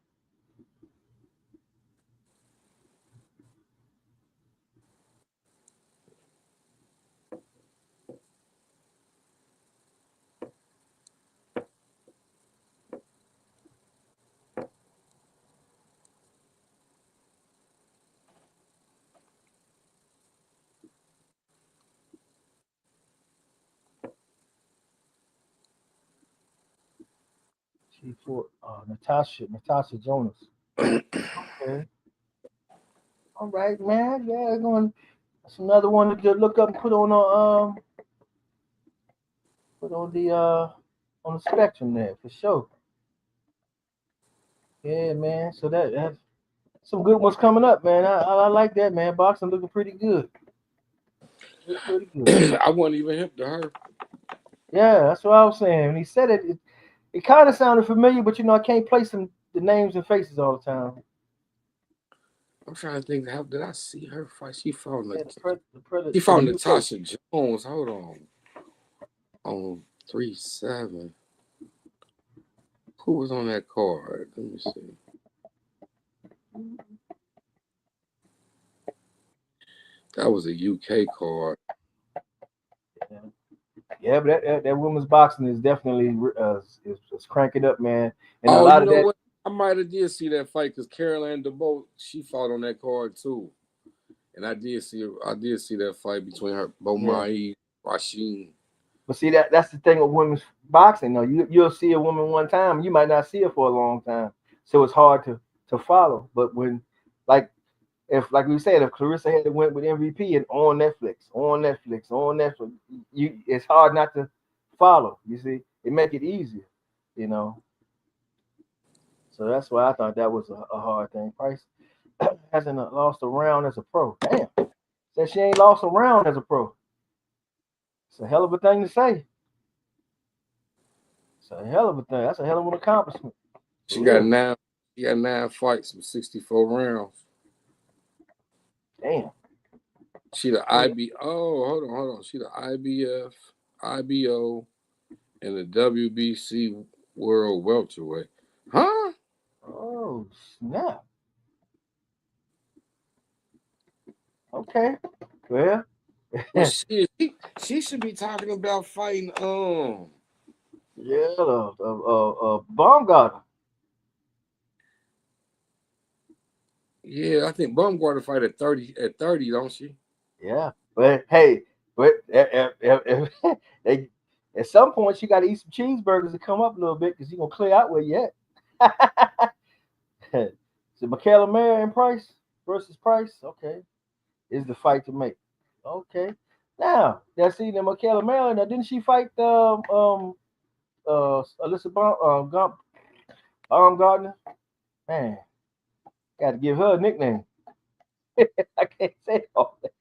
She fought Natasha Jonas. Okay. All right, man. Yeah, that's another one to look up and put on the spectrum there for sure. Yeah, man. So that's some good ones coming up, man. I like that, man. Boxing looking pretty good. Pretty good. I wasn't even hip to her. Yeah, that's what I was saying. When he said it kind of sounded familiar, but I can't place the names and faces all the time. I'm trying to think. How did I see her fight? She fought the Natasha Jones. Hold on 3-7. Who was on that card? Let me see. That was a UK card. Yeah, but that women's boxing is definitely is cranking up, man. And a lot what? I might have did see that fight because Caroline DeBow, she fought on that card too, and I did see that fight between her Bomai Rasheen. But see that's the thing with women's boxing. Though you'll see a woman one time, you might not see her for a long time, so it's hard to follow. But when like we said, if Clarissa had went with MVP and on Netflix, it's hard not to follow. You see, it make it easier, So that's why I thought that was a hard thing. Price hasn't lost a round as a pro. Damn, said she ain't lost a round as a pro. It's a hell of a thing to say. It's a hell of a thing. That's a hell of an accomplishment. She got 9 fights with 64 rounds. Damn. She the hold on. She the IBF, IBO, and the WBC World Welterweight. Huh? Oh snap. Okay. Well, she should be talking about fighting. Yeah, Baumgartner. Yeah, I think Baumgartner fight at 30, don't she? Yeah, but hey, at some point you got to eat some cheeseburgers to come up a little bit because you're gonna clear out where you at. So Michaela Mayer and Price versus Price. Okay, is the fight to make. Okay, now that's see the Michaela Mayer. Now didn't she fight Alyssa Baumgartner? Man, got to give her a nickname. I can't say all that.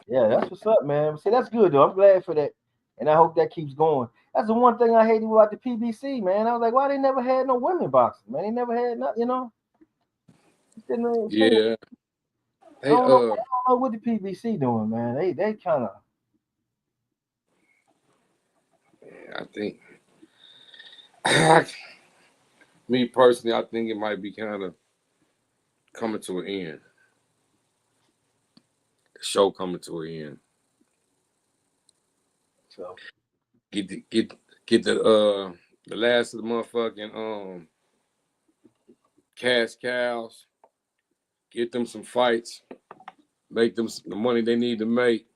Yeah, that's what's up, man. See, that's good though. I'm glad for that, and I hope that keeps going. That's the one thing I hated about the PBC, man. I was like, why they never had no women boxing, man? They never had nothing, you know. Yeah. I don't know what the PBC doing, man. They kind of. I think, me personally, I think it might be kind of coming to an end. The show coming to an end. So get the last of the motherfucking cash cows. Get them some fights. Make them the money they need to make.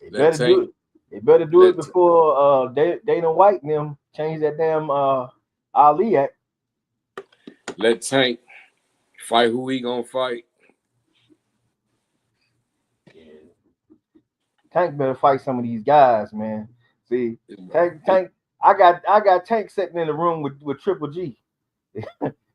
They better do it. They better do it before Dana White and them change that damn Ali Act. Let Tank fight who he gonna fight. Tank better fight some of these guys, man. See, Tank. I got Tank sitting in the room with Triple G.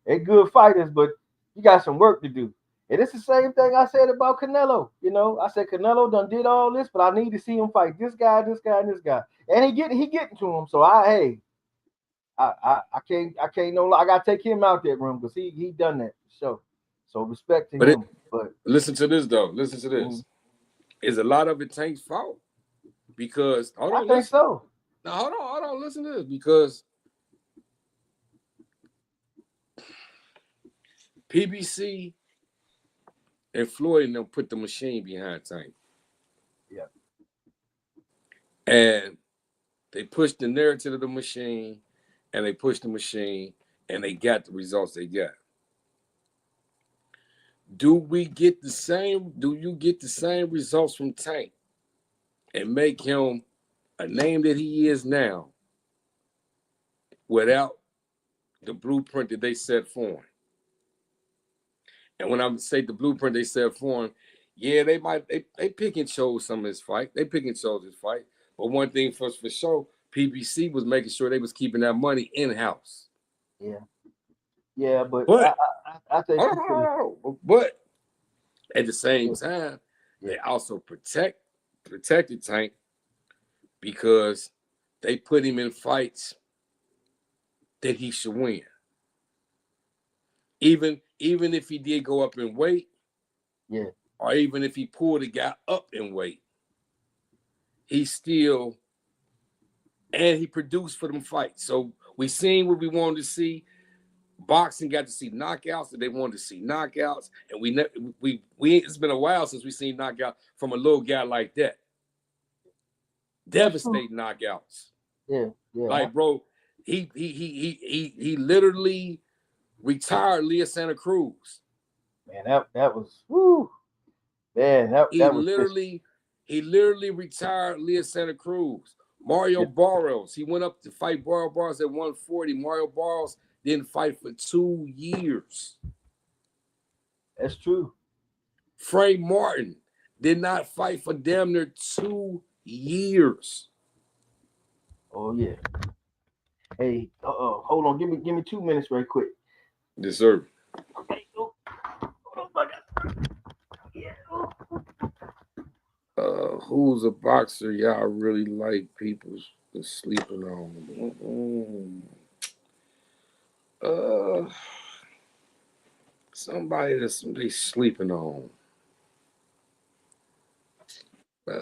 They good fighters, but you got some work to do. And it's the same thing I said about Canelo. You know, I said Canelo done did all this, but I need to see him fight this guy, and this guy. And he getting to him. So I can't no. I gotta take him out that room because he done that. So respect to him. But listen to this though. Listen to this. Is a lot of it Tank's fault because I think so. Now hold on. Listen to this because PBC and Floyd and them put the machine behind Tank. Yeah. And they pushed the narrative of the machine, and they pushed the machine, and they got the results they got. Do you get the same results from Tank and make him a name that he is now without the blueprint that they set for him? And when I say the blueprint they set for him, yeah, they pick and chose some of his fight. They pick and chose his fight. But one thing for sure, PBC was making sure they was keeping that money in-house. Yeah, but I think but at the same time, they also protected Tank because they put him in fights that he should win. Even if he did go up in weight, or even if he pulled a guy up in weight, he still and he produced for them fights. So we seen what we wanted to see. Boxing got to see knockouts that they wanted to see knockouts, and we it's been a while since we seen knockout from a little guy like that. Devastating knockouts. Yeah. Like, bro, he literally retired Leah Santa Cruz. Man, that was woo. Man, that was he literally retired Leah Santa Cruz. Mario Barros, he went up to fight Mario Barros at 140. Mario Barros didn't fight for 2 years. That's true. Frank Martin did not fight for damn near 2 years. Oh yeah. Hey, hold on. Give me 2 minutes right quick. Yes, sir. Okay. Who's a boxer y'all really like people sleeping on? Somebody that somebody sleeping on. I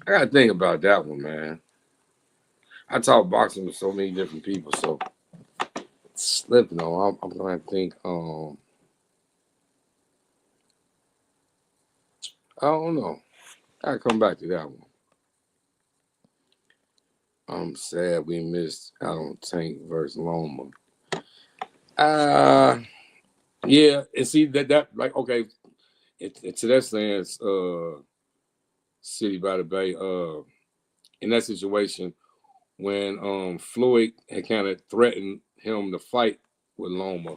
gotta think about that one, man. I talk boxing with so many different people, so slipping on. I'm gonna think. I don't know. I gotta come back to that one. I'm sad we missed out on Tank versus Loma. Yeah, and see that like okay, to that sense, City by the Bay, in that situation when Floyd had kind of threatened him to fight with Loma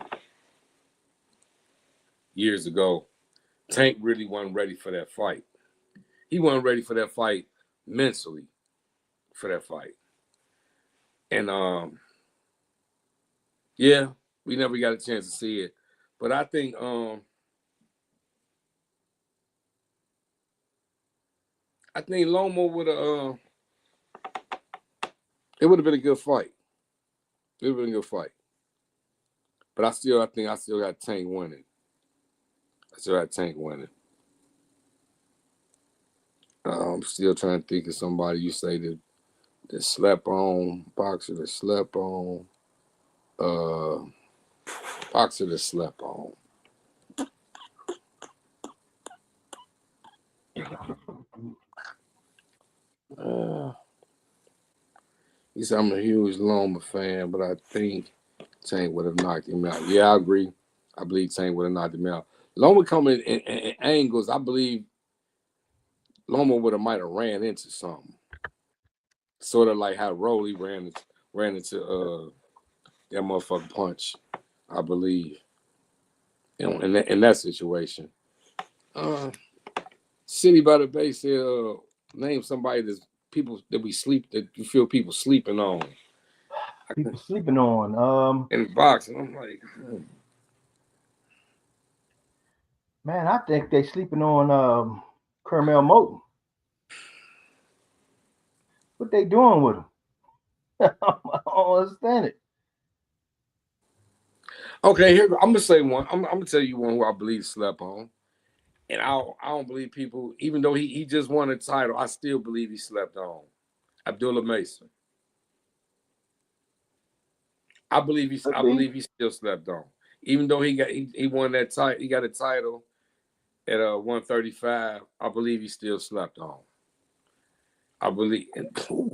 years ago, Tank really wasn't ready for that fight. He wasn't ready for that fight mentally for that fight. And yeah, we never got a chance to see it. But I think I think Loma would have. It would have been a good fight. It would have been a good fight. But I think I still got Tank winning. I'm still trying to think of somebody you say that slept on, boxer that slept on, boxer that slept on. He said I'm a huge Loma fan, but I think Tank would have knocked him out. Yeah, I agree. I believe Tank would have knocked him out. Loma coming in angles, I believe Loma might have ran into something. Sort of like how Rolly ran into that motherfucking punch, I believe. In that situation. City by the Bay said, name somebody that you feel people sleeping on. People sleeping on. In boxing, I'm like, man, I think they sleeping on Kermel Moton. What they doing with him? I don't understand it. Okay, here I'm gonna say one. I'm gonna tell you one who I believe slept on, and I don't believe people. Even though he just won a title, I still believe he slept on. Abdullah Mason. I believe he still slept on. Even though he won that title, he got a title at 135. I believe he still slept on. I believe. And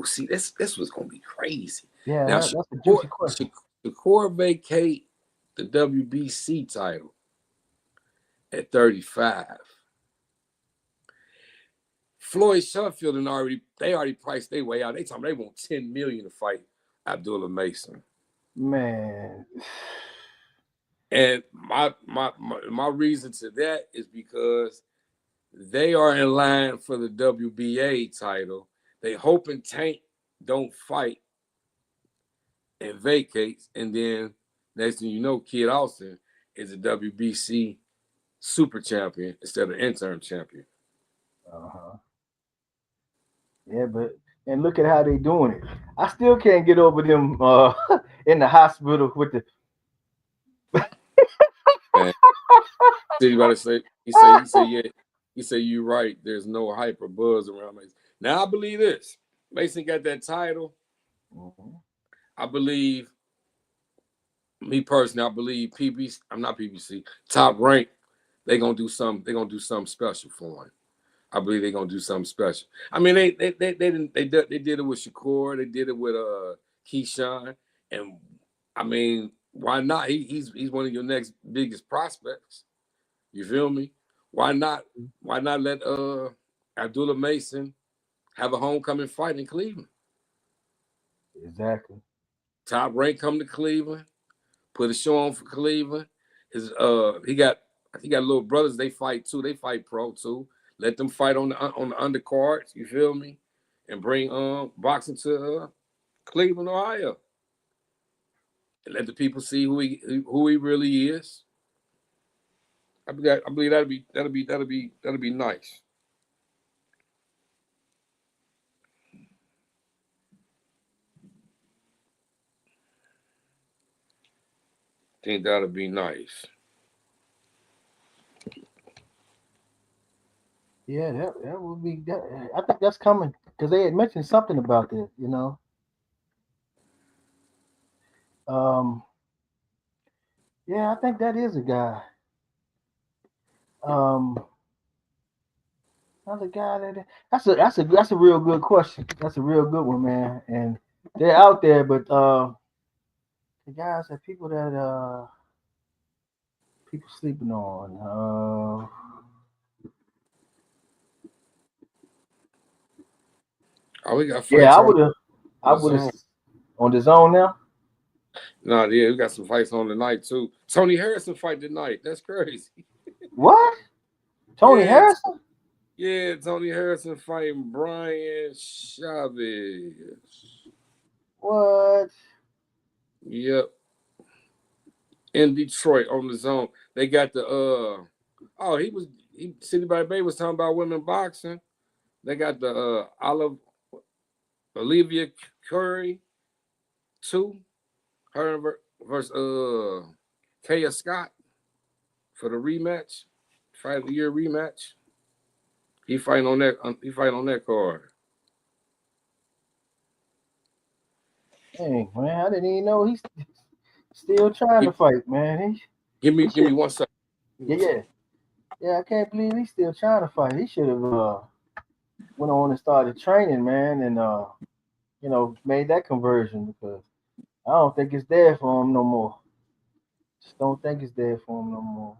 see, this was gonna be crazy. Yeah, now, that's a juicy question. Shakur vacate the WBC title at 35. Floyd Sheffield they already priced their way out. They told me they want $10 million to fight Abdullah Mason. Man. And my reason to that is because they are in line for the WBA title. They hoping Tank don't fight and vacates, and then next thing you know, Kid Austin is a WBC super champion instead of interim champion. Yeah, and look at how they doing it. I still can't get over them in the hospital with the. He said you're right. There's no hyper buzz around Mason. Now I believe this. Mason got that title. Mm-hmm. I believe. Me personally, I believe Top Rank. They're gonna do something special for him. I believe they're gonna do something special. I mean, they did it with Shakur. They did it with Keyshawn, and I mean, why not? He's one of your next biggest prospects. You feel me? Why not let Abdullah Mason have a homecoming fight in Cleveland? Exactly. Top Rank come to Cleveland, put a show on for Cleveland. He got little brothers. They fight too. They fight pro too. Let them fight on the undercards. You feel me? And bring boxing to Cleveland, Ohio, and let the people see who he really is. I believe that'll be nice. I think that'll be nice. Yeah, that would be. I think that's coming because they had mentioned something about that. You know. Yeah, I think that is a guy. Another guy that's a real good question. That's a real good one, man. And they're out there, but the guys are people that people sleeping on. We got fights. Yeah, I would have on the zone now. No, yeah, we got some fights on tonight too. Tony Harrison fight tonight. That's crazy. What? Tony Harrison? Yeah, Tony Harrison fighting Brian Chavez. What? Yep. In Detroit on the zone. They got the City by the Bay was talking about women boxing. They got the Olivia Curry 2, her versus Kaya Scott for the rematch, fight of the year rematch. He fighting on that. He fighting on that card. Dang, man, I didn't even know he's still trying to fight, man. Give me 1 second. Yeah. I can't believe he's still trying to fight. He should have went on and started training, man, and made that conversion, because I don't think it's there for him no more. Just don't think it's there for him no more.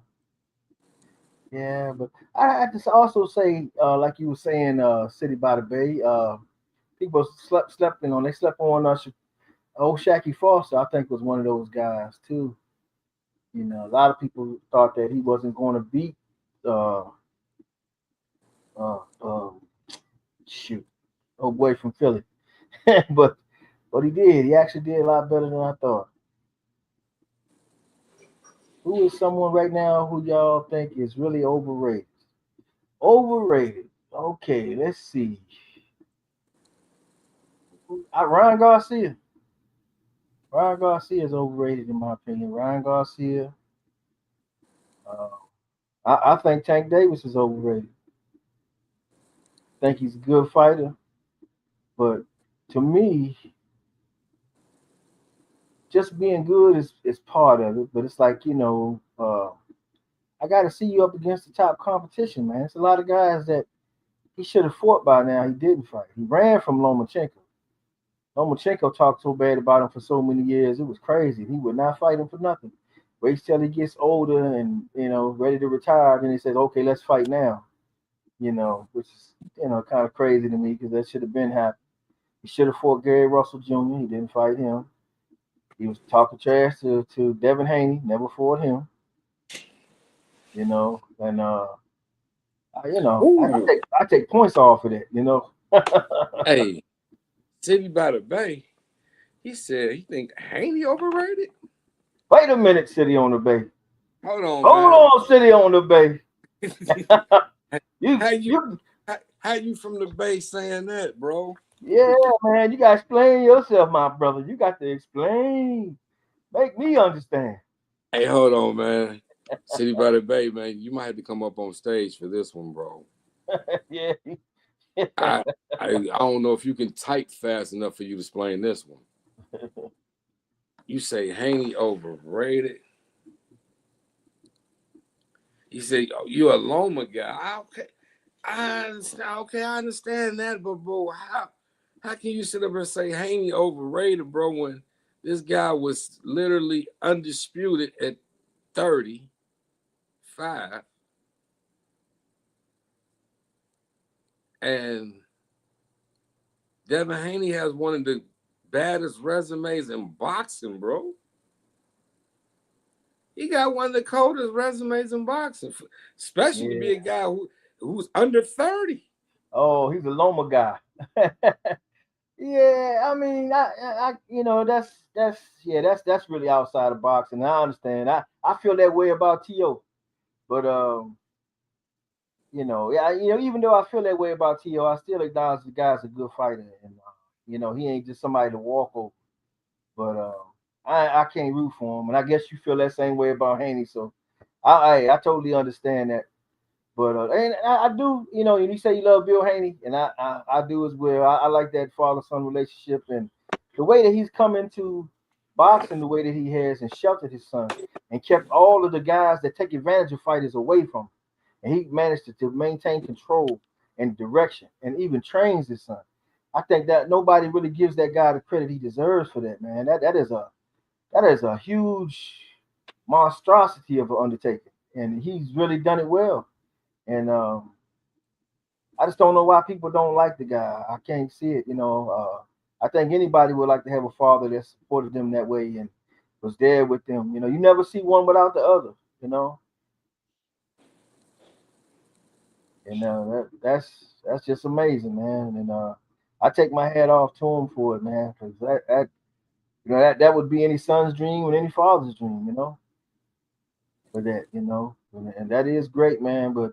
Yeah, but I just also say, like you were saying, City by the Bay, people slept in on. They slept on old Shacky Foster. I think was one of those guys too. A lot of people thought that he wasn't going to beat. Uh, uh, um, shoot, old boy from Philly, but he did. He actually did a lot better than I thought. Who is someone right now who y'all think is really overrated? Overrated. Okay, let's see. Ryan Garcia. Ryan Garcia is overrated in my opinion. Ryan Garcia. Uh, I think Tank Davis is overrated. I think he's a good fighter, but to me, just being good is part of it. But it's like, I got to see you up against the top competition, man. It's a lot of guys that he should have fought by now. He didn't fight. He ran from Lomachenko. Lomachenko talked so bad about him for so many years. It was crazy. He would not fight him for nothing. Wait till he gets older and, ready to retire. Then he says, okay, let's fight now. Which is, kind of crazy to me, because that should have been happening. He should have fought Gary Russell Jr. He didn't fight him. He was talking trash to Devin Haney, never fought him. And I take points off of that, Hey, City by the Bay, he said he think Haney overrated. Wait a minute, City on the Bay. Hold on, on, City on the Bay. How you from the Bay saying that, bro? Yeah, man, you gotta explain yourself, my brother. You got to explain. Make me understand. Hey, hold on, man. City by the Bay, man. You might have to come up on stage for this one, bro. Yeah. I don't know if you can type fast enough for you to explain this one. You say Haney overrated. You say, oh, you're a Loma guy. Okay. I understand that, but bro, how can you sit up and say Haney overrated, bro, when this guy was literally undisputed at 35, and Devin Haney has one of the baddest resumes in boxing, bro. He got one of the coldest resumes in boxing, especially to be a guy who's under 30. Oh, he's a Loma guy. Yeah, I mean, that's really outside of boxing. I understand. I feel that way about T.O. But even though I feel that way about T.O., I still acknowledge the guy's a good fighter, and he ain't just somebody to walk over. But I can't root for him, and I guess you feel that same way about Haney. So I totally understand that. But and I do, and you say you love Bill Haney, and I do as well. I like that father-son relationship, and the way that he's come into boxing, the way that he has, and sheltered his son, and kept all of the guys that take advantage of fighters away from him. And he managed to maintain control and direction, and even trains his son. I think that nobody really gives that guy the credit he deserves for that, man. That is a huge monstrosity of an undertaking, and he's really done it well. And I just don't know why people don't like the guy. I can't see it. I think anybody would like to have a father that supported them that way and was there with them. You never see one without the other. And that's just amazing, man. And I take my hat off to him for it, man, because that would be any son's dream and any father's dream, for that, and that is great, man. But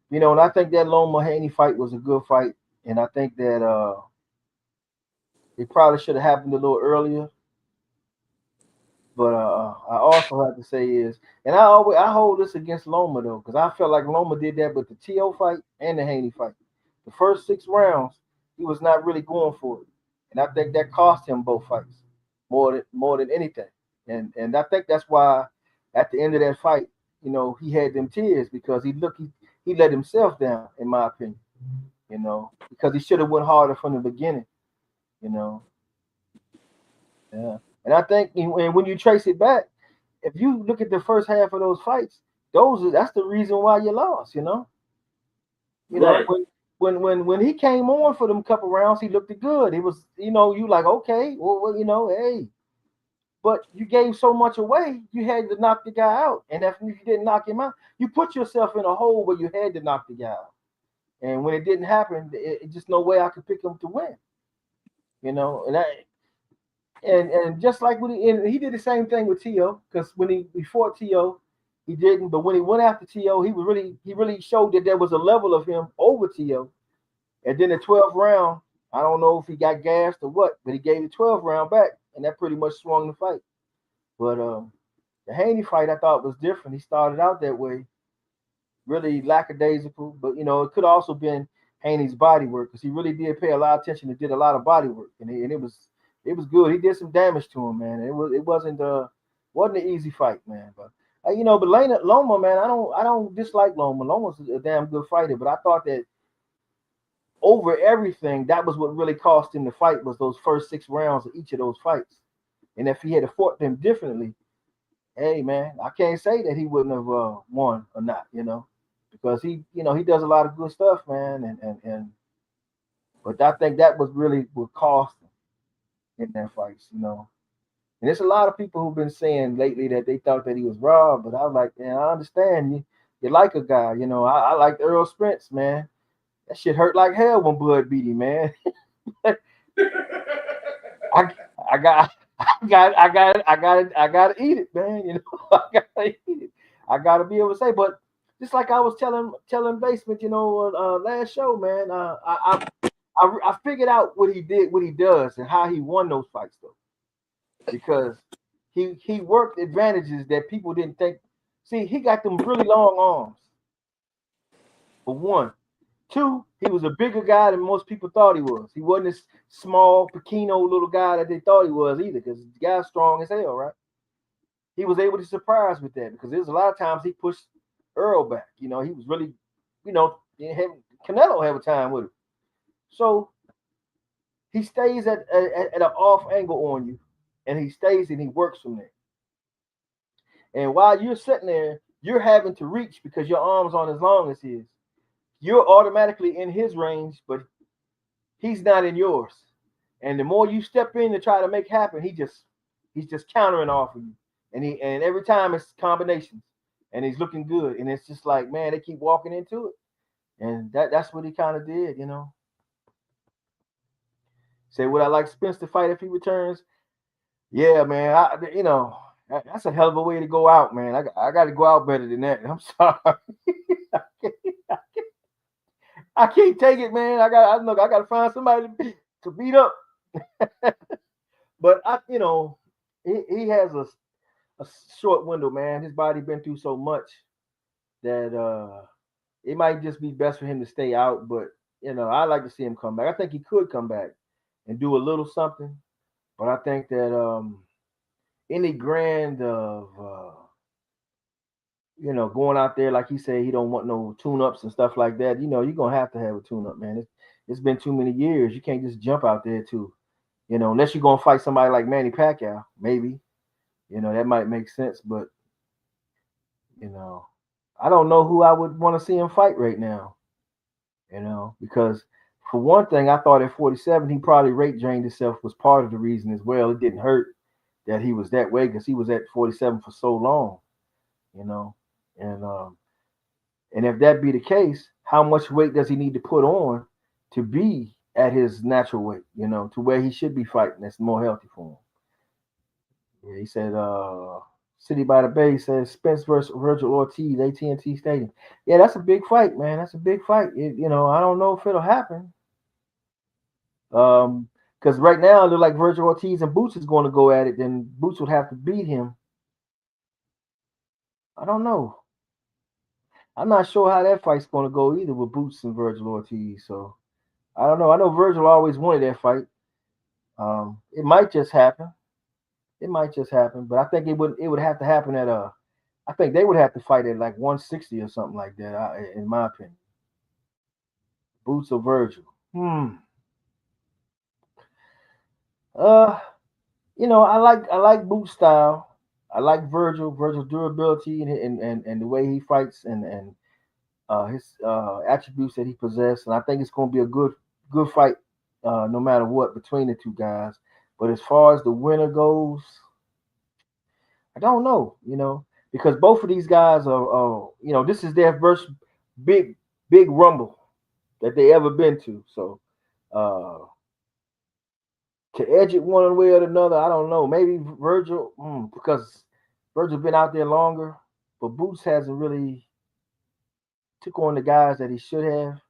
You know, and I think that Loma Haney fight was a good fight, and I think that it probably should have happened a little earlier. But I also have to say is, and I hold this against Loma though, because I felt like Loma did that with the T.O. fight and the Haney fight. The first 6 rounds, he was not really going for it, and I think that cost him both fights more than anything. And I think that's why at the end of that fight, you know, he had them tears because he let himself down, in my opinion. You know, because he should have went harder from the beginning. You know, yeah. And I think when you trace it back, if you look at the first half of those fights, that's the reason why you lost. You know Right. when he came on for them couple rounds, he looked good. It was you like okay, well hey, but you gave so much away, you had to knock the guy out, and if you didn't knock him out, you put yourself in a hole where you had to knock the guy out. And when it didn't happen, it just no way I could pick him to win. And just like and he did the same thing with T.O. because when he fought T.O., he didn't. But when he went after T.O., he really showed that there was a level of him over T.O. And then the 12th round, I don't know if he got gassed or what, but he gave the 12th round back, and that pretty much swung the fight. But the Haney fight I thought was different. He started out that way, really lackadaisical, but it could also been Haney's body work because he really did pay a lot of attention and did a lot of body work, and it was good. He did some damage to him, man. It wasn't an easy fight, man. But but Loma, man, I don't dislike Loma. Loma's a damn good fighter, but I thought that over everything, that was what really cost him the fight was those first 6 rounds of each of those fights. And if he had fought them differently, hey man, I can't say that he wouldn't have won or not, because he does a lot of good stuff, man, and but I think that was really what cost him in that fight. And there's a lot of people who've been saying lately that they thought that he was robbed, but I was like, man, I understand you like a guy, I like Earl Spence, man. That shit hurt like hell when Bud beat him, man. I I got I gotta eat it, man. I gotta eat it. I gotta be able to say, but just like I was telling Basement, last show, man. I figured out what he did, what he does, and how he won those fights though, because he worked advantages that people didn't think. See, he got them really long arms. For one, two, he was a bigger guy than most people thought he was. He wasn't this small, Pequeno little guy that they thought he was either, because the guy's strong as hell, right? He was able to surprise with that because there's a lot of times he pushed Earl back. He was really, Canelo have a time with him. So he stays at an off angle on you, and he stays and he works from there. And while you're sitting there, you're having to reach because your arms aren't as long as his. You're automatically in his range, but he's not in yours. And the more you step in to try to make happen, he's just countering off of you. And every time it's combinations, and he's looking good. And it's just like, man, they keep walking into it. And that's what he kind of did, Say, would I like Spence to fight if he returns? Yeah, man. That's a hell of a way to go out, man. I got to go out better than that. I'm sorry. I can't take it, man. I got to find somebody to beat up. But he has a short window, man. His body been through so much that it might just be best for him to stay out. But I like to see him come back. I think he could come back and do a little something. But I think that any grand of going out there like he said, he don't want no tune-ups and stuff like that. You're gonna have to have a tune-up, man. It's been too many years. You can't just jump out there too. Unless you're gonna fight somebody like Manny Pacquiao, maybe. That might make sense, but I don't know who I would want to see him fight right now. Because for one thing, I thought at 47 he probably rate drained himself was part of the reason as well. It didn't hurt that he was that way because he was at 47 for so long, and if that be the case, how much weight does he need to put on to be at his natural weight, to where he should be fighting that's more healthy for him? Yeah, he said City by the Bay says Spence versus Virgil Ortiz, AT&T Stadium. Yeah, that's a big fight, man. That's a big fight. I don't know if it'll happen. Because right now it looks like Virgil Ortiz and Boots is going to go at it. Then Boots would have to beat him. I don't know. I'm not sure how that fight's going to go either with Boots and Virgil Ortiz. So I don't know. I know Virgil always wanted that fight. It might just happen. It might just happen, but I think it would have to happen at I think they would have to fight at like 160 or something like that, in my opinion. Boots or Virgil? I like Boots style. I like Virgil's durability and the way he fights and his attributes that he possesses. And I think it's going to be a good fight, no matter what, between the two guys. But as far as the winner goes, I don't know, because both of these guys are this is their first big rumble that they ever been to. So to edge it one way or another, I don't know. Maybe Virgil, because Virgil's been out there longer, but Boots hasn't really took on the guys that he should have.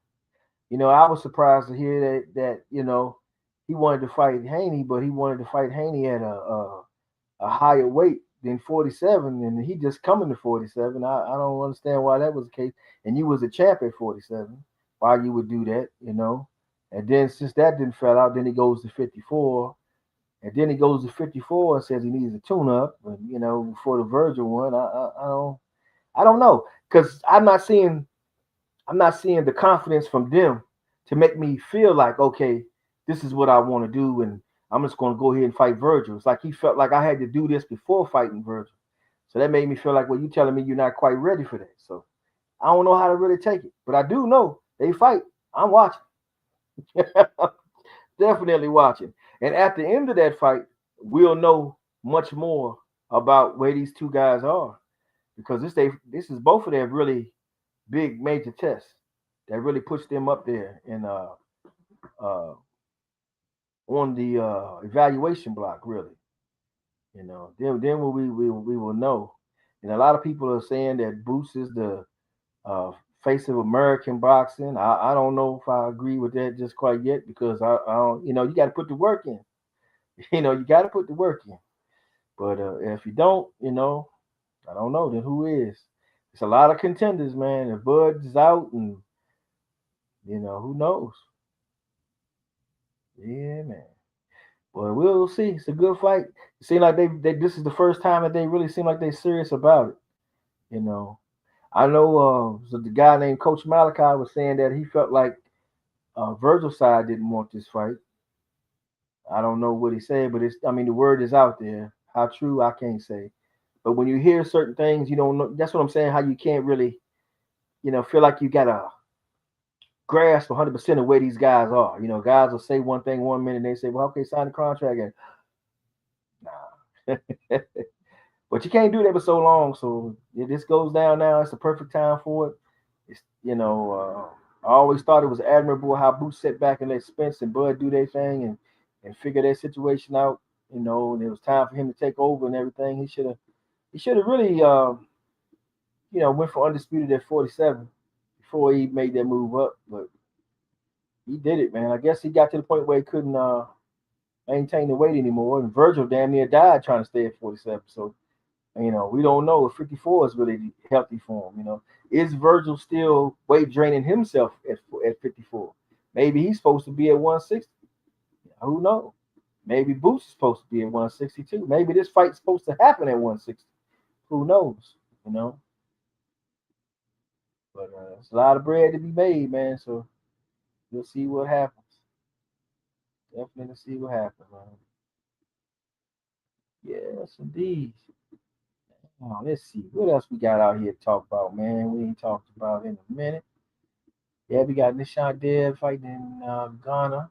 I was surprised to hear that he wanted to fight Haney, but he wanted to fight Haney at a higher weight than 47, and he just coming to 47. I don't understand why that was the case. And you was a champ at 47. Why you would do that, And then since that didn't fall out, then he goes to 54. And then he goes to 54 and says he needs a tune-up. And, for the Virgil one, I don't know. Because I'm not seeing the confidence from them to make me feel like, okay, this is what I want to do, and I'm just going to go ahead and fight Virgil. It's like he felt like I had to do this before fighting Virgil. So that made me feel like, well, you're telling me you're not quite ready for that. So I don't know how to really take it. But I do know they fight. I'm watching. Definitely watching. And at the end of that fight, we'll know much more about where these two guys are. Because this is both of their really big major tests that really puts them up there in on the evaluation block, really. Then we will know. And a lot of people are saying that Boots is the face of American boxing. I don't know if I agree with that just quite yet, because I don't, you got to put the work in. You got to put the work in. But if you don't, I don't know, then who is? It's a lot of contenders, man. If Bud is out, and who knows? Yeah, man. But we'll see. It's a good fight. It seems like they this is the first time that they really seem like they're serious about it. I know so the guy named Coach Malachi was saying that he felt like Virgil's side didn't want this fight. I don't know what he said, but the word is out there. How true, I can't say. But when you hear certain things, you don't know. That's what I'm saying. How you can't really, feel like you gotta grasp 100% of where these guys are. Guys will say one thing 1 minute, and they say, "Well, okay, sign the contract," and nah. But you can't do that for so long. So if this goes down now, it's the perfect time for it. It's I always thought it was admirable how Boots sat back and let Spence and Bud do their thing and figure their situation out. And it was time for him to take over and everything. He should have really went for undisputed at 47 before he made that move up. But he did it, man. I guess he got to the point where he couldn't maintain the weight anymore. And Virgil damn near died trying to stay at 47. So we don't know if 54 is really healthy for him. Is Virgil still weight draining himself at 54? Maybe he's supposed to be at 160. Who knows? Maybe Boots is supposed to be at 162. Maybe this fight's supposed to happen at 160. Who knows? But it's a lot of bread to be made, man. So we'll see what happens. Definitely see what happens, man. Yes, indeed. Let's see. What else we got out here to talk about, man? We ain't talked about in a minute. Yeah, we got Nishant Dev fighting in Ghana.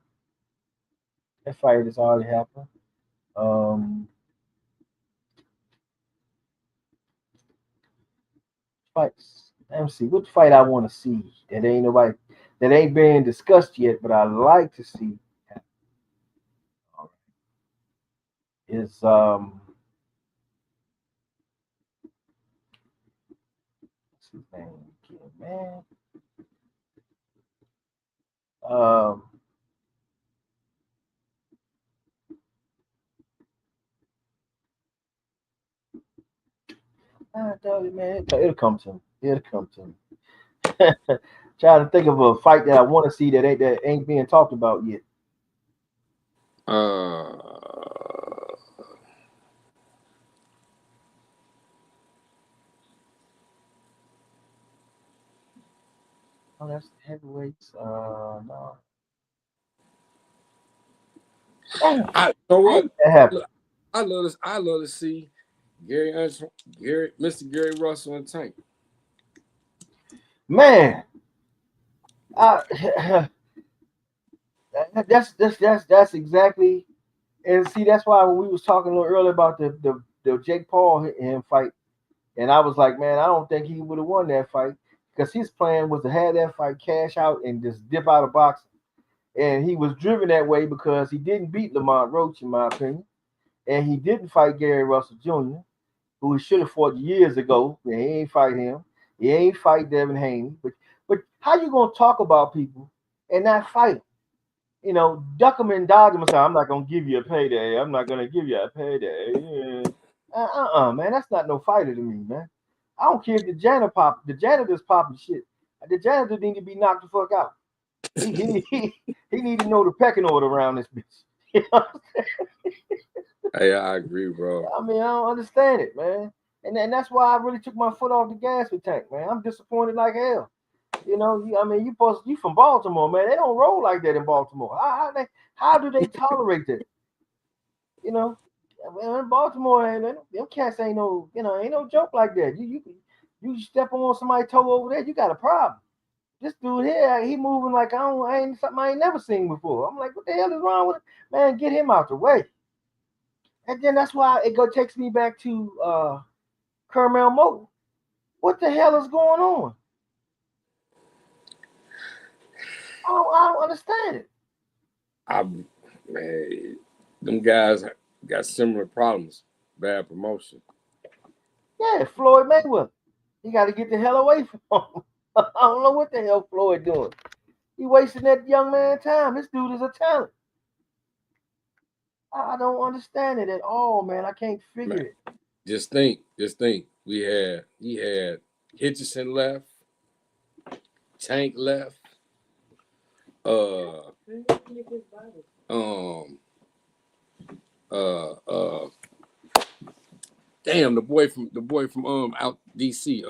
That fight has already happened. Fights. Let me see. What fight I want to see that ain't being discussed yet, but I like to see is What's his name again, man? I tell you, man, it'll come to me. It'll come to me. Trying to think of a fight that I want to see that ain't being talked about yet. Oh, that's the heavyweights. No. Damn, I know how what did that happen? I love this. I love to see Mr. Gary Russell and Tank. Man, I, that's exactly. And see, that's why when we was talking a little earlier about the Jake Paul and him fight, and I was like, man, I don't think he would have won that fight because his plan was to have that fight, cash out, and just dip out of boxing. And he was driven that way because he didn't beat Lamont Roach, in my opinion, and he didn't fight Gary Russell Jr., who he should have fought years ago. And he ain't fight him. He ain't fight Devin Haney. But how you gonna talk about people and not fight them? You know, duck them and dodge them and say, I'm not gonna give you a payday. I'm not gonna give you a payday. Yeah. Man, that's not no fighter to me, man. I don't care if the janitor's popping shit. The janitor need to be knocked the fuck out. He need to know the pecking order around this bitch. You know Hey, I agree, bro. I mean, I don't understand it, man. And that's why I really took my foot off the gas with Tank, man. I'm disappointed like hell. You know, you from Baltimore, man. They don't roll like that in Baltimore. How do they tolerate that? You know, in Baltimore, and them cats ain't no joke like that. You step on somebody's toe over there, you got a problem. This dude here, he moving like I ain't something I ain't never seen before. I'm like, what the hell is wrong with it? Man, get him out the way. And then that's why takes me back to Carmel Moten. What the hell is going on? I don't understand it. Man, them guys got similar problems. Bad promotion. Yeah, Floyd Mayweather. He got to get the hell away from him. I don't know what the hell Floyd doing. He wasting that young man time. This dude is a talent. I don't understand it at all, man. I can't figure it. Just think. He had Hitchison left, Tank left, damn, the boy from out DC.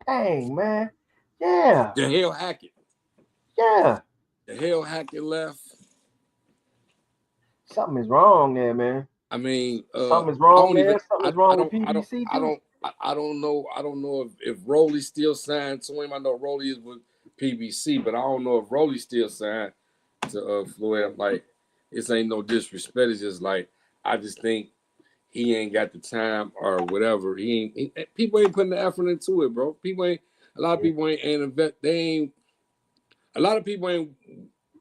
Dang, man. Yeah. The Hell Hackett. Yeah. The Hell Hackett left. Something is wrong there, man. I mean, something is wrong there. Something's wrong with PBC too. I don't know if Rolly's still signed to him. I know Rolly is with PBC, but I don't know if Rolly's still signed to Floyd. Like, this ain't no disrespect. It's just like I just think he ain't got the time or whatever. People ain't putting the effort into it, bro. A lot of people ain't invest. A lot of people ain't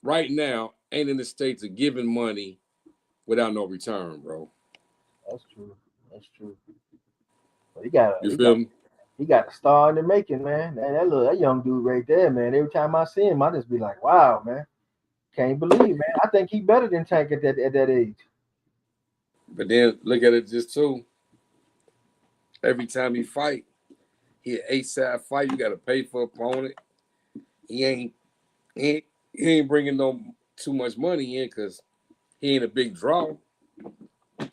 right now ain't in the states of giving money without no return, bro. That's true. But he got a star in the making, man. That young dude right there, man. Every time I see him, I just be like, wow, man. Can't believe, man. I think he better than Tank at that age. But then look at it just too. Every time he fight, he an 8-side fight. You got to pay for opponent. He ain't bringing no too much money in because he ain't a big draw.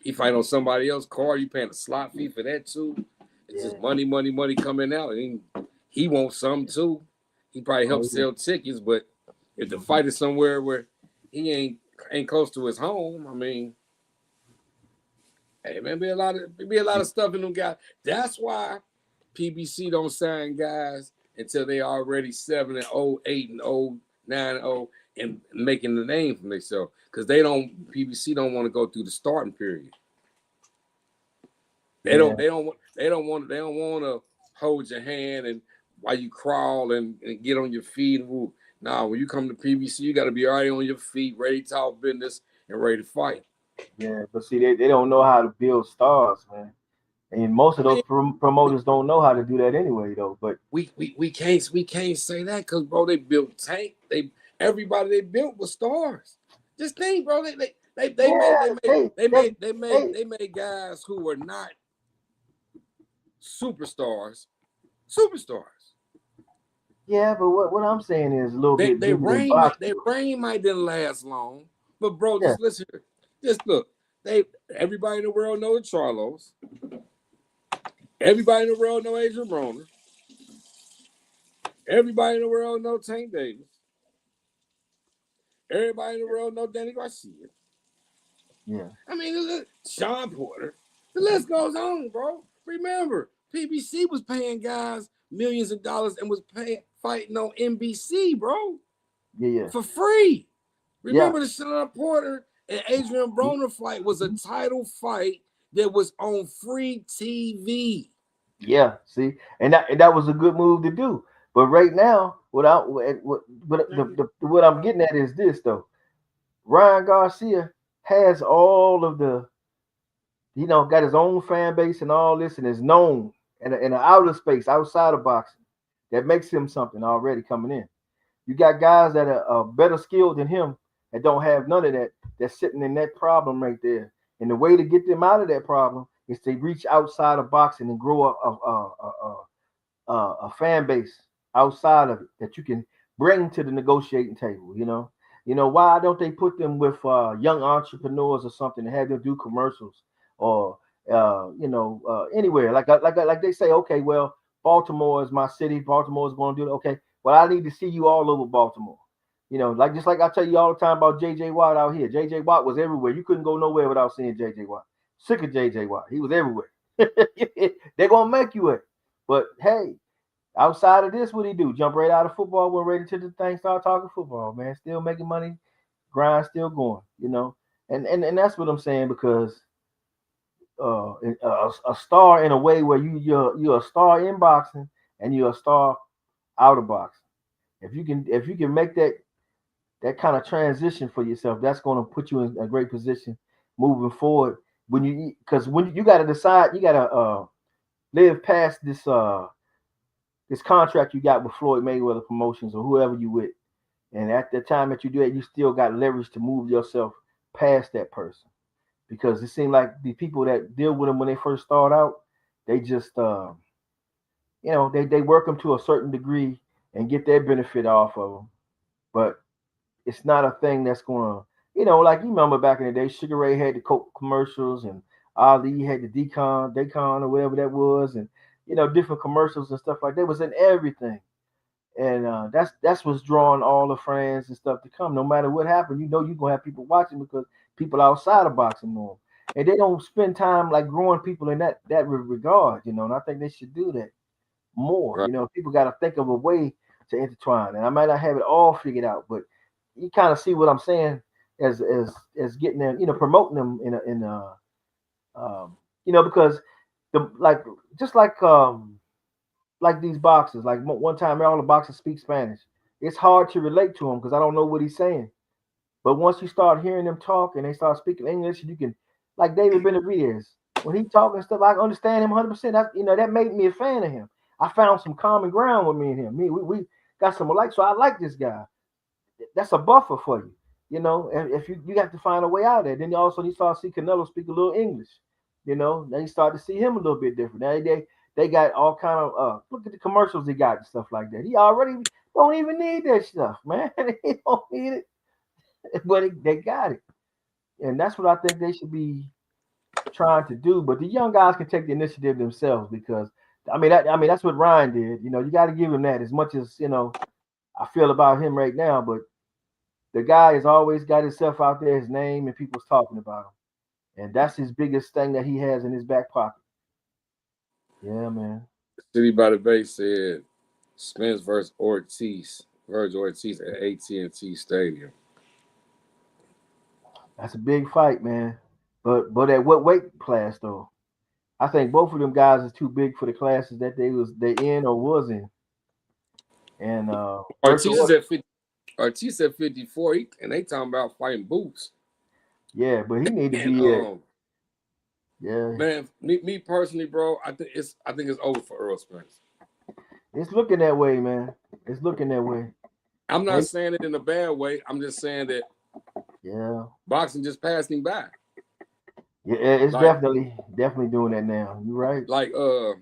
He fight on somebody else's card. You paying a slot fee for that too. It's just money coming out. And he wants some too. He probably helps sell tickets, but if the fight is somewhere where he ain't close to his home, I mean, hey man, be a lot of stuff in them guys. That's why PBC don't sign guys until they already 7-0, 8-0, 9-0, and making the name for themselves. Because PBC don't want to go through the starting period. They don't want to hold your hand and while you crawl and get on your feet. Nah, when you come to PBC, you got to be already on your feet, ready to talk business and ready to fight. Yeah, but see, they don't know how to build stars, man. And most I of those mean, promoters don't know how to do that anyway, though. But we can't say that because bro, they built Tank. Everybody they built was stars. Just think, bro. They made yeah, they made they made they made they made guys who were not superstars. yeah. But what I'm saying is a little They bit they bigger than reign might boxing. their reign might didn't last long, but bro, Yeah, just listen here. Just look. Everybody in the world know Charlos. Everybody in the world know Adrian Broner. Everybody in the world know Tank Davis. Everybody in the world know Danny Garcia. yeah, I mean, Sean Porter. The list goes on, bro. Remember, PBC was paying guys millions of dollars and was fighting on NBC, bro, yeah. for free. Yeah. Remember the Sean Porter and Adrian Broner fight was a title fight that was on free TV. Yeah, see, and that was a good move to do. But right now, what I'm getting at is this though. Ryan Garcia has all of the, got his own fan base and all this, and is known in an outer space outside of boxing. That makes him something already coming in. You got guys that are better skilled than him that don't have none of that. That's sitting in that problem right there. And the way to get them out of that problem is to reach outside of boxing and grow a fan base outside of it that you can bring to the negotiating table. Why don't they put them with young entrepreneurs or something and have them do commercials or anywhere like they say, okay, well, Baltimore is my city. Baltimore is going to do it. Okay, well, I need to see you all over Baltimore. Just like I tell you all the time about JJ Watt out here. JJ Watt was everywhere. You couldn't go nowhere without seeing JJ Watt. Sick of JJ Watt. He was everywhere. They're gonna make you it. But hey, outside of this, what he do? Jump right out of football, went right into the thing, start talking football, man. Still making money, grind still going. And that's what I'm saying because a star in a way where you're a star in boxing and you're a star out of boxing. If you can make that kind of transition for yourself, that's going to put you in a great position moving forward. When you got to decide, you got to live past this contract you got with Floyd Mayweather Promotions or whoever you with, and at the time that you do it, you still got leverage to move yourself past that person because it seemed like the people that deal with them when they first start out, they just they work them to a certain degree and get their benefit off of them, but it's not a thing that's gonna, like you remember back in the day, Sugar Ray had the Coke commercials and Ali had the Daycon or whatever that was, and different commercials and stuff like that was in everything. And that's what's drawing all the fans and stuff to come. No matter what happened, you're gonna have people watching because people outside of boxing know 'em. And they don't spend time like growing people in that regard, and I think they should do that more. Right. People got to think of a way to intertwine, and I might not have it all figured out, but you kind of see what I'm saying as getting them, promoting them because the just like these boxers, like one time all the boxers speak Spanish. It's hard to relate to them because I don't know what he's saying. But once you start hearing them talk and they start speaking English, you can, like David Benavidez, when he talking stuff, I understand him 100%. That made me a fan of him. I found some common ground with me and him. We got some alike, so I like this guy. That's a buffer for you. If you got to find a way out of there. Then you start to see Canelo speak a little English. Then you start to see him a little bit different. Now they got all kind of look at the commercials he got and stuff like that. He already don't even need that stuff, man. He don't need it, but they got it, and that's what I think they should be trying to do. But the young guys can take the initiative themselves because that's what Ryan did. You got to give him that as much as I feel about him right now, but the guy has always got himself out there, his name, and people's talking about him. And that's his biggest thing that he has in his back pocket. Yeah, man. City by the Bay said Spence versus Ortiz. Virgil Ortiz at AT&T Stadium. That's a big fight, man. But at what weight class though? I think both of them guys is too big for the classes that they in or was in. And Ortiz is at 50. Ortiz at 54, and they talking about fighting Boots. Yeah, but he need to And be yeah. man, me personally, bro, I think it's over for Earl Spence. It's looking that way, man. It's looking that way. I'm not saying it in a bad way. I'm just saying that boxing just passed him by. Yeah, it's like, definitely doing that now. You're right. Like for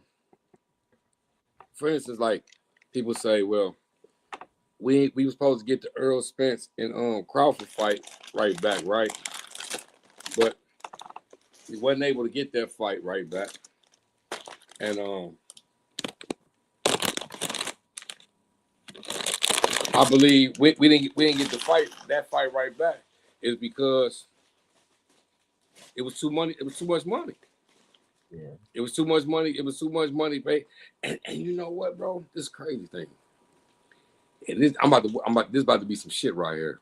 instance, like people say, well, we were supposed to get the Earl Spence and Crawford fight right back, right? But he wasn't able to get that fight right back. And I believe we didn't get that fight right back is because it was too much money. Yeah. It was too much money. It was too much money, babe. And you know what, bro? This crazy thing. And this about to be some shit right here.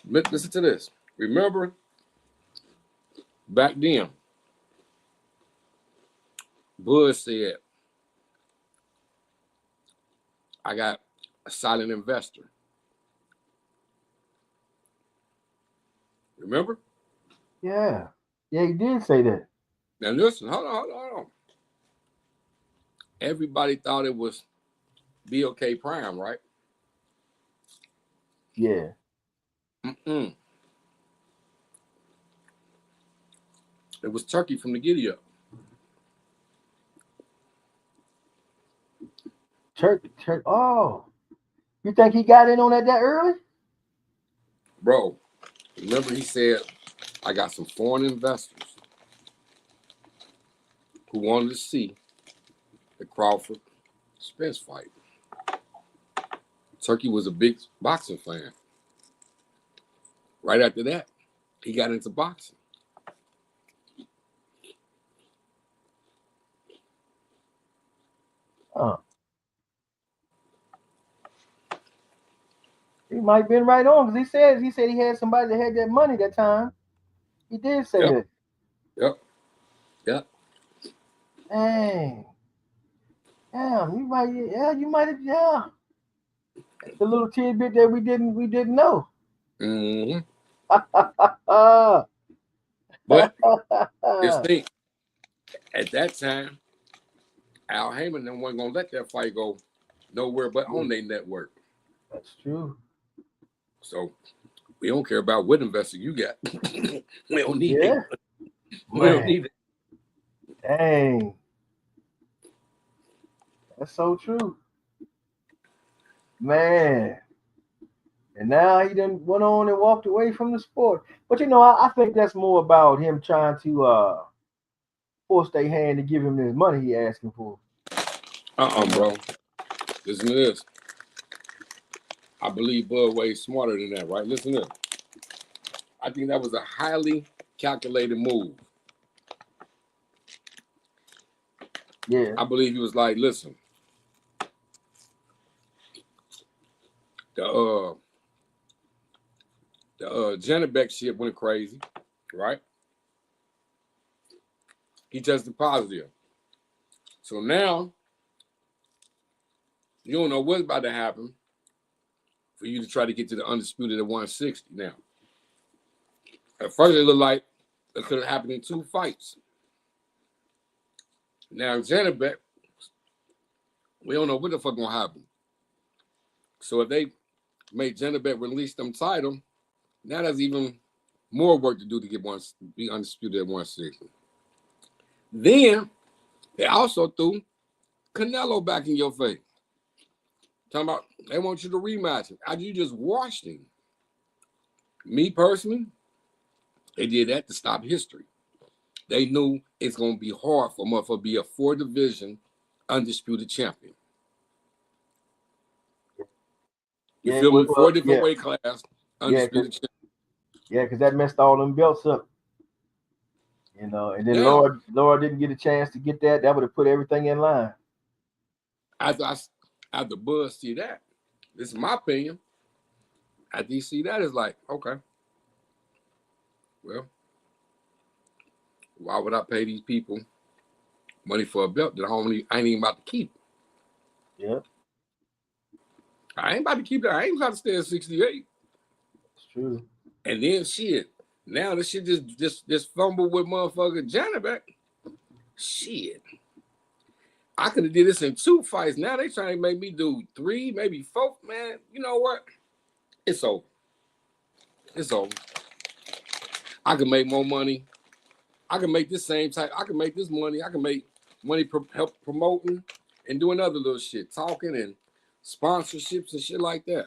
Listen to this. Remember back then, Bud said, I got a silent investor. Remember? Yeah. Yeah, he did say that. Now listen, hold on. Everybody thought it was BOK Prime, right? Yeah. It was Turkey from the giddy up. Turkey. Oh, you think he got in on that early? Bro, remember he said, I got some foreign investors who wanted to see the Crawford Spence fight. Turkey was a big boxing fan. Right after that, he got into boxing. He might have been right on because he said he had somebody that had that money that time. He did say that. Yep. Dang. Yeah, you might have, the little tidbit that we didn't know. Mm-hmm. But just think, at that time, Al Heyman wasn't gonna let that fight go nowhere but on their network. That's true. So we don't care about what investor you got. We don't need it. We don't need it. Dang. That's so true. Man. And now he done went on and walked away from the sport. But I think that's more about him trying to force their hand to give him this money he asking for. Bro. Listen to this. I believe Bud Way's smarter than that, right? Listen to this. I think that was a highly calculated move. Yeah. I believe he was like, listen, the Janibek shit went crazy, right? He tested positive. So now, you don't know what's about to happen for you to try to get to the undisputed at 160 now. At first, it looked like it could have happened in 2 fights. Now, Janibek, we don't know what the fuck gonna happen. So if they make Janibek release them title, now there's even more work to do to be undisputed at 160. Then they also threw Canelo back in your face. Talking about they want you to rematch him. After you just washed him. Me personally, they did that to stop history. They knew it's gonna be hard for him to be a 4-division undisputed champion. You feel me? 4 different weight class, undisputed champion. Yeah, because that messed all them belts up. And then Laura didn't get a chance to get that. That would have put everything in line. After Buzz see that, this is my opinion. After you see that, it's like, okay, well, why would I pay these people money for a belt that I ain't even about to keep? Yeah. I ain't about to keep that. I ain't about to stay at 68. That's True. And then shit. Now this shit just fumble with motherfucker Johnny back. Shit. I could have did this in 2 fights. Now they trying to make me do 3, maybe 4. Man, you know what? It's over. It's over. I can make more money. I can make this same type. I can make this money. I can make money help promoting and doing other little shit, talking and sponsorships and shit like that.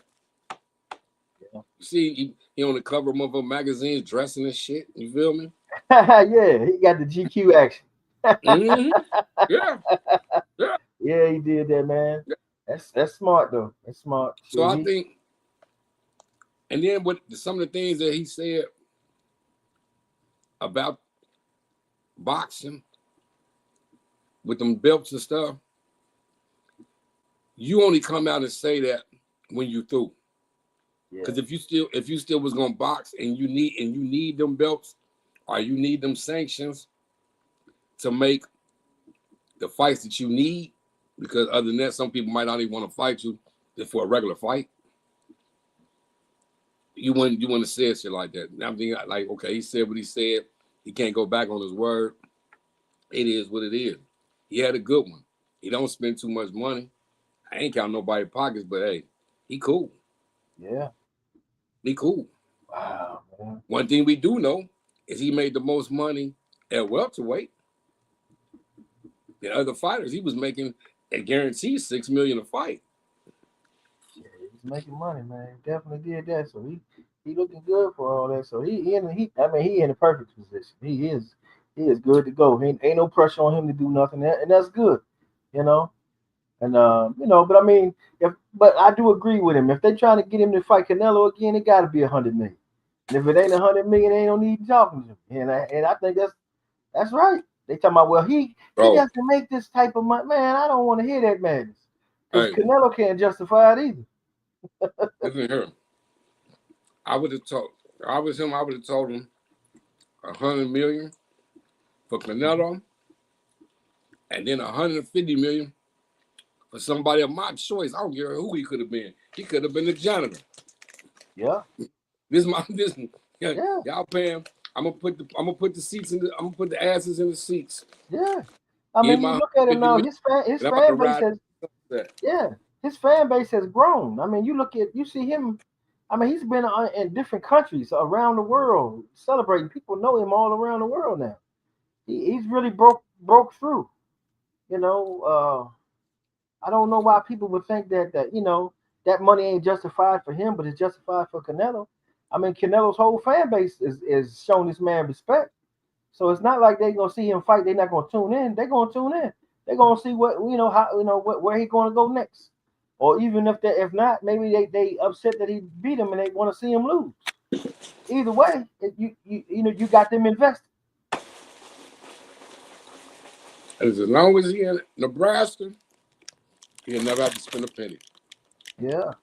Yeah. You see, he on the cover of motherfucking magazines dressing and shit. You feel me? Yeah, he got the GQ action. Mm-hmm. Yeah. Yeah. Yeah, he did that, man. Yeah. That's smart though. That's smart. So I think, and then with some of the things that he said about boxing with them belts and stuff, you only come out and say that when you through. Because if you still was gonna box and you need them belts or you need them sanctions to make the fights that you need, because other than that, some people might not even want to fight you for a regular fight. You wouldn't have said shit like that. I'm thinking like, okay, he said what he said. He can't go back on his word. It is what it is. He had a good one. He don't spend too much money. I ain't counting nobody's pockets, but hey, he cool. Yeah. He cool. Wow, man. One thing we do know is he made the most money at welterweight. The other fighters, he was making a guaranteed $6 million a fight. Yeah, he's making money, man. He definitely did that. So he looking good for all that. So he in the perfect position. He is good to go. Ain't no pressure on him to do nothing, and that's good, you know. And but I mean, but I do agree with him. If they trying to get him to fight Canelo again, it got to be $100 million. And if it ain't $100 million, ain't no need talking to him. And I think that's right. They talking about, well, he has to make this type of money. Man, I don't want to hear that madness. Because Canelo can't justify it either. Listen here. I would have told him $100 million for Canelo, and then $150 million for somebody of my choice. I don't care who he could have been. He could have been the janitor. Yeah. Y'all pay him. I'm gonna put the seats in I'm gonna put the asses in the seats. Yeah. I mean, you look at him now, his fan base has grown. I mean, you see him. I mean, he's been in different countries around the world celebrating. People know him all around the world now. He's really broke through. You know, I don't know why people would think that that money ain't justified for him, but it's justified for Canelo. I mean, Canelo's whole fan base is showing this man respect. So it's not like they're gonna see him fight. They're not gonna tune in. They're gonna tune in. They're gonna see where he's gonna go next. Or even if not, maybe they upset that he beat him and they want to see him lose. Either way, you got them invested. As long as he in Nebraska, he'll never have to spend a penny. Yeah,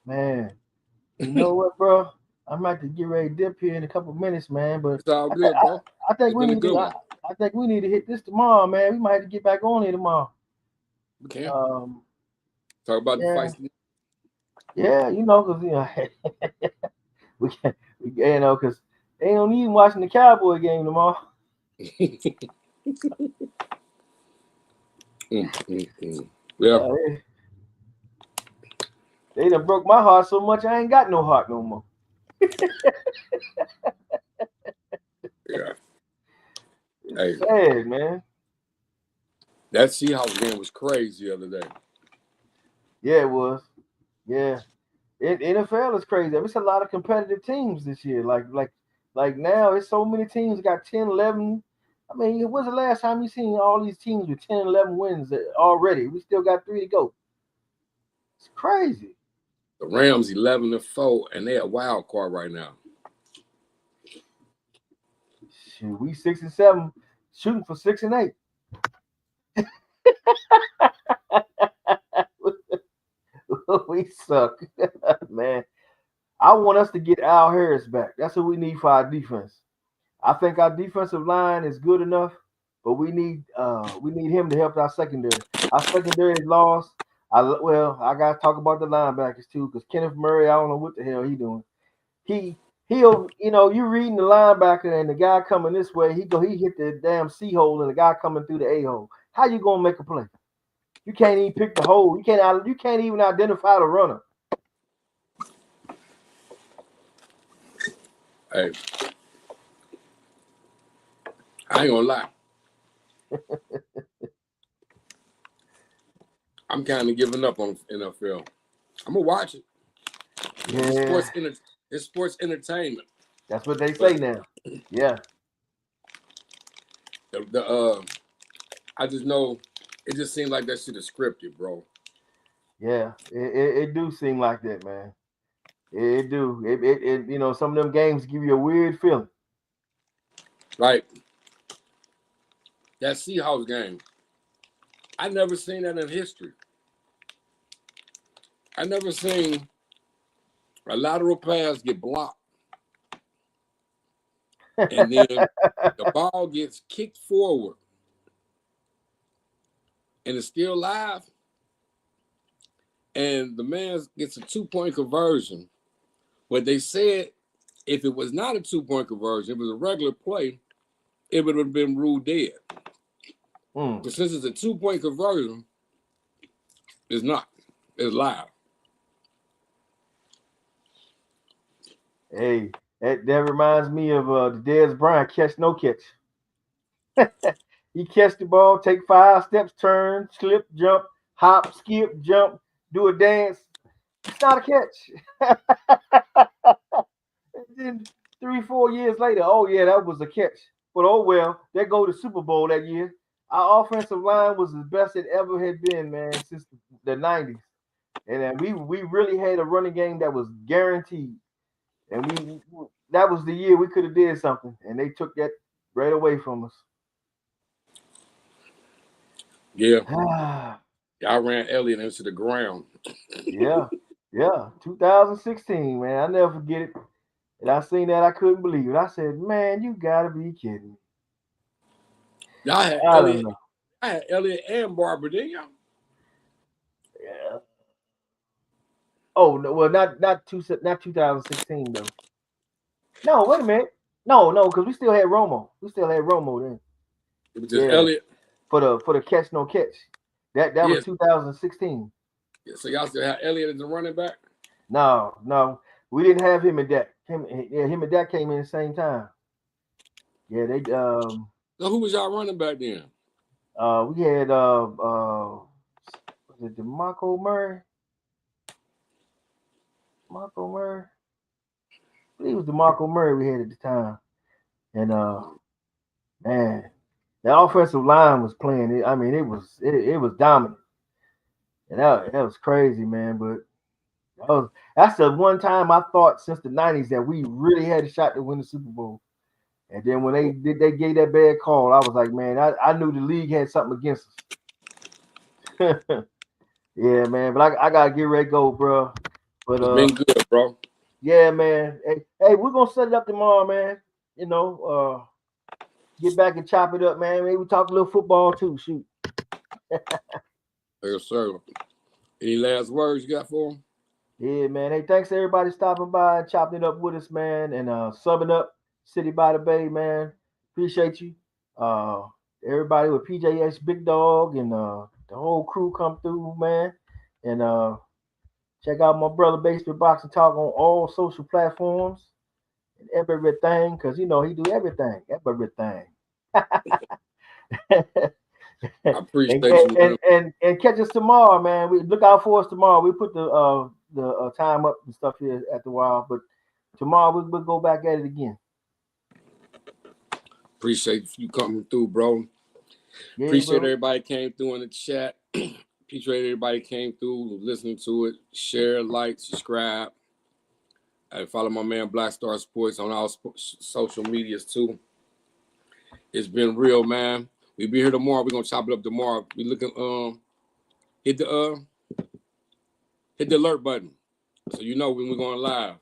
man. You know what, bro? I might have to get ready to dip here in a couple minutes, man. But it's all good, bro. I think we need to hit this tomorrow, man. We might have to get back on here tomorrow. We can talk about the fights. Yeah, because we can, because they don't need watching the Cowboy game tomorrow. Yeah. They done broke my heart so much I ain't got no heart no more. Yeah. It's sad, man. That Seahawks game was crazy the other day. Yeah, it was. Yeah. NFL is crazy. There's a lot of competitive teams this year. Like now, it's so many teams got 10, 11. I mean, when's the last time you seen all these teams with 10, 11 wins already? We still got 3 to go. It's crazy. The Rams 11-4, and they're a wild card right now. Shoot, we 6-7, shooting for 6 and 8. We suck, man. I want us to get Al Harris back. That's what we need for our defense. I think our defensive line is good enough, but we need him to help our secondary. Our secondary is lost. I gotta talk about the linebackers too, because Kenneth Murray, I don't know what the hell he doing. he'll, you reading the linebacker and the guy coming this way, he hit the damn C hole and the guy coming through the A hole. How you gonna make a play? You can't even pick the hole. You can't even identify the runner. Hey, I ain't gonna lie. I'm kind of giving up on NFL. I'm gonna watch it. Yeah. It's sports entertainment. That's what they say now. Yeah. I just know it just seemed like that shit is scripted, bro. Yeah, it do seem like that, man. It do. It some of them games give you a weird feeling. Like that Seahawks game. I never seen that in history. I never seen a lateral pass get blocked. And then the ball gets kicked forward. And it's still live. And the man gets a 2-point conversion. But they said if it was not a 2-point conversion, if it was a regular play, it would have been ruled dead. But since it's a 2-point conversion, it's not. It's live. Hey, that reminds me of the Dez Bryant catch, no catch. He catch the ball, take 5 steps, turn, slip, jump, hop, skip, jump, do a dance. It's not a catch. And then 3-4 years later, oh yeah, that was a catch. But oh well, they go to Super Bowl that year. Our offensive line was the best it ever had been, man, since the 90s. And we really had a running game that was guaranteed. And that was the year we could have did something. And they took that right away from us. Yeah. Y'all ran Elliott into the ground. Yeah. 2016, man. I never forget it. And I seen that, I couldn't believe it. I said, man, you gotta be kidding me. Y'all had Elliott and Barber, didn't y'all? Yeah. Oh no, well, not 2016 though. No, wait a minute. No, because we still had Romo. Then. It was just Elliott for the catch no catch. That was 2016. Yeah, so y'all still have Elliott as the running back? No, we didn't have him and Dak. Him and Dak came in the same time. Yeah, they. So who was y'all running back then? We had was it DeMarco Murray? Marco Murray. I believe it was DeMarco Murray we had at the time. And man, the offensive line was playing it. I mean, it was dominant. And that was crazy, man. But that's the one time I thought since the 90s that we really had a shot to win the Super Bowl. And then when they gave that bad call, I was like, man, I knew the league had something against us. Yeah, man. But I gotta get ready to go, bro. But it's been good, bro. Yeah, man. Hey, we're gonna set it up tomorrow, man. Get back and chop it up, man. Maybe we talk a little football too. Shoot. Yes, sir. Any last words you got for him? Yeah, man. Hey, thanks to everybody stopping by and chopping it up with us, man, and subbing up City by the Bay, man. Appreciate you. Everybody with PJS Big Dog and the whole crew come through, man. And check out my brother Basement Boxing Talk on all social platforms and everything, because he do everything. I appreciate you. And catch us tomorrow, man. We look out for us tomorrow. We put the time up and stuff here at the while, but tomorrow we'll go back at it again. Appreciate you coming through, bro. Yeah, appreciate everybody came through in the chat. Appreciate everybody came through, listening to it. Share, like, subscribe. And follow my man Black Star Sports on all social medias too. It's been real, man. We'll be here tomorrow. We're gonna chop it up tomorrow. We looking hit the alert button. So you know when we're going live.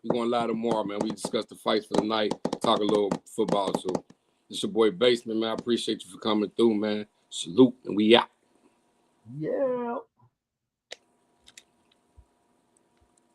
We're going live tomorrow, man. We discuss the fights for the night, talk a little football too. It's your boy Basement, man. I appreciate you for coming through, man. Salute, and we out. Yeah.